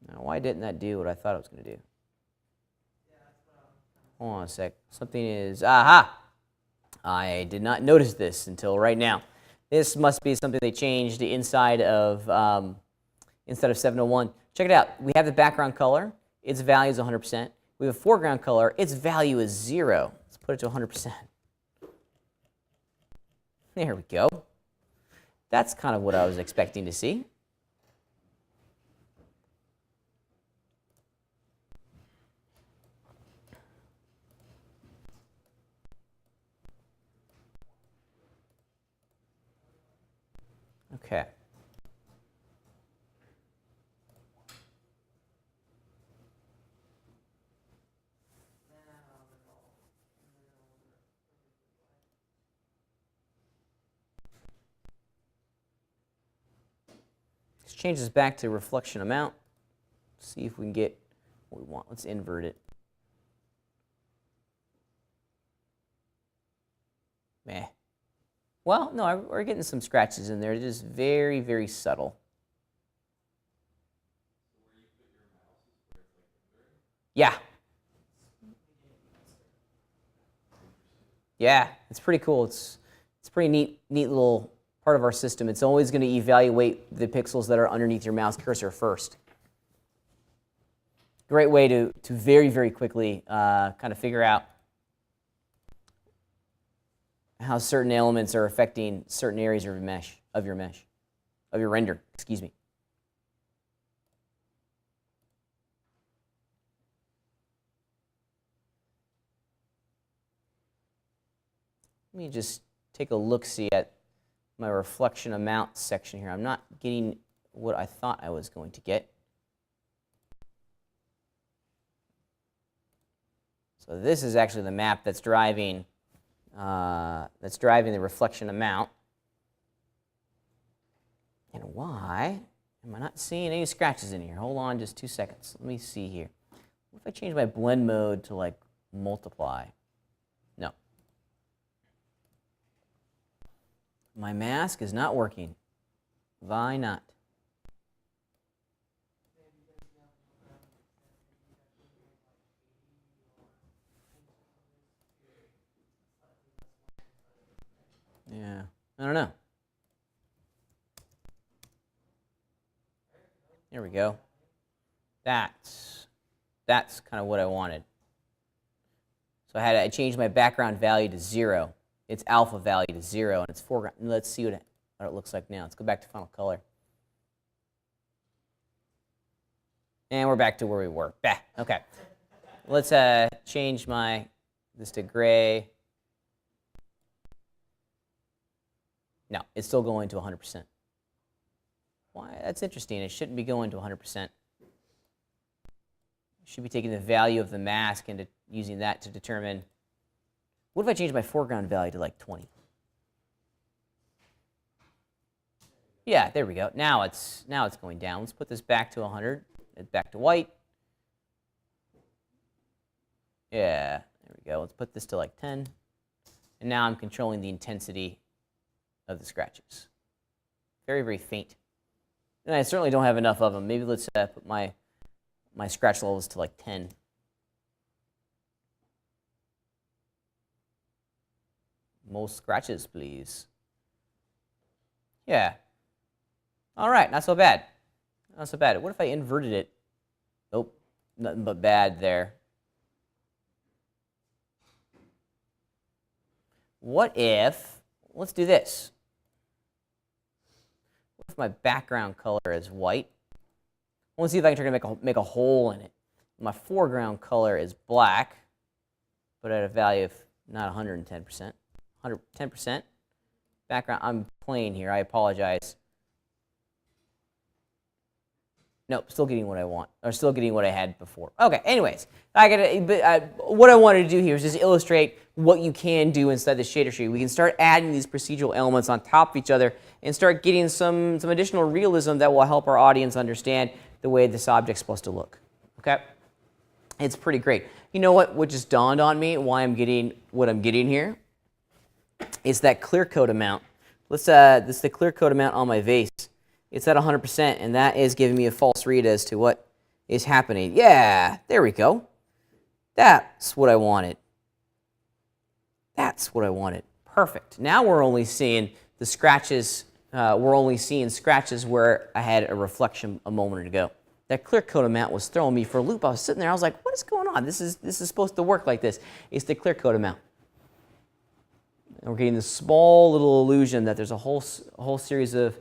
Now, why didn't that do what I thought it was going to do? Hold on a sec. Something is, aha! I did not notice this until right now. This must be something they changed inside of 701. Check it out. We have the background color. Its value is 100%. We have a foreground color. Its value is 0. Let's put it to 100%. There we go. That's kind of what I was expecting to see. Okay. Let's change this back to reflection amount. See if we can get what we want. Let's invert it. Meh. Well, no, we're getting some scratches in there. It is very, very subtle. Yeah. Yeah, it's pretty cool. It's a pretty neat little part of our system. It's always going to evaluate the pixels that are underneath your mouse cursor first. Great way to very, very quickly kind of figure out how certain elements are affecting certain areas of your render, excuse me. Let me just take a look-see at my reflection amount section here. I'm not getting what I thought I was going to get. So this is actually the map that's driving the reflection amount. And why am I not seeing any scratches in here? Hold on just 2 seconds. Let me see here. What if I change my blend mode to like multiply? No. My mask is not working. Why not? Yeah, I don't know. There we go. That's kind of what I wanted. So I changed my background value to 0. Its alpha value to 0, and its foreground. Let's see what it looks like now. Let's go back to final color. And we're back to where we were. Bah, okay. Let's change this to gray. No, it's still going to 100%. Why? That's interesting. It shouldn't be going to 100%. Should be taking the value of the mask and using that to determine. What if I change my foreground value to like 20? Yeah, there we go. Now it's going down. Let's put this back to 100. Back to white. Yeah, there we go. Let's put this to like 10. And now I'm controlling the intensity of the scratches. Very, very faint. And I certainly don't have enough of them. Maybe let's put my scratch levels to like 10. Most scratches, please. Yeah. All right, not so bad. Not so bad. What if I inverted it? Nope, nothing but bad there. What if, let's do this. What if my background color is white? Let's see if I can try to make a hole in it. My foreground color is black, but at a value of not 110%. 110%. Background, I'm playing here, I apologize. Nope, still getting what I want, or still getting what I had before. Okay, anyways, what I wanted to do here is just illustrate what you can do inside the shader tree. We can start adding these procedural elements on top of each other and start getting some additional realism that will help our audience understand the way this object's supposed to look. Okay? It's pretty great. You know what just dawned on me, why I'm getting what I'm getting here? It's that clear coat amount. This is the clear coat amount on my vase. It's at 100%, and that is giving me a false read as to what is happening. Yeah, there we go. That's what I wanted. That's what I wanted. Perfect. Now we're only seeing the scratches. We're only seeing scratches where I had a reflection a moment ago. That clear coat amount was throwing me for a loop. I was sitting there. I was like, what is going on? This is supposed to work like this. It's the clear coat amount. And we're getting this small little illusion that there's a whole series of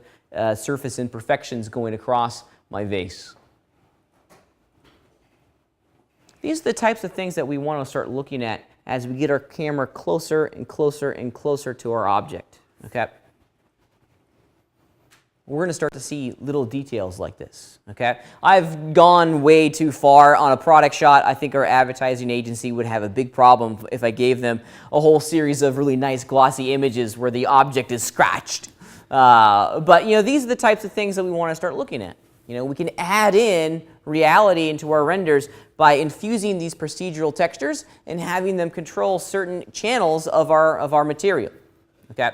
surface imperfections going across my vase. These are the types of things that we want to start looking at as we get our camera closer and closer and closer to our object. Okay? We're going to start to see little details like this. Okay? I've gone way too far on a product shot. I think our advertising agency would have a big problem if I gave them a whole series of really nice glossy images where the object is scratched. But these are the types of things that we want to start looking at. We can add in reality into our renders by infusing these procedural textures and having them control certain channels of our material. Okay.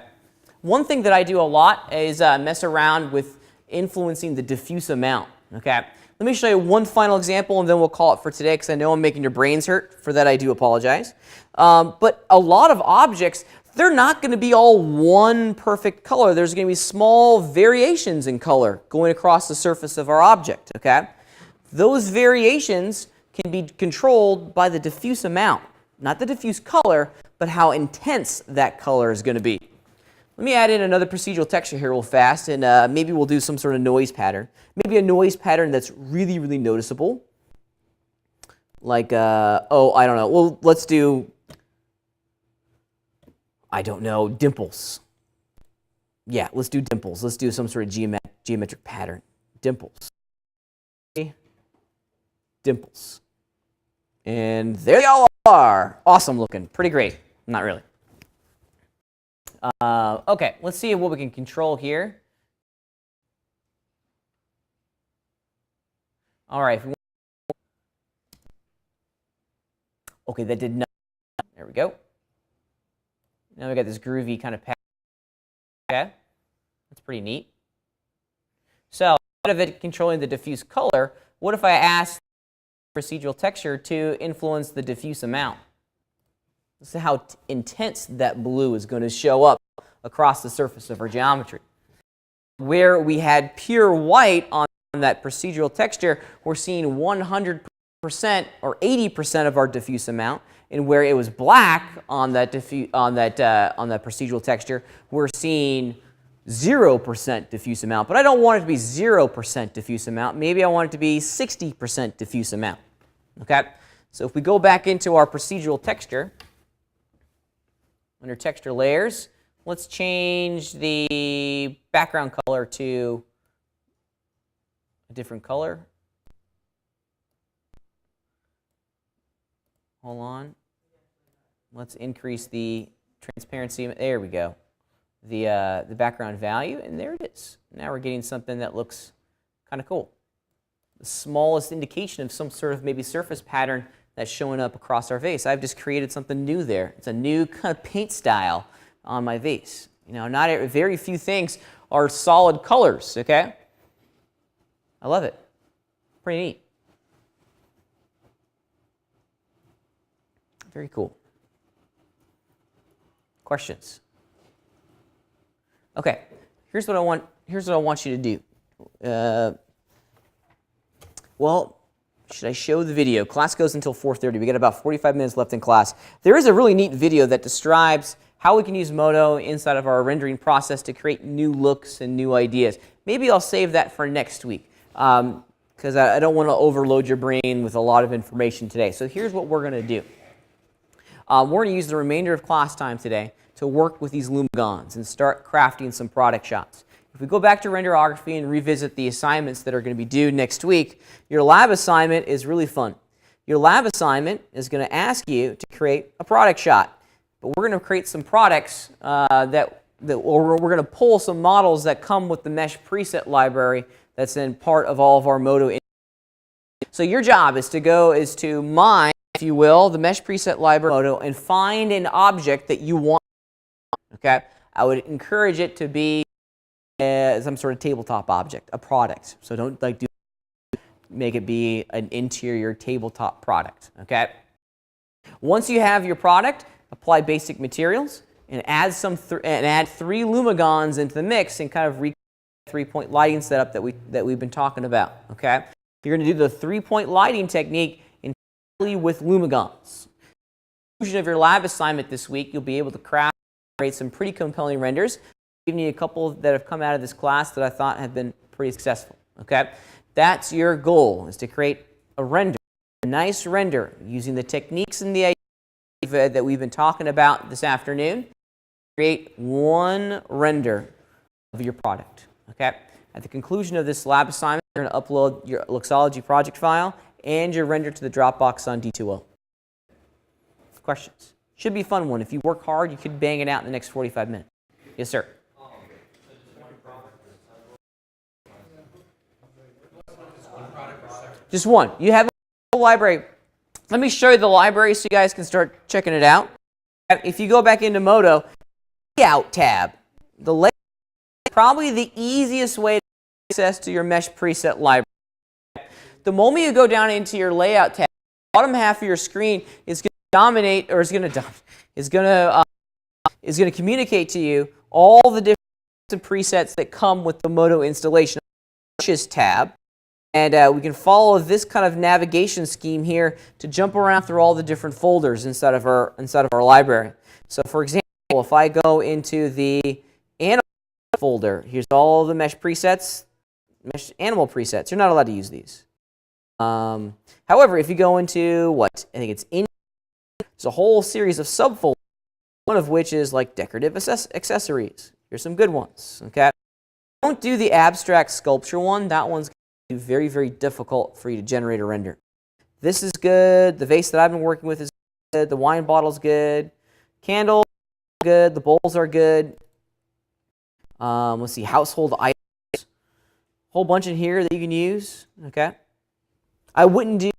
One thing that I do a lot is mess around with influencing the diffuse amount. Okay. Let me show you one final example, and then we'll call it for today, because I know I'm making your brains hurt. For that, I do apologize. But a lot of objects, they're not going to be all one perfect color. There's going to be small variations in color going across the surface of our object. Okay? Those variations can be controlled by the diffuse amount. Not the diffuse color, but how intense that color is going to be. Let me add in another procedural texture here real fast, and maybe we'll do some sort of noise pattern. Maybe a noise pattern that's really, really noticeable. Like, I don't know. Well, let's do, I don't know, dimples. Yeah, let's do dimples. Let's do some sort of geometric pattern. Dimples. Dimples. And there they all are. Awesome looking. Pretty great. Not really. Okay, let's see what we can control here. All right. Okay, that did not. There we go. Now we got this groovy kind of pattern. Okay, that's pretty neat. So instead of it controlling the diffuse color, what if I asked procedural texture to influence the diffuse amount? This is how intense that blue is going to show up across the surface of our geometry. Where we had pure white on that procedural texture, we're seeing 100% or 80% of our diffuse amount, and where it was black on that procedural texture, we're seeing 0% diffuse amount. But I don't want it to be 0% diffuse amount. Maybe I want it to be 60% diffuse amount. Okay? So if we go back into our procedural texture, under texture layers, let's change the background color to a different color. Hold on. Let's increase the transparency. There we go. The background value, and there it is. Now we're getting something that looks kind of cool. The smallest indication of some sort of maybe surface pattern that's showing up across our vase. I've just created something new there. It's a new kind of paint style on my vase. You know, very few things are solid colors, okay? I love it. Pretty neat. Very cool. Questions? Okay, here's what I want you to do. Well, should I show the video? Class goes until 4:30. We got about 45 minutes left in class. There is a really neat video that describes how we can use Modo inside of our rendering process to create new looks and new ideas. Maybe I'll save that for next week because I don't want to overload your brain with a lot of information today. So here's what we're going to do. We're going to use the remainder of class time today to work with these Lumigons and start crafting some product shots. If we go back to renderography and revisit the assignments that are going to be due next week, your lab assignment is really fun. Your lab assignment is going to ask you to create a product shot. But we're going to create some products or we're going to pull some models that come with the mesh preset library that's in part of all of our Modo. So your job is to mine, if you will, the mesh preset library Modo and find an object that you want. Okay, I would encourage it to be some sort of tabletop object, a product. So don't make it be an interior tabletop product. Okay. Once you have your product, apply basic materials and add three Lumigons into the mix and kind of recreate the 3-point lighting setup that we've been talking about. Okay. You're going to do the 3-point lighting technique entirely with Lumigons. At the conclusion of your lab assignment this week, you'll be able to create some pretty compelling renders. I've given you a couple that have come out of this class that I thought have been pretty successful. Okay, that's your goal, is to create a render, a nice render using the techniques and the ideas that we've been talking about this afternoon. Create one render of your product. Okay, at the conclusion of this lab assignment, you're going to upload your Luxology project file and your render to the Dropbox on D2O. Questions? Should be a fun one. If you work hard, you could bang it out in the next 45 minutes. Yes, sir. Just one. You have a library. Let me show you the library so you guys can start checking it out. If you go back into Modo, Layout tab. The layout is probably the easiest way to access to your mesh preset library. The moment you go down into your Layout tab, the bottom half of your screen is going to dominate, or is going to communicate to you all the different presets that come with the Modo installation. Tab, and we can follow this kind of navigation scheme here to jump around through all the different folders inside of our library. So, for example, if I go into the animal folder, here's all the mesh presets, mesh animal presets. You're not allowed to use these. However, if you go into I think it's in. There's a whole series of subfolders, one of which is like decorative accessories. Here's some good ones. Okay, don't do the abstract sculpture one. That one's going to be very, very difficult for you to generate a render. This is good. The vase that I've been working with is good. The wine bottle's good. Candles are good. The bowls are good. Let's see, household items. Whole bunch in here that you can use. Okay, I wouldn't do.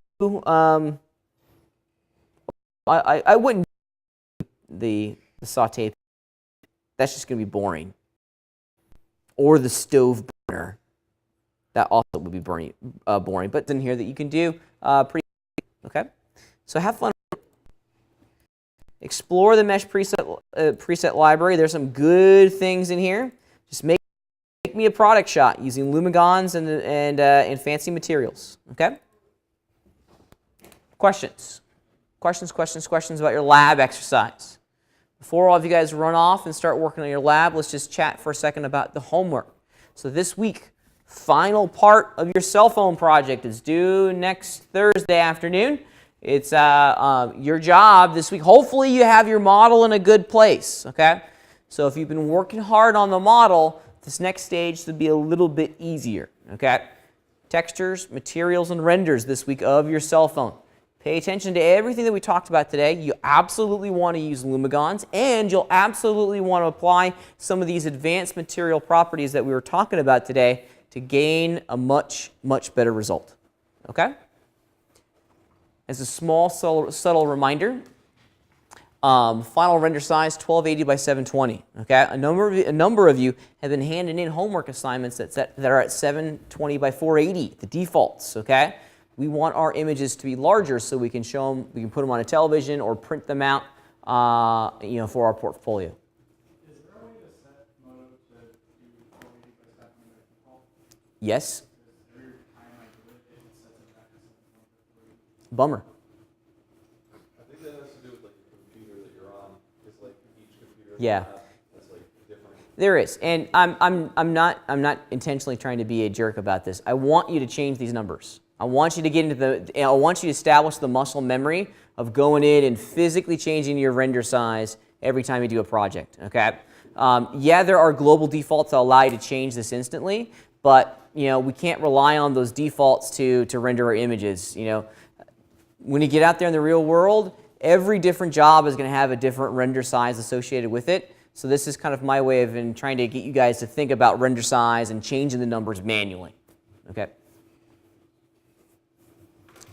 I wouldn't do the saute. That's just going to be boring. Or the stove burner. That also would be boring. But it's in here that you can do pretty. Okay, so have fun. explore the mesh preset library. There's some good things in here. Just make me a product shot using Lumigons and fancy materials. Okay? Questions? Questions about your lab exercise. Before all of you guys run off and start working on your lab, let's just chat for a second about the homework. So this week, final part of your cell phone project is due next Thursday afternoon. It's your job this week. Hopefully you have your model in a good place, okay? So if you've been working hard on the model, this next stage should be a little bit easier, okay? Textures, materials, and renders this week of your cell phone. Pay attention to everything that we talked about today. You absolutely want to use Lumigons, and you'll absolutely want to apply some of these advanced material properties that we were talking about today to gain a much, much better result. Okay? As a small, subtle reminder, final render size 1280 by 720. Okay? A number of you have been handing in homework assignments that are at 720 by 480, the defaults. Okay? We want our images to be larger so we can show them, we can put them on a television or print them out, for our portfolio. Is there a way to set moto to do 1280 by 720 by default? Yes. Every time I do it, it sets it back to 720. Bummer. I think that has to do with like the computer that you're on. It's like each computer. Yeah. That's like different. There is, and I'm not intentionally trying to be a jerk about this. I want you to change these numbers. I want you to get into I want you to establish the muscle memory of going in and physically changing your render size every time you do a project. Okay. Yeah, there are global defaults that allow you to change this instantly, but we can't rely on those defaults to render our images. When you get out there in the real world, every different job is going to have a different render size associated with it. So this is kind of my way of trying to get you guys to think about render size and changing the numbers manually. Okay.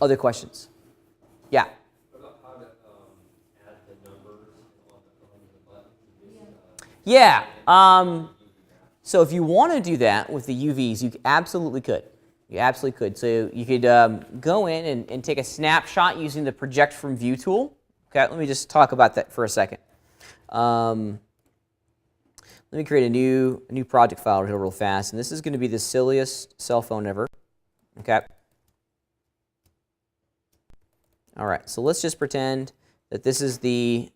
Other questions? Yeah. What about how to add the numbers on the buttons? Yeah. So if you want to do that with the UVs, you absolutely could. You absolutely could. So you could go in and take a snapshot using the Project from View tool. Okay, let me just talk about that for a second. Let me create a new project file here real fast, and this is going to be the silliest cell phone ever. Okay. All right, so let's just pretend that this is the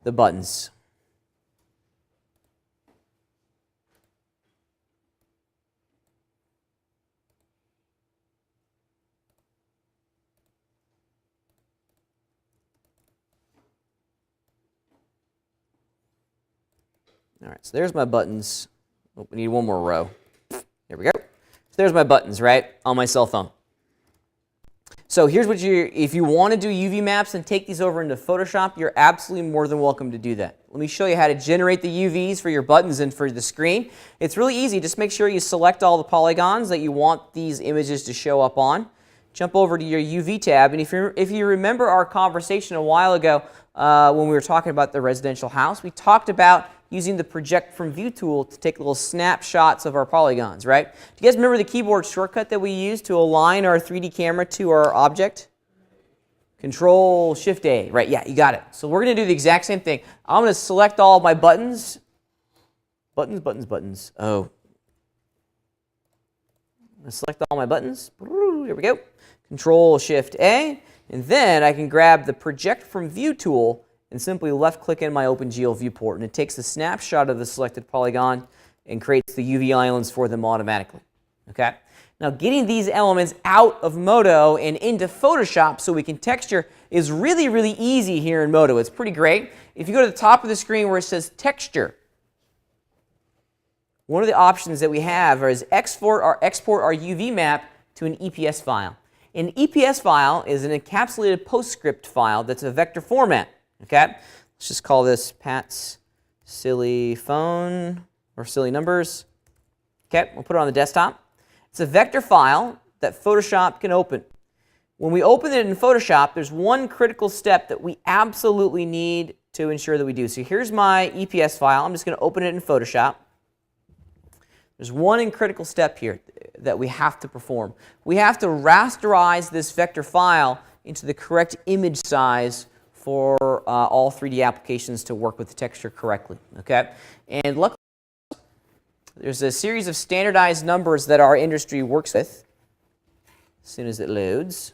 buttons. All right, so there's my buttons. Oh, we need one more row. There we go. So there's my buttons, right, on my cell phone. So here's what if you want to do UV maps and take these over into Photoshop, you're absolutely more than welcome to do that. Let me show you how to generate the UVs for your buttons and for the screen. It's really easy. Just make sure you select all the polygons that you want these images to show up on. Jump over to your UV tab, and if you remember our conversation a while ago when we were talking about the residential house, we talked about using the Project from View tool to take little snapshots of our polygons, right? Do you guys remember the keyboard shortcut that we used to align our 3D camera to our object? Control Shift A, right? Yeah, you got it. So we're going to do the exact same thing. I'm going to select all of my buttons. Buttons. Oh. I'm going to select all my buttons. Here we go. Control Shift A. And then I can grab the Project from View tool and simply left-click in my OpenGL viewport, and it takes a snapshot of the selected polygon and creates the UV islands for them automatically. Okay? Now, getting these elements out of Moto and into Photoshop so we can texture is really, really easy here in Moto. It's pretty great. If you go to the top of the screen where it says Texture, one of the options that we have is export our UV map to an EPS file. An EPS file is an encapsulated PostScript file that's a vector format. Okay, let's just call this Pat's silly phone or silly numbers. Okay, we'll put it on the desktop. It's a vector file that Photoshop can open. When we open it in Photoshop, there's one critical step that we absolutely need to ensure that we do. So here's my EPS file. I'm just going to open it in Photoshop. There's one critical step here that we have to perform. We have to rasterize this vector file into the correct image size for all 3D applications to work with the texture correctly. Okay, and luckily, there's a series of standardized numbers that our industry works with. As soon as it loads.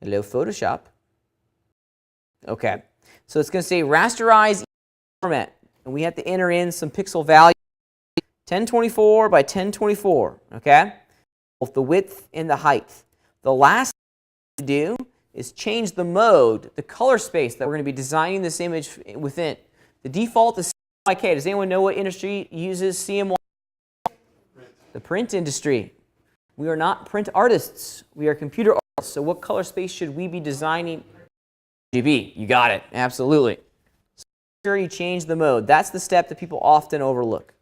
Hello, Photoshop. Okay, so it's going to say rasterize format, and we have to enter in some pixel value, 1024 by 1024, okay? Both the width and the height. The last thing to do is change the mode, the color space that we're going to be designing this image within. The default is CMYK. Does anyone know what industry uses CMYK? The print industry. We are not print artists. We are computer artists. So what color space should we be designing? RGB. You got it. Absolutely. So make sure you change the mode. That's the step that people often overlook.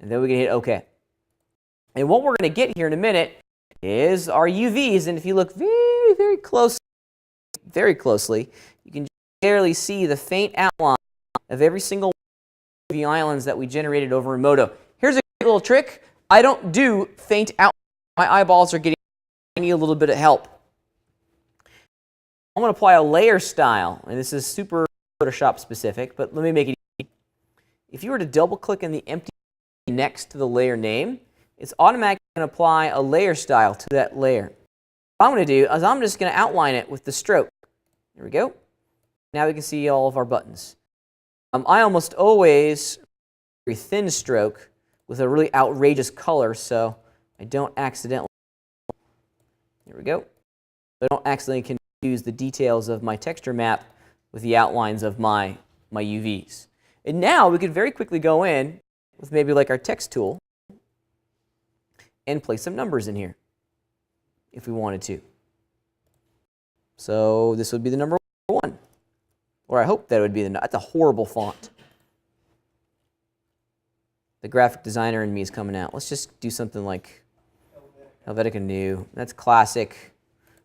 And then we can hit OK. And what we're going to get here in a minute is our UVs. And if you look very, very closely, you can barely see the faint outline of every single UV islands that we generated over in Modo. Here's a great little trick. I don't do faint outline. My eyeballs are getting a little bit of help. I'm going to apply a layer style, and this is super Photoshop specific, but let me make it easy. If you were to double click on the empty next to the layer name, it's automatically going to apply a layer style to that layer. What I'm going to do is I'm just going to outline it with the stroke. There we go. Now we can see all of our buttons. I almost always very thin stroke with a really outrageous color, so I don't accidentally. There we go. I don't accidentally confuse the details of my texture map with the outlines of my UVs. And now we could very quickly go in with maybe like our text tool and place some numbers in here if we wanted to. So this would be the number 1. Or I hope that would be that's a horrible font. The graphic designer in me is coming out. Let's just do something like Helvetica New. That's classic.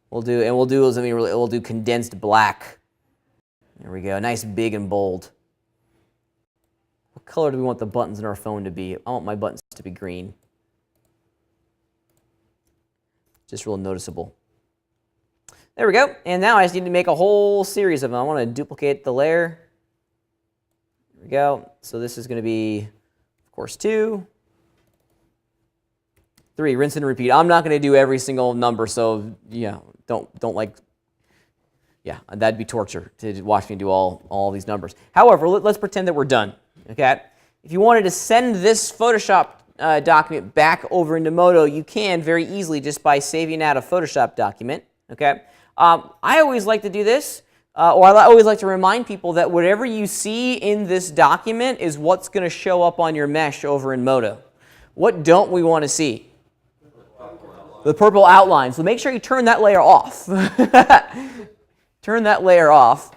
We'll do condensed black. There we go. Nice, big, and bold. What color do we want the buttons in our phone to be? I want my buttons to be green. Just real noticeable. There we go. And now I just need to make a whole series of them. I want to duplicate the layer. There we go. So this is going to be, of course, 2. 3, rinse and repeat. I'm not going to do every single number, so yeah, don't like, yeah, that'd be torture to watch me do all these numbers. However, let's pretend that we're done, okay? If you wanted to send this Photoshop document back over into Modo, you can very easily just by saving out a Photoshop document, okay? I always like to do this, or I always like to remind people that whatever you see in this document is what's going to show up on your mesh over in Modo. What don't we want to see? The purple outline. So make sure you turn that layer off. Turn that layer off.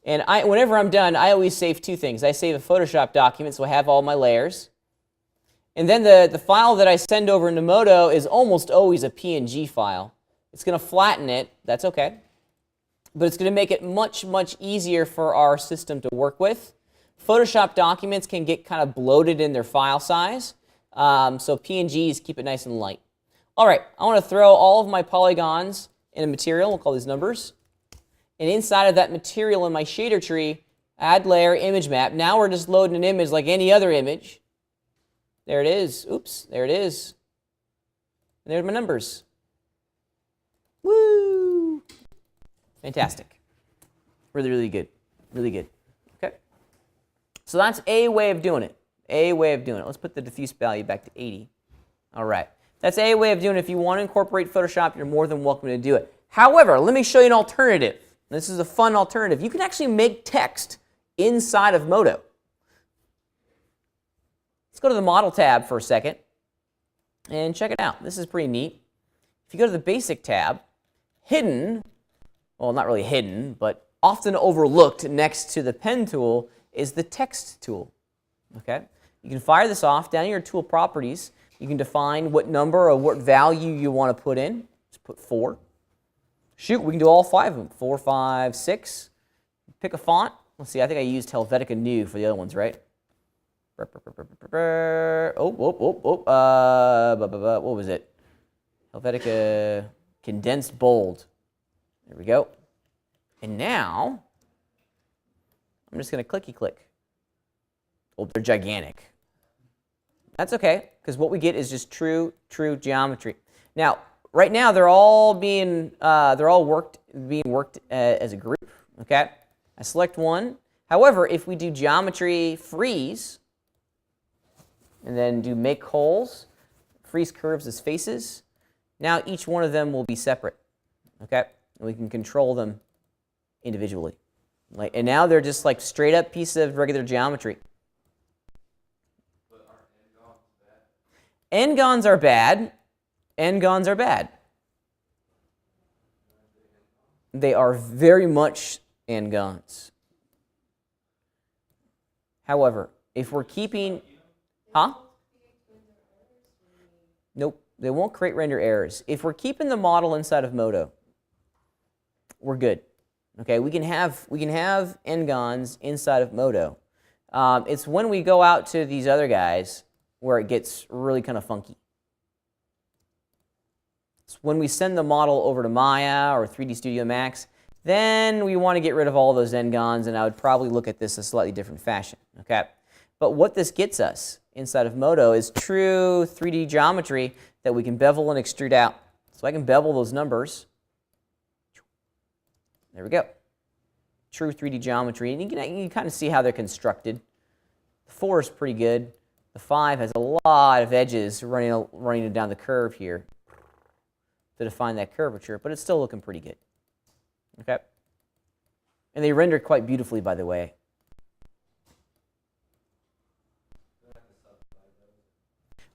And whenever I'm done, I always save 2 things. I save a Photoshop document, so I have all my layers. And then the file that I send over into Modo is almost always a PNG file. It's going to flatten it. That's okay. But it's going to make it much, much easier for our system to work with. Photoshop documents can get kind of bloated in their file size. So PNGs, keep it nice and light. All right, I want to throw all of my polygons in a material. We'll call these numbers. And inside of that material in my shader tree, add layer, image map. Now we're just loading an image like any other image. There it is. Oops, there it is. And there's my numbers. Woo! Fantastic. Really, really good. Really good. Okay. So that's a way of doing it. A way of doing it. Let's put the diffuse value back to 80. All right. That's a way of doing it. If you want to incorporate Photoshop, you're more than welcome to do it. However, let me show you an alternative. This is a fun alternative. You can actually make text inside of Modo. Let's go to the Model tab for a second and check it out. This is pretty neat. If you go to the Basic tab, hidden, well, not really hidden, but often overlooked next to the Pen tool is the Text tool. Okay? You can fire this off. Down in your tool properties, you can define what number or what value you want to put in. Just put 4. Shoot, we can do all 5 of them. 4, 5, 6. Pick a font. Let's see, I think I used Helvetica New for the other ones, right? What was it? Helvetica condensed bold. There we go. And now, I'm just going to clicky click. Oh, they're gigantic. That's okay, because what we get is just true geometry. Now, right now they're all being worked as a group. Okay, I select one. However, if we do geometry freeze and then do make holes, freeze curves as faces, now each one of them will be separate. Okay, and we can control them individually. And now they're just like straight up piece of regular geometry. But aren't n-gons bad? N-gons are bad. N-gons are bad. They are very much n-gons. However, if we're keeping... Huh? Nope, they won't create render errors. If we're keeping the model inside of Modo, we're good. Okay, we can have n-gons inside of Modo. It's when we go out to these other guys where it gets really kind of funky. It's when we send the model over to Maya or 3D Studio Max, then we want to get rid of all those n-gons, and I would probably look at this a slightly different fashion. Okay, but what this gets us inside of Modo is true 3D geometry that we can bevel and extrude out. So I can bevel those numbers. There we go. True 3D geometry. And you can kind of see how they're constructed. The 4 is pretty good. The 5 has a lot of edges running down the curve here to define that curvature, but it's still looking pretty good. Okay? And they render quite beautifully, by the way.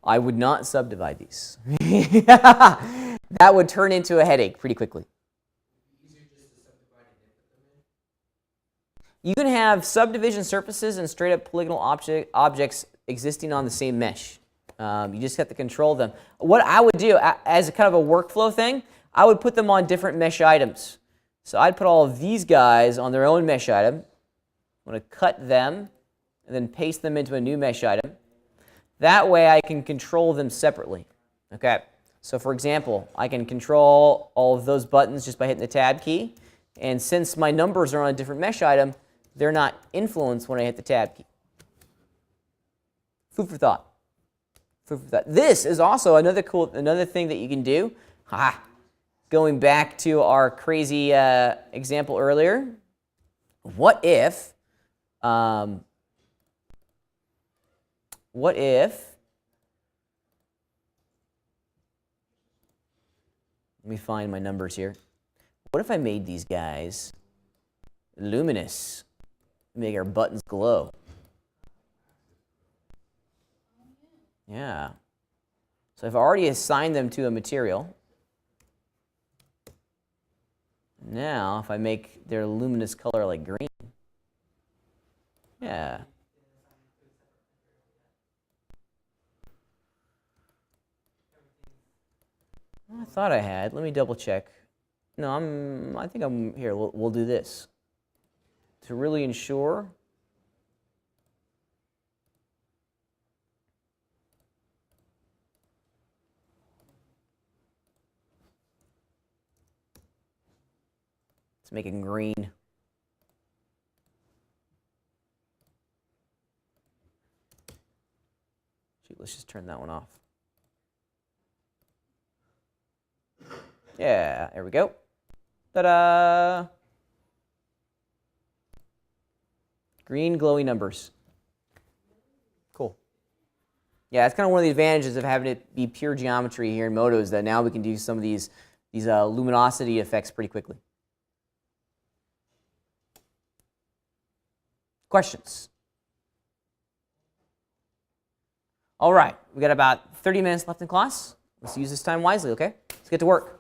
I would not subdivide these. That would turn into a headache pretty quickly. You can have subdivision surfaces and straight up polygonal objects existing on the same mesh. You just have to control them. What I would do as a kind of a workflow thing, I would put them on different mesh items. So I'd put all of these guys on their own mesh item. I'm going to cut them and then paste them into a new mesh item. That way I can control them separately. Okay. So for example, I can control all of those buttons just by hitting the tab key. And since my numbers are on a different mesh item, they're not influenced when I hit the tab key. Food for thought. Food for thought. This is also another thing that you can do. Going back to our crazy example earlier. What if let me find my numbers here. What if I made these guys luminous? Make our buttons glow. Yeah. So I've already assigned them to a material. Now, if I make their luminous color like green. Yeah. I thought I had. Let me double check. No, I think I'm here. We'll do this to really ensure. Let's make it green. Shoot, let's just turn that one off. Yeah, there we go. Ta-da! Green glowy numbers. Cool. Yeah, that's kind of one of the advantages of having it be pure geometry here in Modo, is that now we can do some of these luminosity effects pretty quickly. Questions? All right, we got about 30 minutes left in class. Let's use this time wisely, okay? Let's get to work.